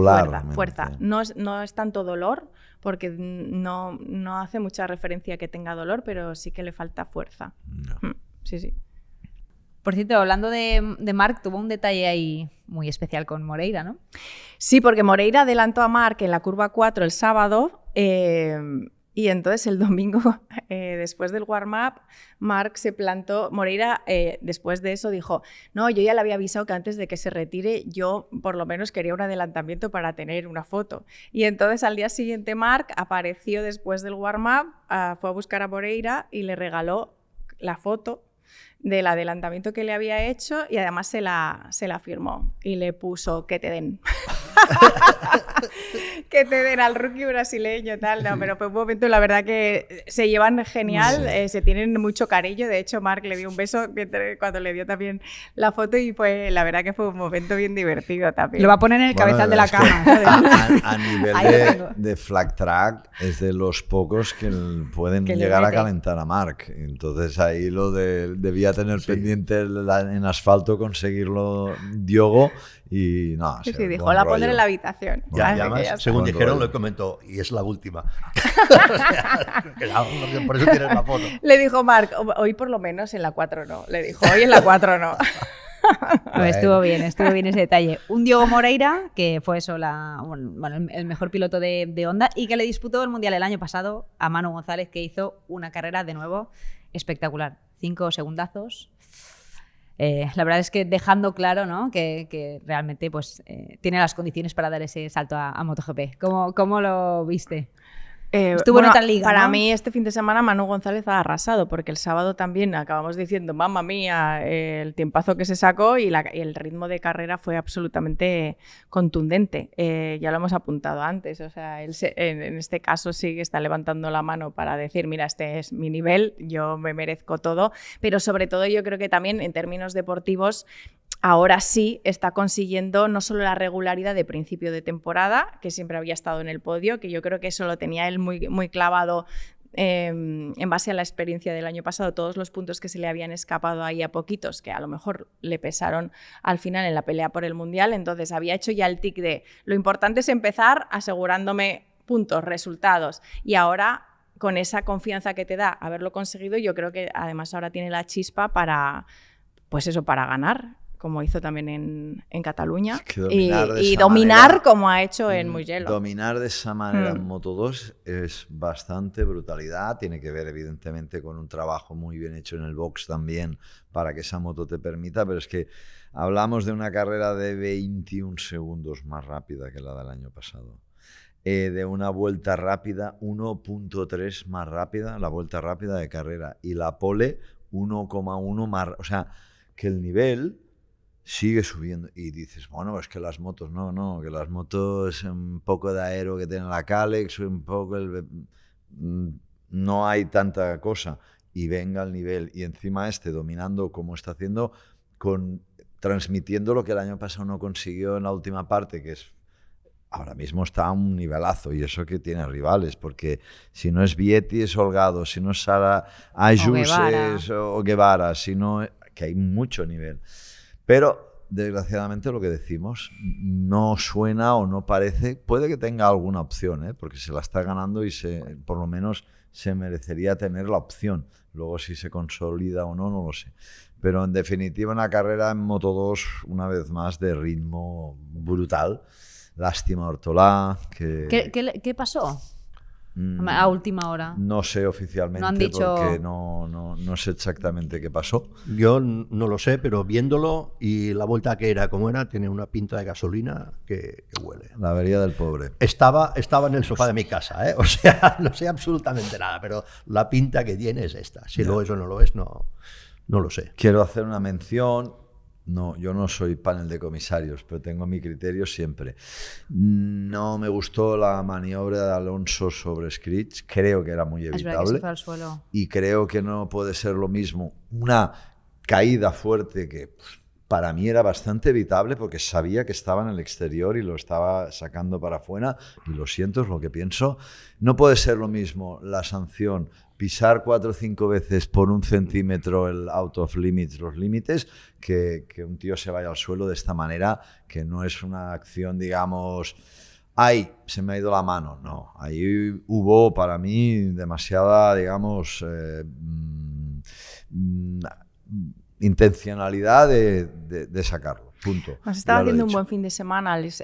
fuerza. No es tanto dolor, porque no hace mucha referencia a que tenga dolor, pero sí que le falta fuerza. No. Sí. Por cierto, hablando de Marc, tuvo un detalle ahí muy especial con Moreira, ¿no? Sí, porque Moreira adelantó a Marc en la curva 4 el sábado y entonces el domingo, después del warm-up, Marc se plantó. Moreira, después de eso, dijo, no, yo ya le había avisado que antes de que se retire yo por lo menos quería un adelantamiento para tener una foto. Y entonces al día siguiente Marc apareció después del warm-up, fue a buscar a Moreira y le regaló la foto del adelantamiento que le había hecho y además se la firmó y le puso que te den. Que te den al rookie brasileño, tal. No, pero fue un momento, la verdad que se llevan genial, se tienen mucho cariño. De hecho, Marc le dio un beso cuando le dio también la foto y la verdad que fue un momento bien divertido también. Lo va a poner en el cabezal de la cama. A nivel de flag track es de los pocos que pueden llegar a calentar a Marc. Entonces ahí debía tener pendiente en asfalto conseguirlo Diogo y no. Sí, dijo, la pondré en la habitación. Además, según dijeron, lo comentó, y es la última. Por eso tienes la foto. Le dijo Marc, hoy por lo menos en la 4 no. Le dijo, hoy en la 4 no. Estuvo bien ese detalle. Un Diogo Moreira, que fue eso el mejor piloto de Honda y que le disputó el Mundial el año pasado a Manu González, que hizo una carrera de nuevo espectacular. 5 segundazos. La verdad es que dejando claro, ¿no?, que realmente pues, tiene las condiciones para dar ese salto a MotoGP. ¿Cómo lo viste? Estuvo en otra liga, para ¿no? mí este fin de semana Manu González ha arrasado, porque el sábado también acabamos diciendo, mamma mía, el tiempazo que se sacó y el ritmo de carrera fue absolutamente contundente. Ya lo hemos apuntado antes, o sea, él en este caso sí que está levantando la mano para decir, mira, este es mi nivel, yo me merezco todo, pero sobre todo yo creo que también en términos deportivos ahora sí está consiguiendo no solo la regularidad de principio de temporada, que siempre había estado en el podio, que yo creo que eso lo tenía él muy, muy clavado en base a la experiencia del año pasado, todos los puntos que se le habían escapado ahí a poquitos, que a lo mejor le pesaron al final en la pelea por el Mundial, entonces había hecho ya el tic de lo importante es empezar asegurándome puntos, resultados, y ahora con esa confianza que te da haberlo conseguido, yo creo que además ahora tiene la chispa para, pues eso, para ganar, como hizo también en Cataluña, y dominar manera, como ha hecho en Mugello. Dominar de esa manera en Moto2 es bastante brutalidad, tiene que ver evidentemente con un trabajo muy bien hecho en el box también para que esa moto te permita, pero es que hablamos de una carrera de 21 segundos más rápida que la del año pasado. De una vuelta rápida 1.3 más rápida, la vuelta rápida de carrera, y la pole 1,1 más, o sea, que el nivel sigue subiendo y dices, bueno, es que las motos, no, que las motos un poco de aero que tiene la Kalex, un poco no hay tanta cosa, y venga el nivel, y encima dominando como está haciendo, transmitiendo lo que el año pasado no consiguió en la última parte, que es ahora mismo está a un nivelazo, y eso que tiene rivales, porque si no es Vietti es Holgado, si no es Sara Ayus o Guevara, sino que hay mucho nivel. Pero desgraciadamente lo que decimos no suena o no parece, puede que tenga alguna opción, porque se la está ganando y por lo menos se merecería tener la opción. Luego si se consolida o no, no lo sé. Pero en definitiva una carrera en Moto2 una vez más de ritmo brutal. Lástima Ortolà. ¿Qué pasó? A última hora. No sé oficialmente, no han dicho... porque no sé exactamente qué pasó. Yo no lo sé, pero viéndolo y la vuelta que era como era, tiene una pinta de gasolina que huele. La avería del pobre. Estaba en el sofá de mi casa, o sea, no sé absolutamente nada, pero la pinta que tiene es esta. Si lo es o no lo es, no lo sé. Quiero hacer una mención. No, yo no soy panel de comisarios, pero tengo mi criterio siempre. No me gustó la maniobra de Alonso sobre Scritch, creo que era muy evitable. Es verdad que se fue al suelo. Y creo que no puede ser lo mismo una caída fuerte que para mí era bastante evitable porque sabía que estaba en el exterior y lo estaba sacando para afuera, y lo siento, es lo que pienso. No puede ser lo mismo la sanción pisar 4 o 5 veces por 1 centímetro el out of limits, los límites, que un tío se vaya al suelo de esta manera, que no es una acción, digamos, ¡ay, se me ha ido la mano! No, ahí hubo para mí demasiada, digamos, intencionalidad de sacarlo. Punto. Nos estaba haciendo un buen fin de semana Alex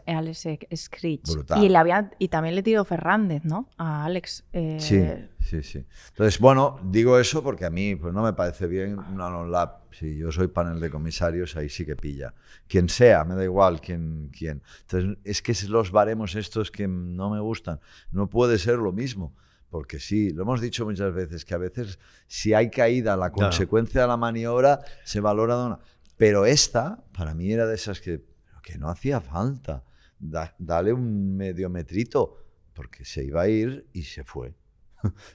Scritch. Brutal. Y también le tiró Fernández, ¿no? A Alex. Sí. Entonces, bueno, digo eso porque a mí pues no me parece bien una long lap. Si yo soy panel de comisarios, ahí sí que pilla. Quien sea, me da igual quién. Entonces, es que los baremos estos que no me gustan. No puede ser lo mismo. Porque sí, lo hemos dicho muchas veces, que a veces si hay caída, la consecuencia de la maniobra se valora de una... Pero esta, para mí, era de esas que no hacía falta. Dale un medio metrito, porque se iba a ir y se fue.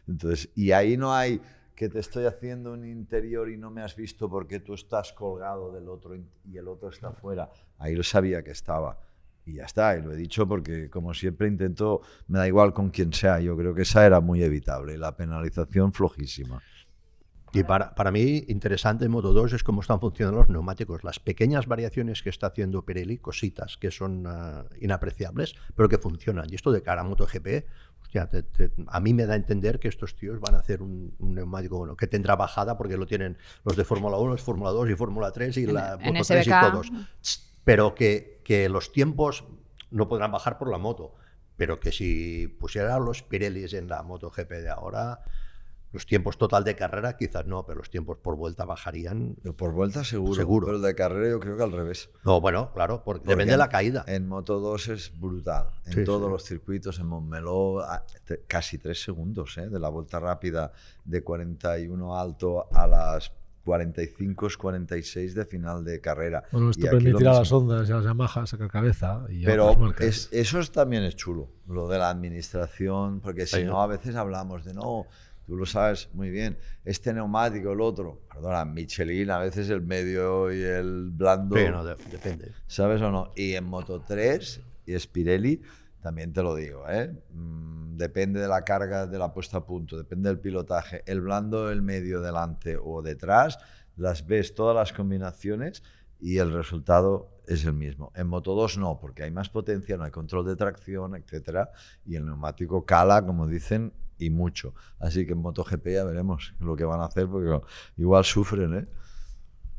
Entonces, y ahí no hay que te estoy haciendo un interior y no me has visto porque tú estás colgado del otro y el otro está fuera. Ahí lo sabía que estaba. Y ya está, y lo he dicho porque, como siempre, intento, me da igual con quién sea, yo creo que esa era muy evitable y la penalización flojísima. Y para mí, interesante en Moto2 es cómo están funcionando los neumáticos, las pequeñas variaciones que está haciendo Pirelli, cositas que son inapreciables, pero que funcionan. Y esto de cara a MotoGP, hostia, a mí me da a entender que estos tíos van a hacer un neumático bueno, que tendrá bajada, porque lo tienen los de Fórmula 1, los Fórmula 2 y Fórmula 3 y la Moto 3 y todos. Pero que los tiempos no podrán bajar por la moto, pero que si pusieran los Pirellis en la MotoGP de ahora, los tiempos total de carrera quizás no, pero los tiempos por vuelta bajarían. Por vuelta seguro. Pero el de carrera yo creo que al revés. No, bueno, claro, porque depende de la caída. En Moto2 es brutal. En todos los circuitos, en Montmeló, casi 3 segundos de la vuelta rápida de 41 alto a las 45, 46 de final de carrera. Bueno, esto permitirá a las Hondas y a las Yamaha sacar cabeza. Y pero eso también es chulo, lo de la administración, porque si no, a veces hablamos de tú lo sabes muy bien. Este neumático, el otro, perdona, Michelin, a veces el medio y el blando. Sí, no, depende. ¿Sabes o no? Y en Moto3 y Pirelli, también te lo digo, depende de la carga de la puesta a punto, depende del pilotaje. El blando, el medio, delante o detrás, las ves todas las combinaciones y el resultado es el mismo. En Moto2 no, porque hay más potencia, no hay control de tracción, etcétera, y el neumático cala, como dicen, y mucho. Así que en MotoGP ya veremos lo que van a hacer, porque igual sufren, ¿eh?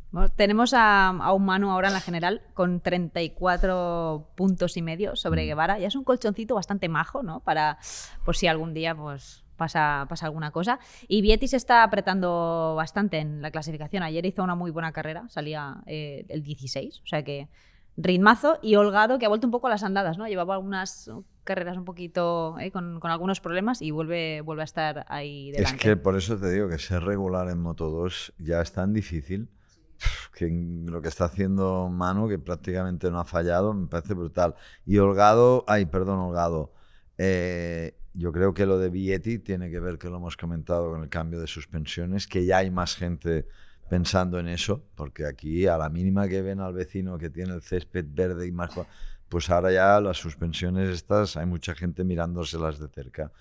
Bueno, tenemos a un Manu ahora en la general con 34 puntos y medio sobre Guevara. Ya es un colchoncito bastante majo, ¿no? Para por si algún día pues pasa alguna cosa. Y Vietti se está apretando bastante en la clasificación. Ayer hizo una muy buena carrera, salía el 16, o sea que ritmazo. Y Holgado, que ha vuelto un poco a las andadas, ¿no? Llevaba algunas carreras un poquito con algunos problemas y vuelve a estar ahí delante. Es que por eso te digo que ser regular en Moto2 ya es tan difícil, que lo que está haciendo Manu, que prácticamente no ha fallado, me parece brutal. Y Holgado, yo creo que lo de Vietti tiene que ver, que lo hemos comentado, con el cambio de suspensiones, que ya hay más gente pensando en eso, porque aquí a la mínima que ven al vecino que tiene el césped verde y más, pues ahora ya las suspensiones estas, hay mucha gente mirándoselas de cerca.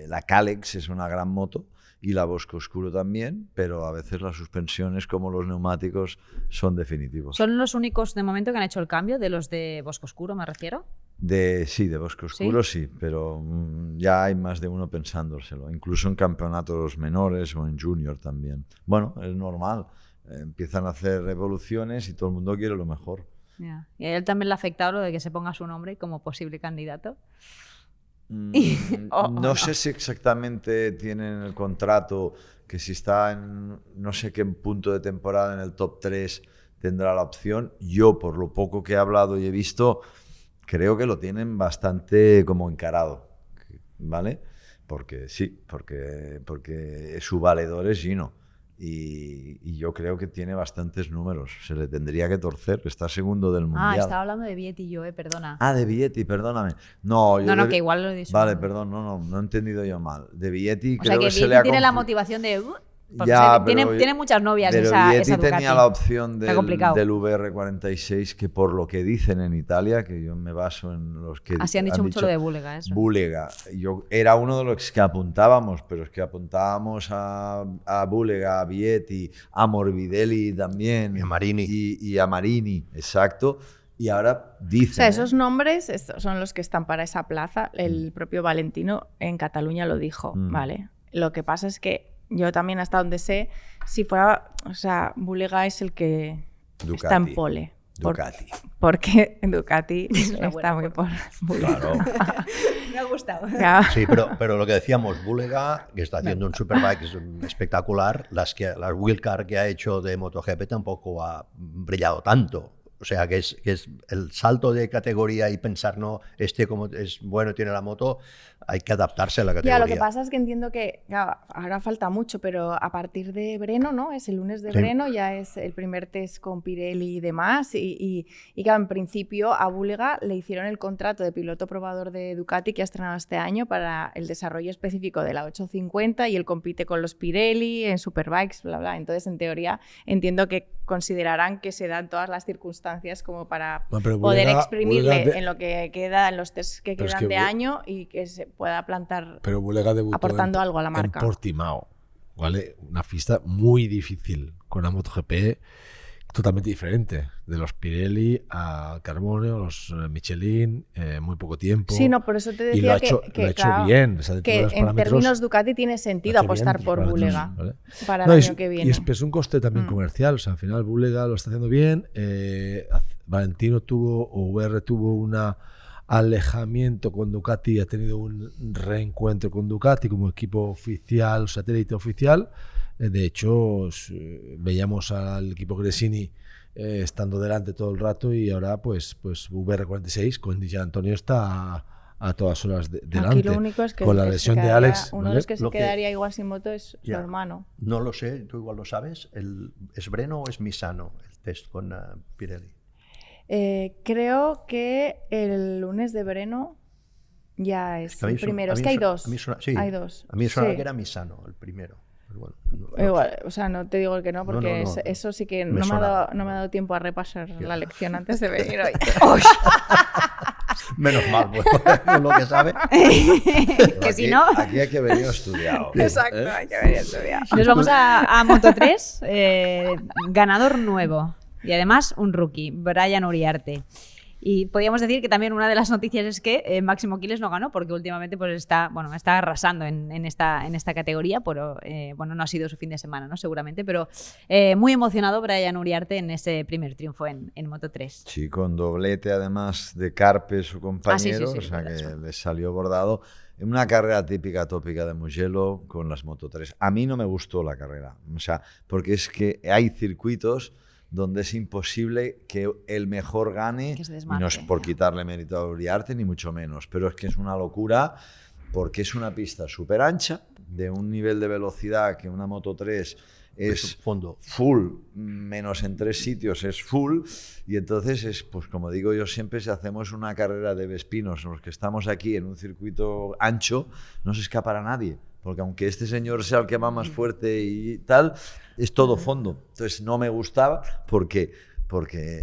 La Kalex es una gran moto y la Bosco Oscuro también, pero a veces las suspensiones, como los neumáticos, son definitivos. ¿Son los únicos de momento que han hecho el cambio, de los de Bosco Oscuro, me refiero? Sí, de Bosco Oscuro sí, pero ya hay más de uno pensándoselo, incluso en campeonatos menores o en junior también. Bueno, es normal, empiezan a hacer evoluciones y todo el mundo quiere lo mejor. Yeah. ¿Y a él también le ha afectado lo de que se ponga su nombre como posible candidato? No sé si exactamente tienen el contrato, que si está en no sé qué punto de temporada en el top 3 tendrá la opción. Yo, por lo poco que he hablado y he visto, creo que lo tienen bastante como encarado, ¿vale? Porque sí, porque su valedor es Gino. Y yo creo que tiene bastantes números. Se le tendría que torcer. Está segundo del Mundial. Estaba hablando de Vietti yo, perdona. De Vietti, perdóname. No, que igual lo he dicho. Vale, perdón, no he entendido yo mal. De Vietti, o sea, que se Vietti tiene la motivación de... tiene muchas novias pero esa Vietti Ducati. tenía la opción del VR46, que por lo que dicen en Italia, que yo me baso en los que Así han dicho mucho lo de Bulega, eso. Bulega. Yo era uno de los que apuntábamos, pero es que apuntábamos a Bulega, a Vietti, a Morbidelli también. Y a Marini. Y a Marini, exacto. Y ahora dicen... O sea, esos nombres son los que están para esa plaza. El propio Valentino en Cataluña lo dijo, ¿vale? Lo que pasa es que yo también, hasta donde sé, si fuera... O sea, Bulega es el que Ducati. está en pole. Ducati. Porque Ducati está muy por Bulega. Claro. Me ha gustado. Sí, pero lo que decíamos, Bulega, que está haciendo un Superbike espectacular, las wheelcar que ha hecho de MotoGP tampoco ha brillado tanto. O sea, que es el salto de categoría y pensar, no, como es bueno, tiene la moto, hay que adaptarse a la categoría. Ya, lo que pasa es que entiendo que ahora falta mucho, pero a partir de Breno, ¿no? Es el lunes de Breno, ya es el primer test con Pirelli y demás. Y claro, en principio a Bulega le hicieron el contrato de piloto probador de Ducati, que ha estrenado este año, para el desarrollo específico de la 850, y él compite con los Pirelli en Superbikes, bla, bla. Entonces, en teoría, entiendo que considerarán que se dan todas las circunstancias como para poder exprimirle en lo que queda, en los test que quedan de año, y que se pueda plantar aportando algo a la marca. En Portimao, ¿vale? Una pista muy difícil, con una MotoGP totalmente diferente, de los Pirelli a Carbone, los Michelin, muy poco tiempo. Sí, no, por eso te decía lo ha hecho bien. O sea, que en términos Ducati tiene sentido apostar por Bulega, ¿vale? Para el año que viene. Y es un coste también comercial. O sea, al final Bulega lo está haciendo bien. Valentino VR tuvo un alejamiento con Ducati, ha tenido un reencuentro con Ducati como equipo oficial, satélite oficial. De hecho, veíamos al equipo Gresini estando delante todo el rato, y ahora pues VR46 con Di Giannantonio está a todas horas delante. Aquí lo único es que con la lesión de Alex. Uno de los que se quedaría igual sin moto es su hermano. No lo sé, tú igual lo sabes. ¿Es Breno o es Misano el test con Pirelli? Creo que el lunes de Breno Ya es A mí el primero. a Es mí que hay suena- dos. a mí suena- sí, Hay dos. A mí suena Sí. que era Misano, el primero. Pero bueno, no Igual, o sea, no te digo que no, porque No, no. eso sí que Me no me, ha sonaba. dado, no me ha dado tiempo a repasar la lección antes de venir hoy. Menos mal, bueno, uno que sabe. Que si no, Aquí hay que venir estudiado. Exacto, hay que venir estudiado. nos vamos a Moto3, ganador nuevo y además un rookie, Brian Uriarte. Y podríamos decir que también una de las noticias es que Máximo Quiles no ganó porque últimamente pues está arrasando en esta categoría, pero bueno, no ha sido su fin de semana, ¿no? Seguramente, pero muy emocionado Brian Uriarte en ese primer triunfo en Moto3. Sí, con doblete además de Carpe, su compañero, sí, o sea por que eso. le salió bordado. En una carrera típica, tópica de Mugello con las Moto3. A mí no me gustó la carrera, o sea, porque es que hay circuitos donde es imposible que el mejor gane, Que se y desmarque. no es por quitarle mérito a Uriarte, ni mucho menos, pero es que es una locura porque es una pista súper ancha, de un nivel de velocidad que una Moto3 es fondo. full, menos en 3 sitios es full, y entonces es, pues como digo yo siempre, si hacemos una carrera de Vespinos, los que estamos aquí en un circuito ancho, no se escapará nadie, porque aunque este señor sea el que va más fuerte y tal, es todo fondo. Entonces no me gustaba porque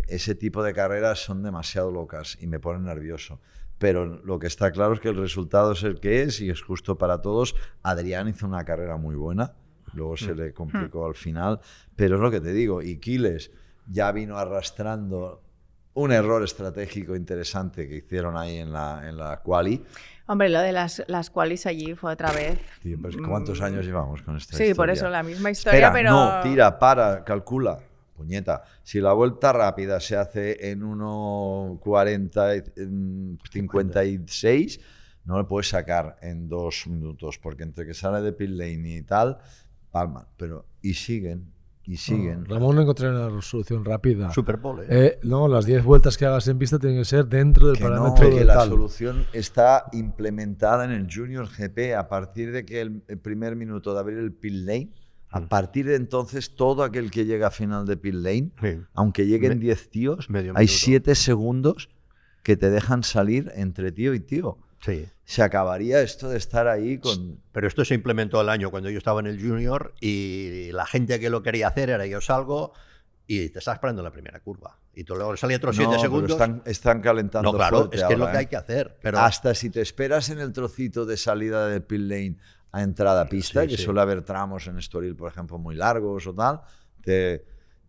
ese tipo de carreras son demasiado locas y me ponen nervioso. Pero lo que está claro es que el resultado es el que es y es justo para todos. Adrián hizo una carrera muy buena, luego se le complicó al final, pero es lo que te digo, y Quiles ya vino arrastrando un error estratégico interesante que hicieron ahí en la quali. Hombre, lo de las qualis allí fue otra vez. Tío, pues, ¿cuántos años llevamos con esta Sí, historia? por eso la misma historia, Espera, pero... no, tira, para, calcula. Puñeta, si la vuelta rápida se hace en 1:40-56, no le puedes sacar en 2 minutos, porque entre que sale de pit lane y tal, palma. Pero, y siguen. Ramón, no encontré una solución rápida. Super Bowl, No, las 10 vueltas que hagas en pista tienen que ser dentro del Que no, parámetro que de la tal. solución está implementada en el Junior GP a partir de que el primer minuto de abrir el pit lane. A partir de entonces, todo aquel que llega a final de pit lane, Sí. aunque lleguen 10 tíos, medio hay minuto. 7 segundos que te dejan salir entre tío y tío. Sí. Se acabaría esto de estar ahí con... Pero esto se implementó el año cuando yo estaba en el Junior y la gente que lo quería hacer era yo salgo y te estás parando en la primera curva. Y tú luego salía otros 7 No, pero segundos. están calentando No, claro, fuerte es que es lo ahora, que ¿eh? hay que hacer. Pero Hasta si te esperas en el trocito de salida del pit lane a entrada a pista, Sí, que sí. suele haber tramos en Estoril, por ejemplo, muy largos o tal, te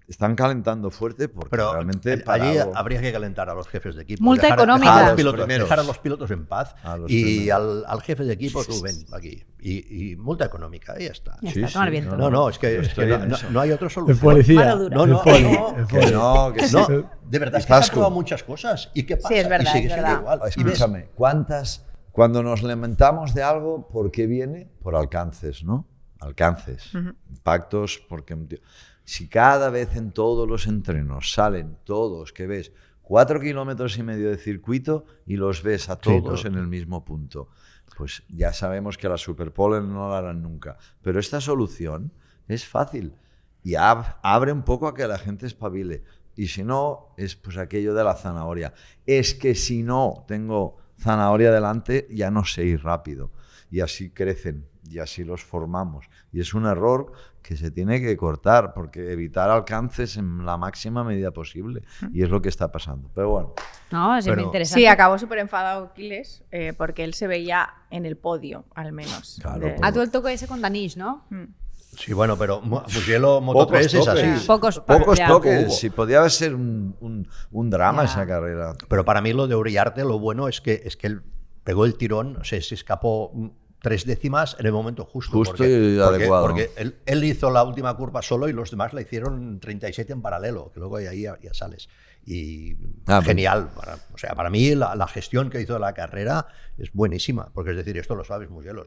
están calentando fuerte porque Pero realmente allí parado- habría que calentar a los jefes de equipo. Multa económica. Dejar a A los los pilotos, primeros. dejar a los pilotos en paz A los y primeros. al jefe de equipo tú ven aquí. Y multa económica, y ya está. Ya Sí, está, tomar sí, viento. No, es que estoy en no, eso. no hay otra En solución. policía. Mano dura. No, no, En poli, no, en Que poli. no, que sí. No, de verdad, es que se Zasco. han probado muchas cosas. ¿Y qué pasa? es verdad, y sigue es siendo verdad. igual. Y ves, Escúchame, cuando nos lamentamos de algo, ¿por qué viene? Por alcances, ¿no? Alcances, impactos, porque si cada vez en todos los entrenos salen todos, que ves 4,5 kilómetros de circuito y los ves a todos todo. en el mismo punto, pues ya sabemos que la Superpole no la harán nunca. Pero esta solución es fácil y abre un poco a que la gente espabile. Y si no, es pues aquello de la zanahoria. Es que si no tengo zanahoria delante, ya no sé ir rápido. Y así crecen, y así los formamos. Y es un error que se tiene que cortar, porque evitar alcances en la máxima medida posible. Y es lo que está pasando. Pero bueno, No, es muy Pero- interesante. Sí, acabó súper enfadado Quiles porque él se veía en el podio, al menos. Claro, Ah, tú el toque ese con Danish, ¿no? sí, bueno, pero Mugello Moto3 es así. Pocos ya. toques. Hubo. Si podía ser un drama Ya. esa carrera. Pero para mí lo de Uriarte, lo bueno es que él pegó el tirón, se escapó 3 décimas en el momento justo. Justo y adecuado. Porque él hizo la última curva solo y los demás la hicieron 37 en paralelo, que luego ahí ya sales. Y genial. Para mí la gestión que hizo de la carrera es buenísima, porque es decir, esto lo sabes, Mugello.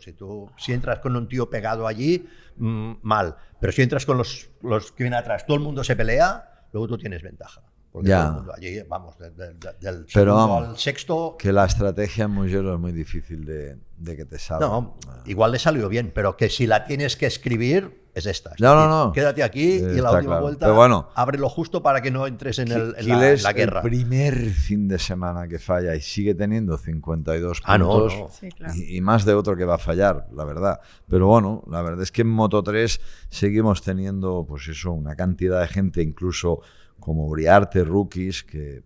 Si entras con un tío pegado allí, mal. Pero si entras con los que vienen atrás, todo el mundo se pelea, luego tú tienes ventaja. Porque Ya. todo el mundo allí, vamos, del Pero segundo vamos, al sexto. que la estrategia en Mugello es muy difícil de que te salga. No, igual le salió bien, pero que si la tienes que escribir, es esta. No. Quédate aquí y la última claro. vuelta Pero bueno, ábrelo justo para que no entres en Quiles, la guerra. el primer fin de semana que falla y sigue teniendo 52 Ah, puntos no. Sí, claro. y más de otro que va a fallar, la verdad. Pero bueno, la verdad es que en Moto3 seguimos teniendo, pues eso, una cantidad de gente, incluso como Uriarte, rookies, que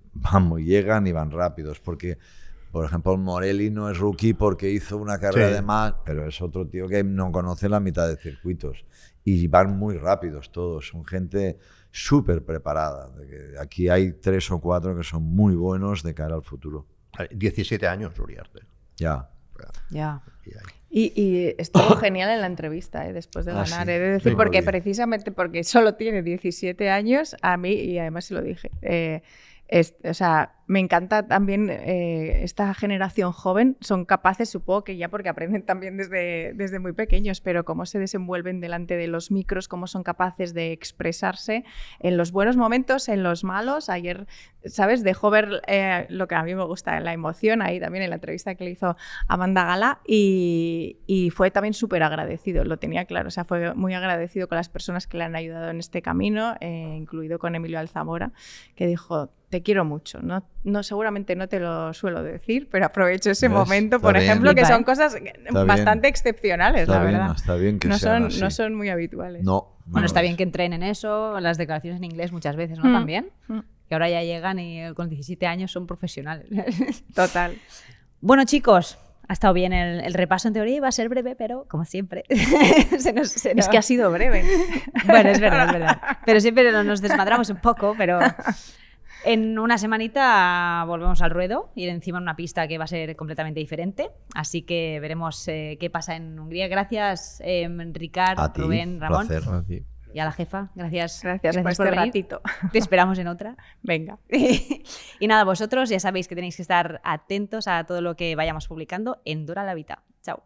llegan y van rápidos, porque... Por ejemplo, Morelli no es rookie porque hizo una carrera de más, pero es otro tío que no conoce la mitad de circuitos. Y van muy rápidos todos, son gente súper preparada. Aquí hay 3 o 4 que son muy buenos de cara al futuro. 17 años, Uriarte. Ya. Y estuvo genial en la entrevista, después de ganar. Sí. He de decir, Sí, porque muy bien. precisamente porque solo tiene 17 años, a mí, y además se lo dije, o sea, me encanta también esta generación joven, son capaces, supongo que ya porque aprenden también desde muy pequeños, pero cómo se desenvuelven delante de los micros, cómo son capaces de expresarse en los buenos momentos, en los malos. Ayer, ¿sabes? Dejó ver lo que a mí me gusta, la emoción ahí también en la entrevista que le hizo Amanda Gala y fue también súper agradecido, lo tenía claro, o sea, fue muy agradecido con las personas que le han ayudado en este camino, incluido con Emilio Alzamora, que dijo: te quiero mucho, no, seguramente no te lo suelo decir, pero aprovecho ese momento, Está por bien. ejemplo, que son cosas bastante bien. excepcionales, Está la bien, verdad. está bien que no sean así. no son muy habituales. No. Bueno, está bien que entrenen eso, las declaraciones en inglés muchas veces, ¿no? También. Que ahora ya llegan y con 17 años son profesionales. Total. Bueno, chicos, ha estado bien el repaso en teoría, iba a ser breve, pero como siempre. Es que ha sido breve. Bueno, es verdad. Pero siempre nos desmadramos un poco, pero... En una semanita volvemos al ruedo, ir encima en una pista que va a ser completamente diferente, así que veremos qué pasa en Hungría. Gracias, Ricard, A ti, Rubén, Ramón. placer. Y a la jefa, gracias por este venir. ratito. Te esperamos en otra. Venga. Y nada, vosotros ya sabéis que tenéis que estar atentos a todo lo que vayamos publicando en Dura la Vita. Chao.